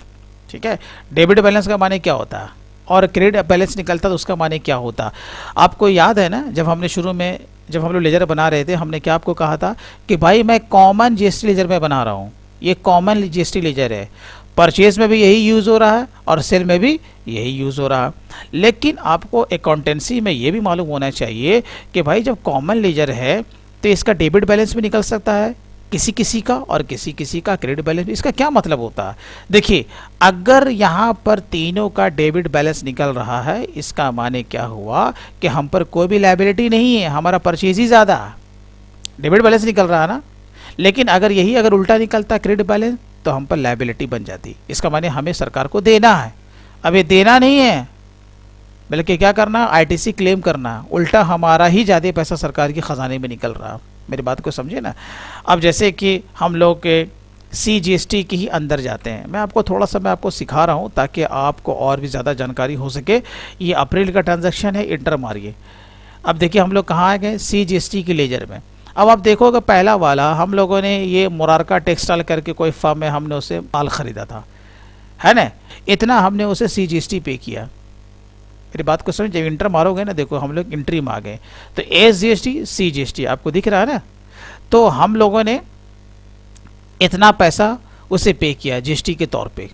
ठीक है। डेबिट बैलेंस का माने क्या होता है और क्रेडिट बैलेंस निकलता तो उसका माने क्या होता। आपको याद है ना, जब हमने शुरू में जब हम लोग लेजर बना रहे थे, हमने क्या आपको कहा था कि भाई मैं कॉमन जीएसटी लेजर में बना रहा हूँ, ये कॉमन जीएसटी लेजर है। परचेज में भी यही यूज़ हो रहा है और सेल में भी यही यूज़ हो रहा है। लेकिन आपको अकाउंटेंसी में ये भी मालूम होना चाहिए कि भाई जब कॉमन लेजर है तो इसका डेबिट बैलेंस भी निकल सकता है किसी किसी का और किसी किसी का क्रेडिट बैलेंस। इसका क्या मतलब होता है, देखिए अगर यहाँ पर तीनों का डेबिट बैलेंस निकल रहा है, इसका माने क्या हुआ कि हम पर कोई भी लायबिलिटी नहीं है, हमारा परचेज ही ज़्यादा, डेबिट बैलेंस निकल रहा है ना। लेकिन अगर यही अगर उल्टा निकलता क्रेडिट बैलेंस तो हम पर लायबिलिटी बन जाती। इसका माने हमें सरकार को देना है। अब ये देना नहीं है बल्कि क्या करना, ITC क्लेम करना, उल्टा हमारा ही ज़्यादा पैसा सरकार के ख़जाने में निकल रहा। मेरी बात को समझे ना। अब जैसे कि हम लोग के CGST के ही अंदर जाते हैं, मैं आपको थोड़ा सा मैं आपको सिखा रहा हूँ ताकि आपको और भी ज़्यादा जानकारी हो सके। ये अप्रैल का ट्रांजैक्शन है, इंटर मारिए। अब देखिए हम लोग कहाँ आ गए, CGST के लेजर में। अब आप देखोगे पहला वाला हम लोगों ने ये मुरारका टेक्सटाइल करके कोई फर्म में हमने उसे माल ख़रीदा था, है ना, इतना हमने उसे CGST पे किया। मेरी बात को समझ, जब इंटर मारोगे ना, देखो हम लोग इंट्री में आ गए तो SGST CGST आपको दिख रहा है ना। तो हम लोगों ने इतना पैसा उसे पे किया GST के तौर पे,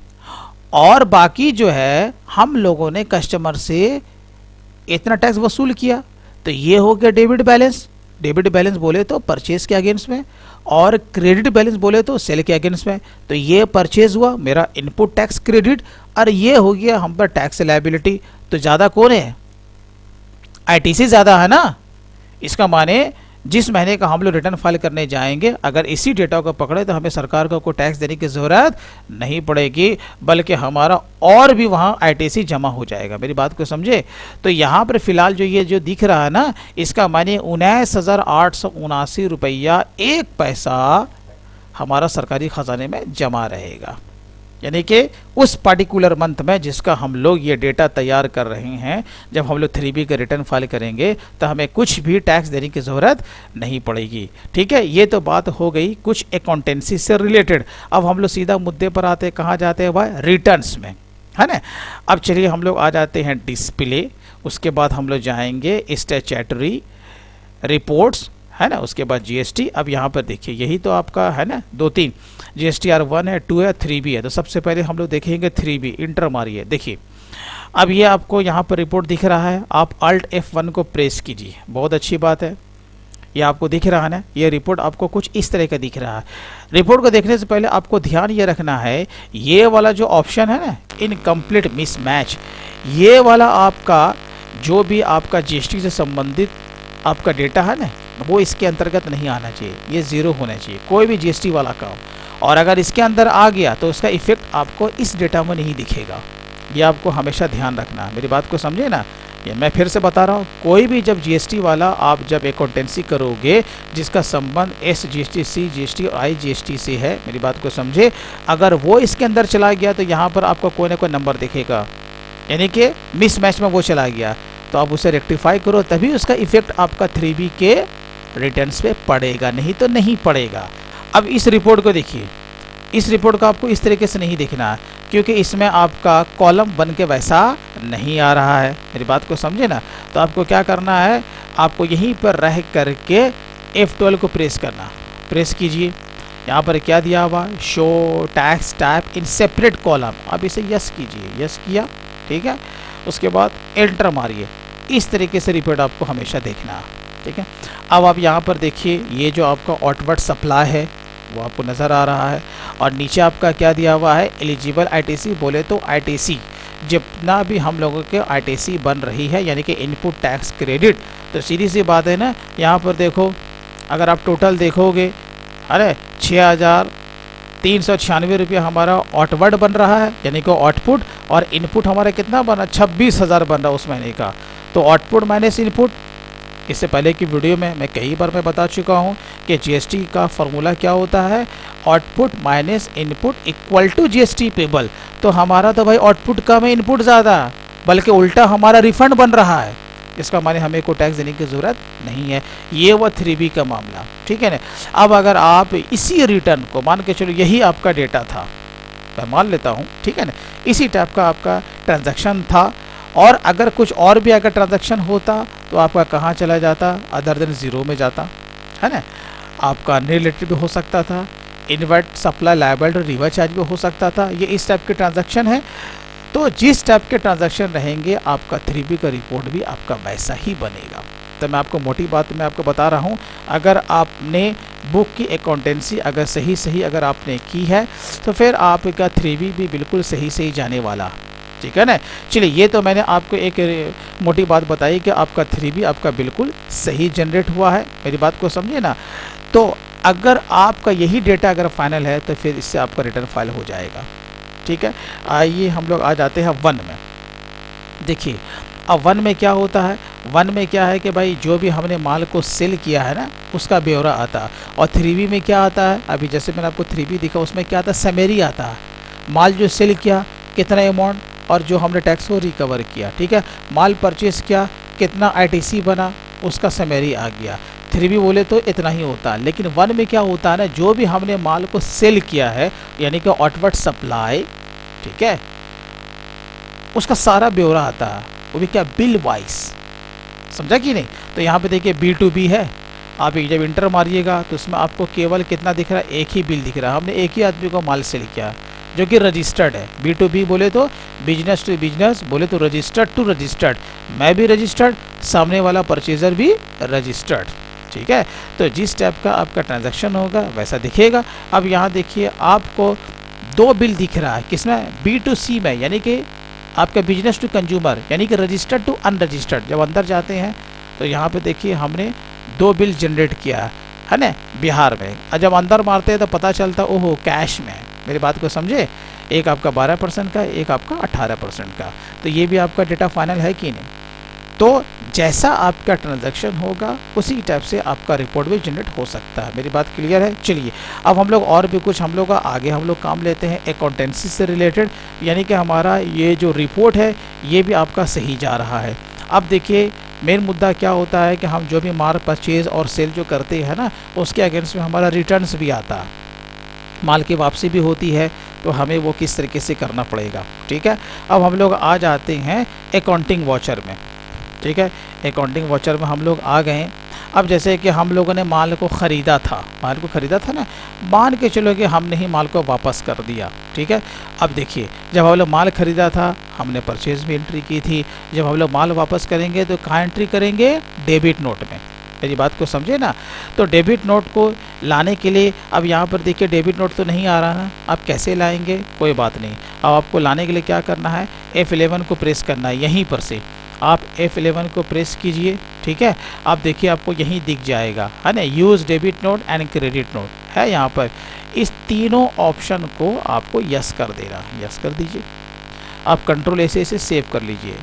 और बाकी जो है हम लोगों ने कस्टमर से इतना टैक्स वसूल किया। तो ये हो गया डेबिट बैलेंस। डेबिट बैलेंस बोले तो परचेज के अगेंस्ट में, और क्रेडिट बैलेंस बोले तो सेल के अगेंस्ट में। तो ये परचेज हुआ मेरा इनपुट टैक्स क्रेडिट, और ये हो गया हम पर टैक्स लायबिलिटी। तो ज़्यादा कौन है, ITC ज़्यादा है ना। इसका माने जिस महीने का हम लोग रिटर्न फाइल करने जाएंगे, अगर इसी डेटा को पकड़े तो हमें सरकार को कोई टैक्स देने की ज़रूरत नहीं पड़ेगी, बल्कि हमारा और भी वहाँ ITC जमा हो जाएगा। मेरी बात को समझे। तो यहाँ पर फिलहाल जो ये जो दिख रहा है ना, इसका माने 19,879 रुपया 1 पैसा हमारा सरकारी ख़जाने में जमा रहेगा। यानी कि उस पार्टिकुलर मंथ में जिसका हम लोग ये डेटा तैयार कर रहे हैं, जब हम लोग 3B का रिटर्न फाइल करेंगे तो हमें कुछ भी टैक्स देने की ज़रूरत नहीं पड़ेगी, ठीक है। ये तो बात हो गई कुछ अकाउंटेंसी से रिलेटेड। अब हम लोग सीधा मुद्दे पर आते हैं, कहाँ जाते हैं भाई, रिटर्न्स में, है ना। अब चलिए हम लोग आ जाते हैं डिस्प्ले, उसके बाद हम लोग जाएंगे स्टैट्यूटरी रिपोर्ट्स, है ना। उसके बाद जीएसटी। अब यहाँ पर देखिए यही तो आपका है ना, 2-3 जीएसटीआर 1 है, 2 है, 3 भी है। तो सबसे पहले हम लोग देखेंगे 3 भी, इंटर मारिए। देखिए अब ये आपको यहाँ पर रिपोर्ट दिख रहा है, आप Alt F1 को प्रेस कीजिए, बहुत अच्छी बात है। ये आपको दिख रहा है ना, ये रिपोर्ट आपको कुछ इस तरह का दिख रहा है। रिपोर्ट को देखने से पहले आपको ध्यान ये रखना है, ये वाला जो ऑप्शन है ना, इनकम्प्लीट मिसमैच, ये वाला आपका जो भी आपका जीएसटी से संबंधित आपका डेटा है ना, वो इसके अंतर्गत नहीं आना चाहिए, ये ज़ीरो होना चाहिए कोई भी जीएसटी वाला काम। और अगर इसके अंदर आ गया तो उसका इफेक्ट आपको इस डेटा में नहीं दिखेगा, ये आपको हमेशा ध्यान रखना है। मेरी बात को समझे ना, ये मैं फिर से बता रहा हूँ, कोई भी जब जीएसटी वाला आप जब अकाउंटेंसी करोगे जिसका संबंध SGST, CGST और IGST से है, मेरी बात को समझे, अगर वो इसके अंदर चला गया तो यहाँ पर आपको कोई ना कोई नंबर दिखेगा, यानी कि मिसमैच में वो चला गया, तो आप उसे रेक्टिफाई करो, तभी उसका इफेक्ट आपका 3B के रिटर्न्स पे पड़ेगा, नहीं तो नहीं पड़ेगा। अब इस रिपोर्ट को देखिए, इस रिपोर्ट को आपको इस तरीके से नहीं देखना है, क्योंकि इसमें आपका कॉलम बन के वैसा नहीं आ रहा है, मेरी बात को समझे ना। तो आपको क्या करना है, आपको यहीं पर रह करके F12 को प्रेस करना, प्रेस कीजिए। यहाँ पर क्या दिया हुआ, show tax type in separate column, आप इसे यस कीजिए, यस किया, ठीक है। उसके बाद एंटर मारिए, इस तरीके से रिपोर्ट आपको हमेशा देखना है, ठीक है। अब आप यहाँ पर देखिए, ये जो आपका आउटवर्ड सप्लाई है वो आपको नज़र आ रहा है, और नीचे आपका क्या दिया हुआ है, एलिजिबल ITC, बोले तो ITC जितना भी हम लोगों के ITC बन रही है, यानी कि इनपुट टैक्स क्रेडिट। तो सीधी सी बात है ना, यहाँ पर देखो, अगर आप टोटल देखोगे, अरे 6,396 रुपये हमारा आउटवर्ड बन रहा है, यानी कि आउटपुट, और इनपुट हमारा कितना बना, 26,000 बन रहा उस महीने का। तो आउटपुट माइनस इनपुट, इससे पहले की वीडियो में मैं कई बार मैं बता चुका हूँ कि जीएसटी का फॉर्मूला क्या होता है, output minus input equal to GST payable. तो हमारा तो भाई आउटपुट कम है, इनपुट ज़्यादा, बल्कि उल्टा हमारा रिफंड बन रहा है, इसका माने हमें कोई टैक्स देने की ज़रूरत नहीं है। ये वो 3B का मामला, ठीक है ना। अब अगर आप इसी रिटर्न को मान के चलो, यही आपका डेटा था, मैं मान लेता हूँ, ठीक है ना, इसी टाइप का आपका ट्रांजैक्शन था, और अगर कुछ और भी अगर ट्रांजैक्शन होता तो आपका कहाँ चला जाता, अदर देन ज़ीरो में जाता, है ना। आपका रिलेटेड भी हो सकता था, inward supply liability reverse charge भी हो सकता था। ये इस टाइप के ट्रांजैक्शन है। तो जिस टाइप के ट्रांजैक्शन रहेंगे, आपका 3B का रिपोर्ट भी आपका वैसा ही बनेगा। तो मैं आपको मोटी बात मैं आपको बता रहा हूँ, अगर आपने बुक की अकाउंटेंसी अगर सही अगर आपने की है, तो फिर आपका 3B भी बिल्कुल सही जाने वाला, ठीक है ना। चलिए, ये तो मैंने आपको एक मोटी बात बताई कि आपका 3B आपका बिल्कुल सही जनरेट हुआ है, मेरी बात को समझिए ना। तो अगर आपका यही डेटा अगर फाइनल है, तो फिर इससे आपका रिटर्न फाइल हो जाएगा, ठीक है। आइए हम लोग आ जाते हैं 1 में। देखिए अब 1 में क्या होता है, 1 में क्या है कि भाई जो भी हमने माल को सेल किया है ना, उसका ब्यौरा आता है। और 3B में क्या आता है, अभी जैसे मैंने आपको 3B दिखा, उसमें क्या आता है, समरी आता है, माल जो सेल किया, कितना अमाउंट, और जो हमने टैक्स को रिकवर किया, ठीक है। माल परचेस किया, कितना ITC बना, उसका समरी आ गया। 3B बोले तो इतना ही होता है। लेकिन 1 में क्या होता है ना, जो भी हमने माल को सेल किया है, यानी कि आउटवर्ड सप्लाई, ठीक है, उसका सारा ब्यौरा आता है, वो भी क्या, बिल वाइज, समझा कि नहीं। तो यहाँ पे देखिए B2B है, आप जब इंटर मारिएगा तो उसमें आपको केवल कितना दिख रहा है, एक ही बिल दिख रहा है, हमने एक ही आदमी को माल सेल किया, जो कि रजिस्टर्ड है। B2B बोले तो बिजनेस टू बिजनेस, बोले तो रजिस्टर्ड टू रजिस्टर्ड, मैं भी रजिस्टर्ड, सामने वाला परचेजर भी रजिस्टर्ड, ठीक है। तो जिस टाइप का आपका ट्रांजैक्शन होगा वैसा दिखेगा। अब यहाँ देखिए आपको 2 बिल दिख रहा है, किसमें, B2C में, यानी कि आपका बिजनेस टू कंज्यूमर, यानी कि रजिस्टर्ड टू अनरजिस्टर्ड। जब अंदर जाते हैं तो यहाँ पे देखिए हमने 2 बिल जनरेट किया है ना, बिहार में। और जब अंदर मारते हैं तो पता चलता ओहो कैश में, मेरी बात को समझे, एक आपका 12% का, एक आपका 18% का। तो ये भी आपका डेटा फाइनल है कि नहीं। तो जैसा आपका ट्रांजैक्शन होगा उसी टाइप से आपका रिपोर्ट भी जनरेट हो सकता है, मेरी बात क्लियर है। चलिए अब हम लोग और भी कुछ हम लोग आगे हम लोग काम लेते हैं अकाउंटेंसी से रिलेटेड, यानी कि हमारा ये जो रिपोर्ट है ये भी आपका सही जा रहा है। अब देखिए मेन मुद्दा क्या होता है कि हम जो भी माल परचेज और सेल जो करते हैं ना, उसके अगेंस्ट में हमारा रिटर्न्स भी आता है, माल की वापसी भी होती है, तो हमें वो किस तरीके से करना पड़ेगा, ठीक है। अब हम लोग आ जाते हैं अकाउंटिंग वाचर में, ठीक है। अकाउंटिंग वाचर में हम लोग आ गए। अब जैसे कि हम लोगों ने माल को ख़रीदा था, ना, मान के चलो कि हमने ही माल को वापस कर दिया, ठीक है। अब देखिए, जब हम लोग माल ख़रीदा था हमने परचेज भी एंट्री की थी, जब हम लोग माल वापस करेंगे तो कहाँ एंट्री करेंगे? डेबिट नोट में। मेरी बात को समझे ना। तो डेबिट नोट को लाने के लिए अब यहाँ पर देखिए डेबिट नोट तो नहीं आ रहा ना, आप कैसे लाएंगे? कोई बात नहीं, अब आपको लाने के लिए क्या करना है? F11 को प्रेस करना है। यहीं पर से आप F11 को प्रेस कीजिए, ठीक है। आप देखिए आपको यहीं दिख जाएगा, है ना, use debit note and credit note है यहाँ पर। इस तीनों ऑप्शन को आपको यस कर देना, यस कर दीजिए। आप कंट्रोल ऐसे सेव कर लीजिए,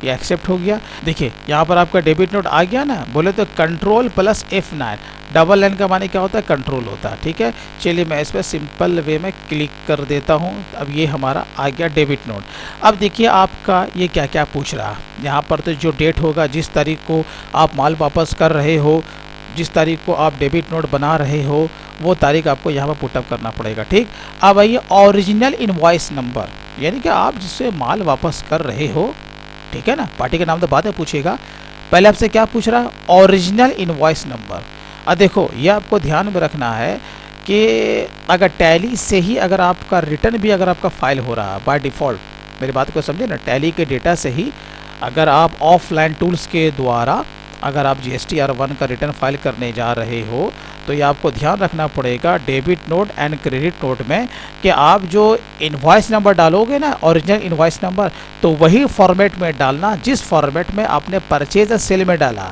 ये एक्सेप्ट हो गया। देखिए यहाँ पर आपका डेबिट नोट आ गया ना। बोले तो control plus F9, double line का माने क्या होता है? कंट्रोल होता है, ठीक है। चलिए मैं इस पर सिंपल वे में क्लिक कर देता हूँ। अब ये हमारा आ गया डेबिट नोट। अब देखिए आपका ये क्या क्या पूछ रहा है यहाँ पर। तो जो डेट होगा, जिस तारीख को आप माल वापस कर रहे हो, जिस तारीख को आप डेबिट नोट बना रहे हो, वो तारीख आपको यहाँ पर पुटअप करना पड़ेगा, ठीक। अब आइए ओरिजिनल इनवॉइस नंबर, यानी कि आप जिससे माल वापस कर रहे हो, ठीक है ना। पार्टी का नाम तो बाद में पूछेगा, पहले आपसे क्या पूछ रहा है? Original invoice number. अब देखो ये आपको ध्यान में रखना है कि अगर टैली से ही अगर आपका रिटर्न भी अगर आपका फाइल हो रहा है बाय डिफ़ॉल्ट, मेरी बात को समझे ना, टैली के डेटा से ही अगर आप ऑफलाइन टूल्स के द्वारा अगर आप GSTR1 का रिटर्न फाइल करने जा रहे हो, तो ये आपको ध्यान रखना पड़ेगा debit note and credit note में कि आप जो इनवॉइस नंबर डालोगे ना, ओरिजिनल इनवॉइस नंबर, तो वही फॉर्मेट में डालना जिस फॉर्मेट में आपने परचेज सेल में डाला।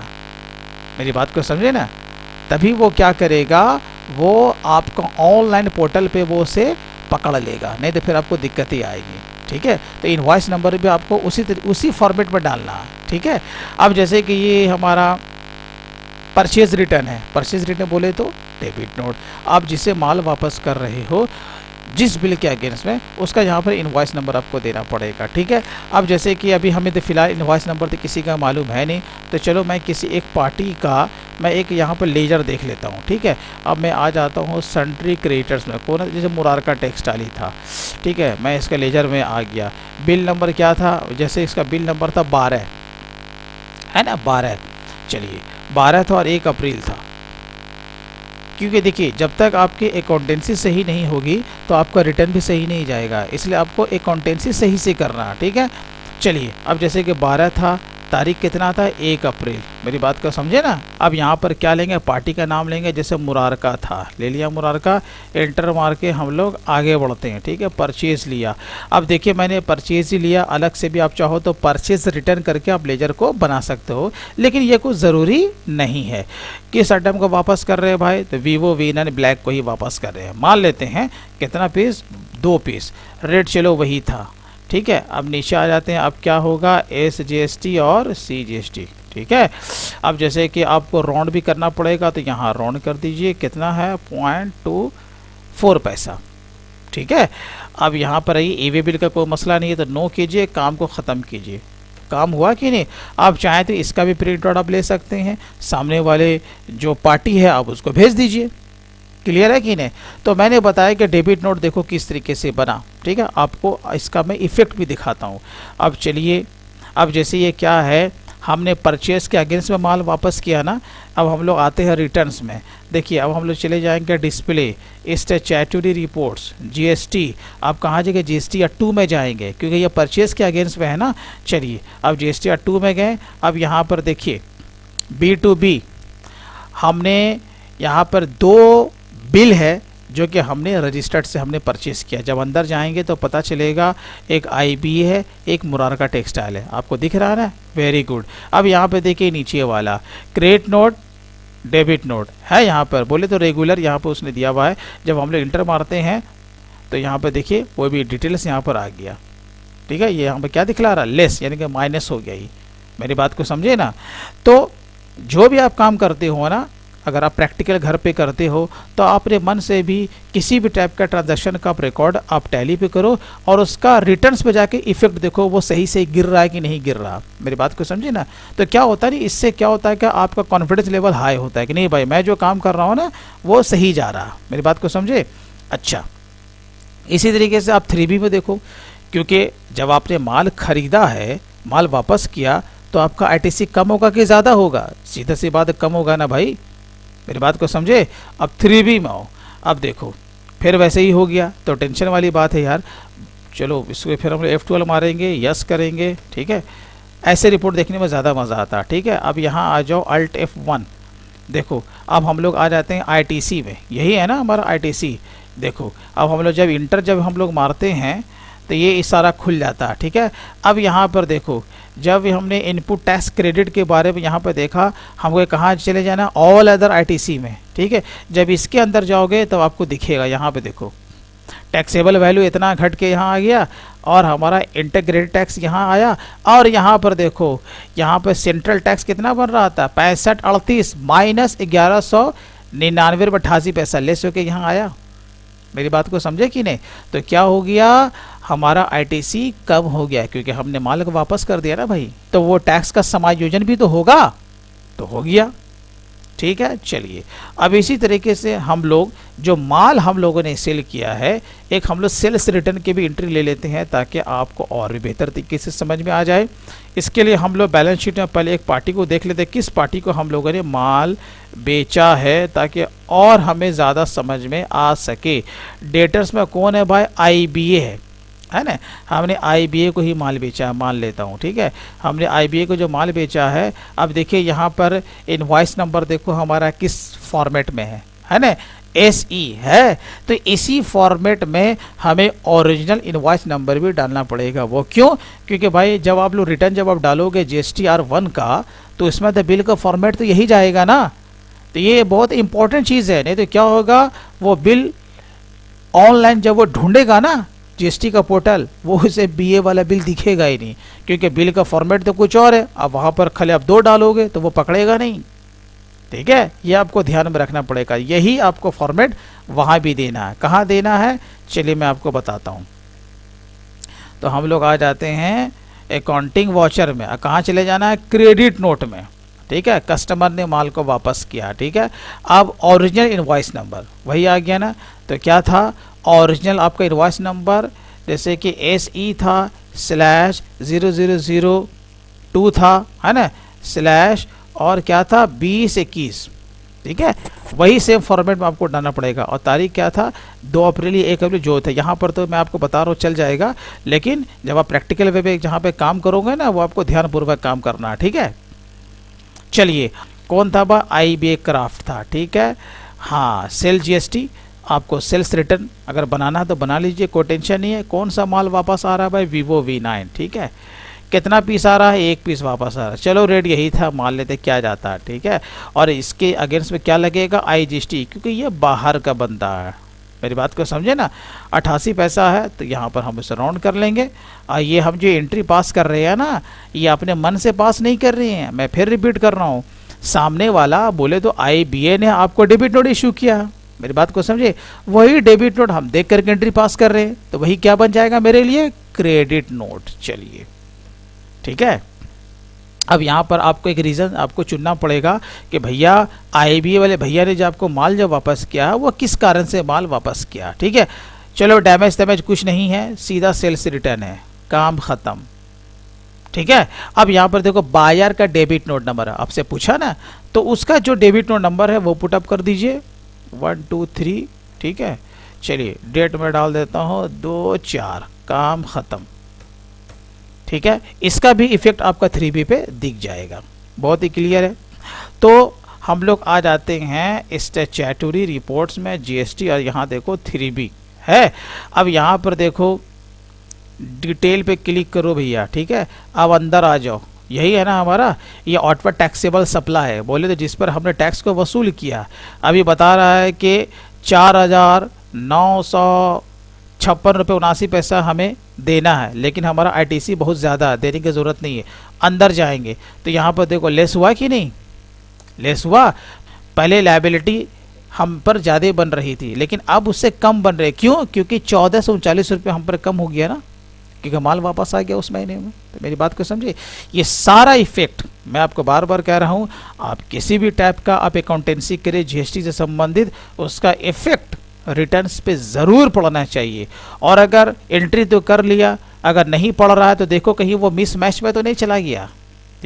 मेरी बात को समझे ना। तभी वो क्या करेगा, वो आपका ऑनलाइन पोर्टल पे वो उसे पकड़ लेगा, नहीं तो फिर आपको दिक्कत ही आएगी, ठीक है। तो इनवॉइस नंबर भी आपको उसी फॉर्मेट में डालना, ठीक है। अब जैसे कि ये हमारा परचेज रिटर्न है, परचेज रिटर्न बोले तो डेबिट नोट। आप जिसे माल वापस कर रहे हो, जिस बिल के अगेंस्ट में, उसका यहाँ पर इनवॉइस नंबर आपको देना पड़ेगा, ठीक है। अब जैसे कि अभी हमें तो फिलहाल इनवॉइस नंबर तो किसी का मालूम है नहीं, तो चलो मैं किसी एक पार्टी का मैं एक यहाँ पर लेजर देख लेता हूँ, ठीक है। अब मैं आ जाता हूँ सन्ड्री क्रिएटर्स में, कौन, जैसे मुरारका टेक्सटाइल ही था, ठीक है। मैं इसका लेजर में आ गया। बिल नंबर क्या था? जैसे इसका बिल नंबर था 12, है ना, 12। चलिए 12 था और 1 अप्रैल था। क्योंकि देखिए जब तक आपकी अकाउंटेंसी सही नहीं होगी तो आपका रिटर्न भी सही नहीं जाएगा, इसलिए आपको अकाउंटेंसी सही से करना है, ठीक है। चलिए अब जैसे कि 12 था, तारीख कितना था? 1 अप्रैल। मेरी बात को समझे ना। अब यहाँ पर क्या लेंगे? पार्टी का नाम लेंगे, जैसे मुरारका था, ले लिया मुरारका, एंटर मार के हम लोग आगे बढ़ते हैं, ठीक है। परचेज लिया। अब देखिए मैंने परचेज ही लिया, अलग से भी आप चाहो तो परचेज रिटर्न करके आप लेजर को बना सकते हो, लेकिन ये कुछ ज़रूरी नहीं है। किस आइटम को वापस कर रहे हैं भाई? तो वीवो V9 ब्लैक को ही वापस कर रहे हैं। मान लेते हैं कितना पीस? 2 पीस। रेट चलो वही था, ठीक है। अब नीचे आ जाते हैं, अब क्या होगा? SGST और CGST, ठीक है। अब जैसे कि आपको राउंड भी करना पड़ेगा, तो यहाँ राउंड कर दीजिए, कितना है? 0.24 पैसा, ठीक है। अब यहाँ पर आइए, ईवे बिल का कोई मसला नहीं है, तो नो कीजिए, काम को ख़त्म कीजिए। काम हुआ कि नहीं? आप चाहें तो इसका भी प्रिंट आउट आप ले सकते हैं, सामने वाले जो पार्टी है आप उसको भेज दीजिए। क्लियर है कि नहीं? तो मैंने बताया कि डेबिट नोट देखो किस तरीके से बना, ठीक है। आपको इसका मैं इफ़ेक्ट भी दिखाता हूँ। अब चलिए, अब जैसे ये क्या है, हमने परचेस के अगेंस्ट में माल वापस किया ना, अब हम लोग आते हैं रिटर्न्स में। देखिए अब हम लोग चले जाएंगे डिस्प्ले, स्टैट्यूटरी रिपोर्ट्स, GST। आप कहाँ जाएंगे? GSTR2 में जाएंगे, क्योंकि ये परचेस के अगेंस्ट में है ना। चलिए अब GSTR2 में गए। अब यहाँ पर देखिए B2B, हमने यहाँ पर 2 बिल है जो कि हमने रजिस्टर्ड से हमने परचेस किया। जब अंदर जाएंगे तो पता चलेगा, एक IB है, एक मुरारका टेक्सटाइल है। आपको दिख रहा है ना? Very good. अब यहाँ पे देखिए नीचे वाला क्रेडिट नोट, डेबिट नोट है यहाँ पर, बोले तो रेगुलर यहाँ पर उसने दिया हुआ है। जब हम लोग इंटर मारते हैं तो यहाँ पर देखिए वो भी डिटेल्स यहाँ पर आ गया, ठीक है। ये यहाँ पर क्या दिखला रहा? लेस, यानी कि माइनस हो गया ही। मेरी बात को समझे ना। तो जो भी आप काम करते हो ना, अगर आप प्रैक्टिकल घर पे करते हो, तो अपने मन से भी किसी भी टाइप का ट्रांजैक्शन का आप रिकॉर्ड आप टैली पे करो और उसका रिटर्न्स पे जाके इफेक्ट देखो, वो सही से गिर रहा है कि नहीं गिर रहा। मेरी बात को समझे ना। तो क्या होता है नहीं, इससे क्या होता है कि आपका कॉन्फिडेंस लेवल हाई होता है कि नहीं भाई मैं जो काम कर रहा हूँ ना वो सही जा रहा। मेरी बात को समझे। अच्छा, इसी तरीके से आप 3B में देखो, क्योंकि जब आपने माल खरीदा है, माल वापस किया, तो आपका आईटीसी कम होगा कि ज़्यादा होगा? सीधा सी बात, कम होगा ना भाई, मेरी बात को समझे। अब 3B में आओ, अब देखो फिर वैसे ही हो गया, तो टेंशन वाली बात है यार। चलो इसको फिर हम F12 मारेंगे, यस करेंगे, ठीक है। ऐसे रिपोर्ट देखने में ज़्यादा मज़ा आता है, ठीक है। अब यहाँ आ जाओ Alt F1, देखो अब हम लोग आ जाते हैं आईटीसी में, यही है ना हमारा आईटीसी। देखो अब हम लोग जब इंटर जब हम लोग मारते हैं तो ये सारा खुल जाता है, ठीक है। अब यहाँ पर देखो, जब हमने इनपुट टैक्स क्रेडिट के बारे में यहाँ पर देखा, हमको कहाँ चले जाना, ऑल अदर आईटीसी में, ठीक है। जब इसके अंदर जाओगे तब आपको दिखेगा, यहाँ पे देखो टैक्सेबल वैल्यू इतना घट के यहाँ आ गया और हमारा इंटीग्रेटेड टैक्स यहाँ आया। और यहाँ पर देखो, यहाँ पर सेंट्रल टैक्स कितना बन रहा था, 6538 माइनस 1199.88 लेस होके यहाँ आया। मेरी बात को समझे कि नहीं? तो क्या हो गया, हमारा आईटीसी कम हो गया क्योंकि हमने माल को वापस कर दिया ना भाई। तो वो टैक्स का समायोजन भी तो होगा, तो हो गया, ठीक है। चलिए अब इसी तरीके से हम लोग जो माल हम लोगों ने सेल किया है, एक हम लोग सेल्स रिटर्न की भी एंट्री ले लेते हैं ताकि आपको और भी बेहतर तरीके से समझ में आ जाए। इसके लिए हम लोग बैलेंस शीट में पहले एक पार्टी को देख लेते हैं, किस पार्टी को हम लोगों ने माल बेचा है, ताकि और हमें ज़्यादा समझ में आ सके। डेटर्स में कौन है भाई, IBA है ना। हमने IBA को ही माल बेचा है, मान लेता हूँ, ठीक है। हमने IBA को जो माल बेचा है, अब देखिए यहाँ पर इनवॉइस नंबर देखो हमारा किस फॉर्मेट में है ना, SE है। तो इसी फॉर्मेट में हमें ओरिजिनल इनवॉइस नंबर भी डालना पड़ेगा। वो क्यों? क्योंकि भाई जब आप लोग रिटर्न जब आप डालोगे GSTR1 का, तो इसमें तो बिल का फॉर्मेट तो यही जाएगा ना। तो ये बहुत इंपॉर्टेंट चीज़ है, नहीं तो क्या होगा, वो बिल ऑनलाइन जब वो ढूंढेगा ना GST का पोर्टल, वो उसे BA वाला बिल दिखेगा ही नहीं, क्योंकि बिल का फॉर्मेट तो कुछ और है। अब वहाँ पर खाली आप 2 डालोगे तो वो पकड़ेगा नहीं, ठीक है। ये आपको ध्यान में रखना पड़ेगा। यही आपको फॉर्मेट वहाँ भी देना है। कहाँ देना है, चलिए मैं आपको बताता हूँ। तो हम लोग आ जाते हैं अकाउंटिंग वाउचर में, कहाँ चले जाना है, क्रेडिट नोट में, ठीक है। कस्टमर ने माल को वापस किया, ठीक है। अब ओरिजिनल इनवॉइस नंबर वही आ गया ना। तो क्या था, ओरिजिनल आपका इनवॉइस नंबर जैसे कि SE था /0002 था, है ना, स्लैश और क्या था 2021, ठीक है। वही सेम फॉर्मेट में आपको डालना पड़ेगा। और तारीख क्या था, 2 अप्रैल 1 अप्रैल जो था। यहाँ पर तो मैं आपको बता रहा हूँ चल जाएगा, लेकिन जब आप प्रैक्टिकल वे पे जहाँ पे काम करोगे ना, वो आपको ध्यानपूर्वक काम करना है, ठीक है। चलिए कौन था बा, IBA क्राफ्ट था, ठीक है। हाँ, सेल GST, आपको सेल्स रिटर्न अगर बनाना है तो बना लीजिए, कोई टेंशन नहीं है। कौन सा माल वापस आ रहा है भाई, Vivo V9, ठीक है। कितना पीस आ रहा है, 1 पीस वापस आ रहा है। चलो रेट यही था, मान लेते क्या जाता है, ठीक है। और इसके अगेंस्ट में क्या लगेगा, IGST, क्योंकि ये बाहर का बंदा है। मेरी बात को समझे ना, 88 पैसा है, तो यहाँ पर हम इसे राउंड कर लेंगे। और ये हम जो एंट्री पास कर रहे हैं ना, ये अपने मन से पास नहीं कर रहे हैं। मैं फिर रिपीट कर रहा हूँ, सामने वाला बोले तो IBA ने आपको डेबिट नोट इशू किया, मेरी बात को समझे, वही डेबिट नोट हम देख करके एंट्री पास कर रहे हैं, तो वही क्या बन जाएगा मेरे लिए, क्रेडिट नोट। चलिए ठीक है। अब यहाँ पर आपको एक रीज़न आपको चुनना पड़ेगा कि भैया IBA वाले भैया ने जो आपको माल जब वापस किया वो किस कारण से माल वापस किया, ठीक है। चलो डैमेज कुछ नहीं है, सीधा सेल्स रिटर्न है, काम ख़त्म, ठीक है। अब यहाँ पर देखो बायर का डेबिट नोट नंबर है, आपसे पूछा ना, तो उसका जो डेबिट नोट नंबर है वो पुटअप कर दीजिए 1 2 3, ठीक है। चलिए डेट में डाल देता हूँ 2/4, काम ख़त्म, ठीक है। इसका भी इफेक्ट आपका 3B पे दिख जाएगा, बहुत ही क्लियर है। तो हम लोग आ जाते हैं स्टैट्यूटरी रिपोर्ट्स में GST, और यहाँ देखो 3B है। अब यहाँ पर देखो डिटेल पे क्लिक करो भैया, ठीक है। अब अंदर आ जाओ, यही है ना हमारा, ये आउटवर्ड टैक्सेबल सप्लाई है, बोले तो जिस पर हमने टैक्स को वसूल किया। अभी बता रहा है कि 4,956.79 हमें देना है, लेकिन हमारा ITC बहुत ज़्यादा है, देने की ज़रूरत नहीं है। अंदर जाएंगे तो यहाँ पर देखो लेस हुआ कि नहीं, लेस हुआ। पहले लायबिलिटी हम पर ज़्यादा बन रही थी, लेकिन अब उससे कम बन रहे, क्यों, क्योंकि 1439 रुपये हम पर कम हो गया ना, क्योंकि माल वापस आ गया उस महीने में। तो मेरी बात को समझिए, ये सारा इफेक्ट मैं आपको बार बार कह रहा हूँ, आप किसी भी टाइप का आप अकाउंटेंसी करें GST से संबंधित, उसका इफेक्ट रिटर्न्स पे ज़रूर पड़ना चाहिए। और अगर एंट्री तो कर लिया, अगर नहीं पड़ रहा है तो देखो कहीं वो मिस मैच में तो नहीं चला गया,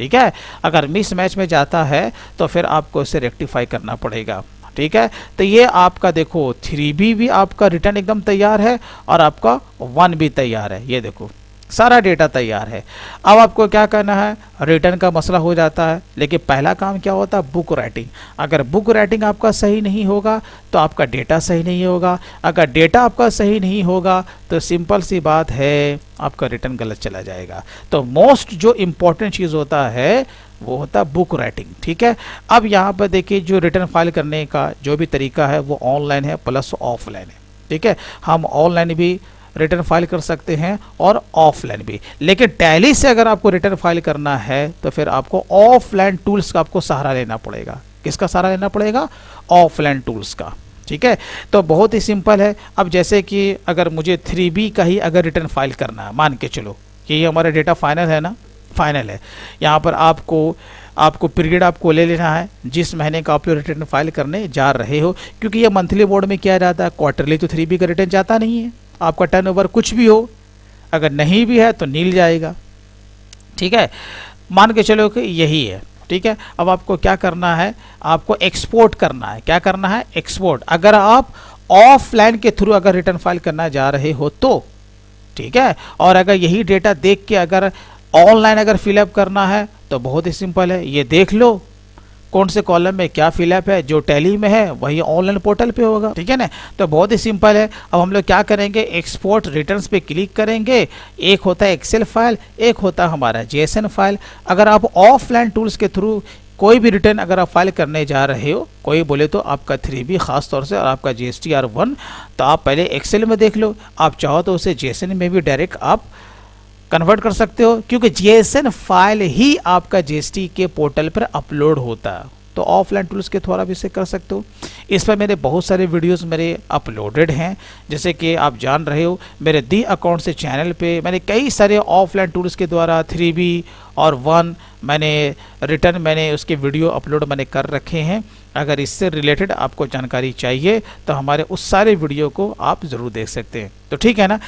ठीक है। अगर मिस मैच में जाता है तो फिर आपको इसे रेक्टिफाई करना पड़ेगा, ठीक है। तो ये आपका देखो 3B भी आपका रिटर्न एकदम तैयार है और आपका 1 भी तैयार है, ये देखो सारा डेटा तैयार है। अब आपको क्या करना है, रिटर्न का मसला हो जाता है, लेकिन पहला काम क्या होता है, बुक राइटिंग। अगर बुक राइटिंग आपका सही नहीं होगा तो आपका डेटा सही नहीं होगा, अगर डेटा आपका सही नहीं होगा तो सिंपल सी बात है आपका रिटर्न गलत चला जाएगा। तो मोस्ट जो इम्पोर्टेंट चीज़ होता है वो होता है बुक राइटिंग, ठीक है। अब यहाँ पर देखिए जो रिटर्न फाइल करने का जो भी तरीका है वो ऑनलाइन है प्लस ऑफलाइन है, ठीक है। हम ऑनलाइन भी रिटर्न फाइल कर सकते हैं और ऑफलाइन भी, लेकिन टैली से अगर आपको रिटर्न फाइल करना है तो फिर आपको ऑफलाइन टूल्स का आपको सहारा लेना पड़ेगा। किसका सहारा लेना पड़ेगा, ऑफलाइन टूल्स का, ठीक है। तो बहुत ही सिंपल है। अब जैसे कि अगर मुझे 3B का ही अगर रिटर्न फाइल करना है, मान के चलो कि ये हमारा डेटा फाइनल है ना, फाइनल है। यहाँ पर आपको पीरियड आपको ले लेना है जिस महीने का आप लोग रिटर्न फाइल करने जा रहे हो, क्योंकि ये मंथली बोर्ड में किया जाता है, क्वार्टरली तो 3B का रिटर्न जाता नहीं है। आपका टर्नओवर कुछ भी हो, अगर नहीं भी है तो नील जाएगा, ठीक है। मान के चलो कि यही है, ठीक है। अब आपको क्या करना है, आपको एक्सपोर्ट करना है। क्या करना है, एक्सपोर्ट। अगर आप ऑफलाइन के थ्रू अगर रिटर्न फाइल करना जा रहे हो तो, ठीक है। और अगर यही डेटा देख के अगर ऑनलाइन अगर फिलअप करना है तो बहुत ही सिंपल है, ये देख लो कौन से कॉलम में क्या फिलअप है, जो टैली में है वही ऑनलाइन पोर्टल पे होगा, ठीक है ना। तो बहुत ही सिंपल है। अब हम लोग क्या करेंगे, एक्सपोर्ट रिटर्न्स पे क्लिक करेंगे। एक होता है एक्सेल फाइल, एक होता है हमारा जेएसएन फाइल। अगर आप ऑफलाइन टूल्स के थ्रू कोई भी रिटर्न अगर आप फाइल करने जा रहे हो, कोई बोले तो आपका 3B खास तौर से और आपका GSTR1, तो आप पहले एक्सेल में देख लो। आप चाहो तो उसे जेएसएन में भी डायरेक्ट आप कन्वर्ट कर सकते हो, क्योंकि जेएसएन फाइल ही आपका जीएसटी के पोर्टल पर अपलोड होता है। तो ऑफलाइन टूल्स के द्वारा भी इसे कर सकते हो। इस पर मेरे बहुत सारे वीडियोस मेरे अपलोडेड हैं, जैसे कि आप जान रहे हो मेरे दी अकाउंट से चैनल पे मैंने कई सारे ऑफलाइन टूल्स के द्वारा 3B और 1 मैंने रिटर्न मैंने उसके वीडियो अपलोड मैंने कर रखे हैं। अगर इससे रिलेटेड आपको जानकारी चाहिए तो हमारे उस सारे वीडियो को आप ज़रूर देख सकते हैं। तो ठीक है ना।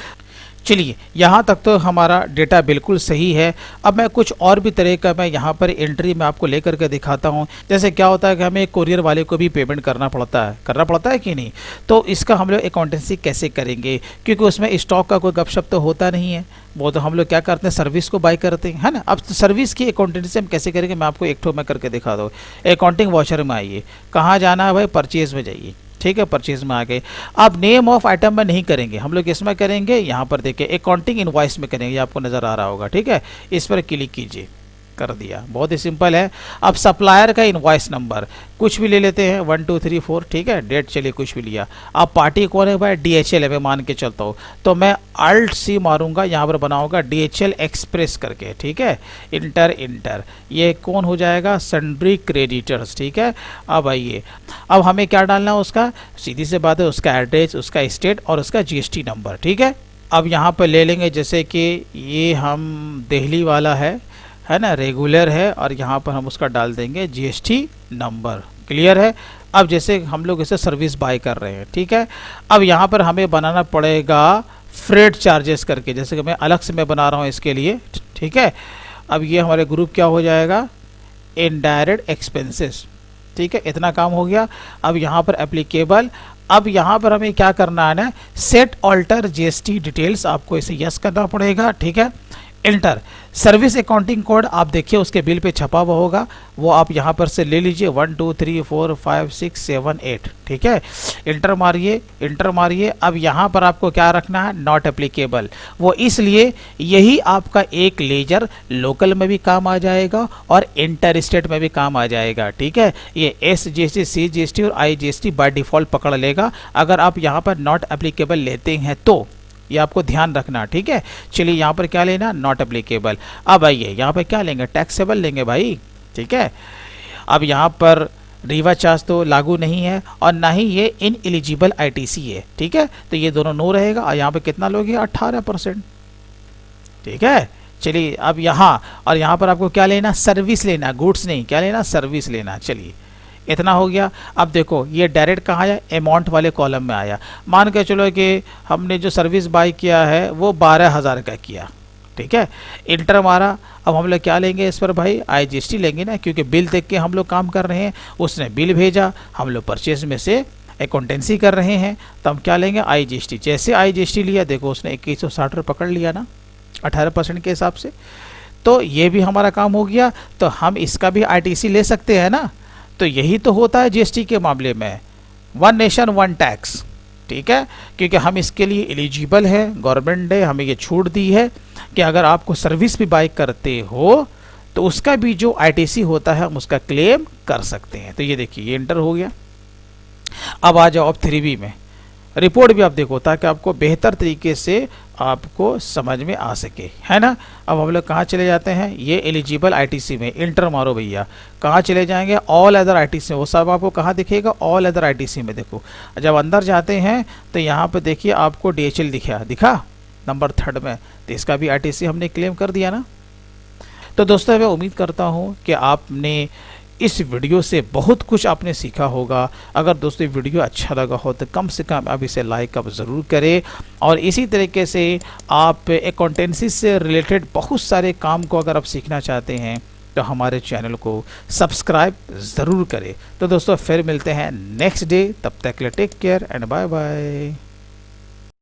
चलिए यहाँ तक तो हमारा डेटा बिल्कुल सही है। अब मैं कुछ और भी तरह का मैं यहाँ पर एंट्री में आपको लेकर के दिखाता हूँ। जैसे क्या होता है कि हमें कोरियर वाले को भी पेमेंट करना पड़ता है कि नहीं। तो इसका हम लोग अकाउंटेंसी कैसे करेंगे, क्योंकि उसमें स्टॉक का कोई गपशप तो होता नहीं है। वो तो हम लोग क्या करते हैं, सर्विस को बाय करते हैं, है ना। अब सर्विस की अकाउंटेंसी हम कैसे करेंगे, मैं आपको एक ठो में करके दिखा दूँ। अकाउंटिंग वाउचर में आइए, कहाँ जाना है भाई, परचेज में जाइए, ठीक है। परचेज में आ गए। अब नेम ऑफ आइटम में नहीं करेंगे, हम लोग इसमें करेंगे, यहाँ पर देखिए अकाउंटिंग इनवॉइस में करेंगे, आपको नज़र आ रहा होगा, ठीक है। इस पर क्लिक कीजिए, कर दिया, बहुत ही सिंपल है। अब सप्लायर का इनवॉइस नंबर कुछ भी ले लेते हैं, 1 2 3 4, ठीक है। डेट चलिए कुछ भी लिया। अब पार्टी कौन है भाई, DHL है, मैं मान के चलता हूँ। तो मैं Alt+C मारूंगा, यहाँ पर बनाऊंगा DHL एक्सप्रेस करके, ठीक है। इंटर ये कौन हो जाएगा, सन्ड्री क्रेडिटर्स, ठीक है। अब आइए, अब हमें क्या डालना है, उसका सीधी से बात है, उसका एड्रेस, उसका स्टेट और उसका GST नंबर, ठीक है। अब यहाँ पर ले लेंगे, जैसे कि ये हम दिल्ली वाला है ना, रेगुलर है, और यहाँ पर हम उसका डाल देंगे GST नंबर, क्लियर है। अब जैसे हम लोग इसे सर्विस बाय कर रहे हैं, ठीक है। अब यहाँ पर हमें बनाना पड़ेगा फ्रेट चार्जेस करके, जैसे कि मैं अलग से मैं बना रहा हूँ इसके लिए, ठीक है। अब ये हमारे ग्रुप क्या हो जाएगा, इनडायरेक्ट एक्सपेंसेस, ठीक है। इतना काम हो गया। अब यहाँ पर एप्लीकेबल, अब यहाँ पर हमें क्या करना है ना, सेट ऑल्टर GST डिटेल्स, आपको इसे यस करना पड़ेगा, ठीक है। इंटर सर्विस अकाउंटिंग कोड, आप देखिए उसके बिल पे छपा हुआ होगा, वो आप यहाँ पर से ले लीजिए, 1 2 3 4 5 6 7 8, ठीक है। इंटर मारिए। अब यहाँ पर आपको क्या रखना है, नॉट एप्लीकेबल। वो इसलिए यही आपका एक लेजर लोकल में भी काम आ जाएगा और इंटर स्टेट में भी काम आ जाएगा, ठीक है। ये SGST, CGST और IGST बाय डिफ़ॉल्ट पकड़ लेगा अगर आप यहाँ पर नॉट एप्लीकेबल लेते हैं तो, ये आपको ध्यान रखना, ठीक है। चलिए यहाँ पर क्या लेना, नॉट एप्लीकेबल। अब आइए यहाँ पर क्या लेंगे, टैक्सेबल लेंगे भाई, ठीक है। अब यहाँ पर रीवा चार्ज तो लागू नहीं है और ना ही ये इन एलिजिबल ITC है, ठीक है। तो ये दोनों नो रहेगा। और यहाँ पे कितना लोगे, 18%, ठीक है। चलिए अब यहाँ, और यहाँ पर आपको क्या लेना, सर्विस लेना, गुड्स नहीं, क्या लेना, सर्विस लेना। चलिए इतना हो गया। अब देखो ये डायरेक्ट कहाँ आया, अमाउंट वाले कॉलम में आया। मान के चलो कि हमने जो सर्विस बाय किया है वो 12,000 का किया, ठीक है, इंटर मारा। अब हम लोग क्या लेंगे इस पर भाई, IGST लेंगे ना, क्योंकि बिल देख के हम लोग काम कर रहे हैं। उसने बिल भेजा, हम लोग परचेज में से अकाउंटेंसी कर रहे हैं, तो हम क्या लेंगे, IGST। जैसे IGST लिया, देखो उसने 2160 पकड़ लिया ना 18% के हिसाब से, तो ये भी हमारा काम हो गया। तो हम इसका भी ITC ले सकते हैं ना। तो यही तो होता है GST के मामले में, वन नेशन वन टैक्स, ठीक है। क्योंकि हम इसके लिए एलिजिबल है, गवर्नमेंट ने हमें ये छूट दी है कि अगर आपको सर्विस भी बाय करते हो तो उसका भी जो ITC होता है हम उसका क्लेम कर सकते हैं। तो ये देखिए, ये इंटर हो गया। अब आ जाओ अब 3B में, रिपोर्ट भी आप देखो ताकि आपको बेहतर तरीके से आपको समझ में आ सके, है ना। अब हम लोग कहाँ चले जाते हैं, ये एलिजिबल ITC में, इंटर मारो भैया, कहाँ चले जाएंगे, ऑल अदर ITC में। वो सब आपको कहाँ दिखेगा, ऑल अदर ITC में। देखो जब अंदर जाते हैं तो यहाँ पे देखिए आपको DHL दिखा नंबर 3 में, तो इसका भी ITC हमने क्लेम कर दिया ना। तो दोस्तों मैं उम्मीद करता हूँ कि आपने इस वीडियो से बहुत कुछ आपने सीखा होगा। अगर दोस्तों वीडियो अच्छा लगा हो तो कम से कम आप इसे लाइक आप ज़रूर करें, और इसी तरीके से आप अकाउंटेंसी से रिलेटेड बहुत सारे काम को अगर आप सीखना चाहते हैं तो हमारे चैनल को सब्सक्राइब ज़रूर करें। तो दोस्तों फिर मिलते हैं नेक्स्ट डे, तब तक के लिए take care and bye bye.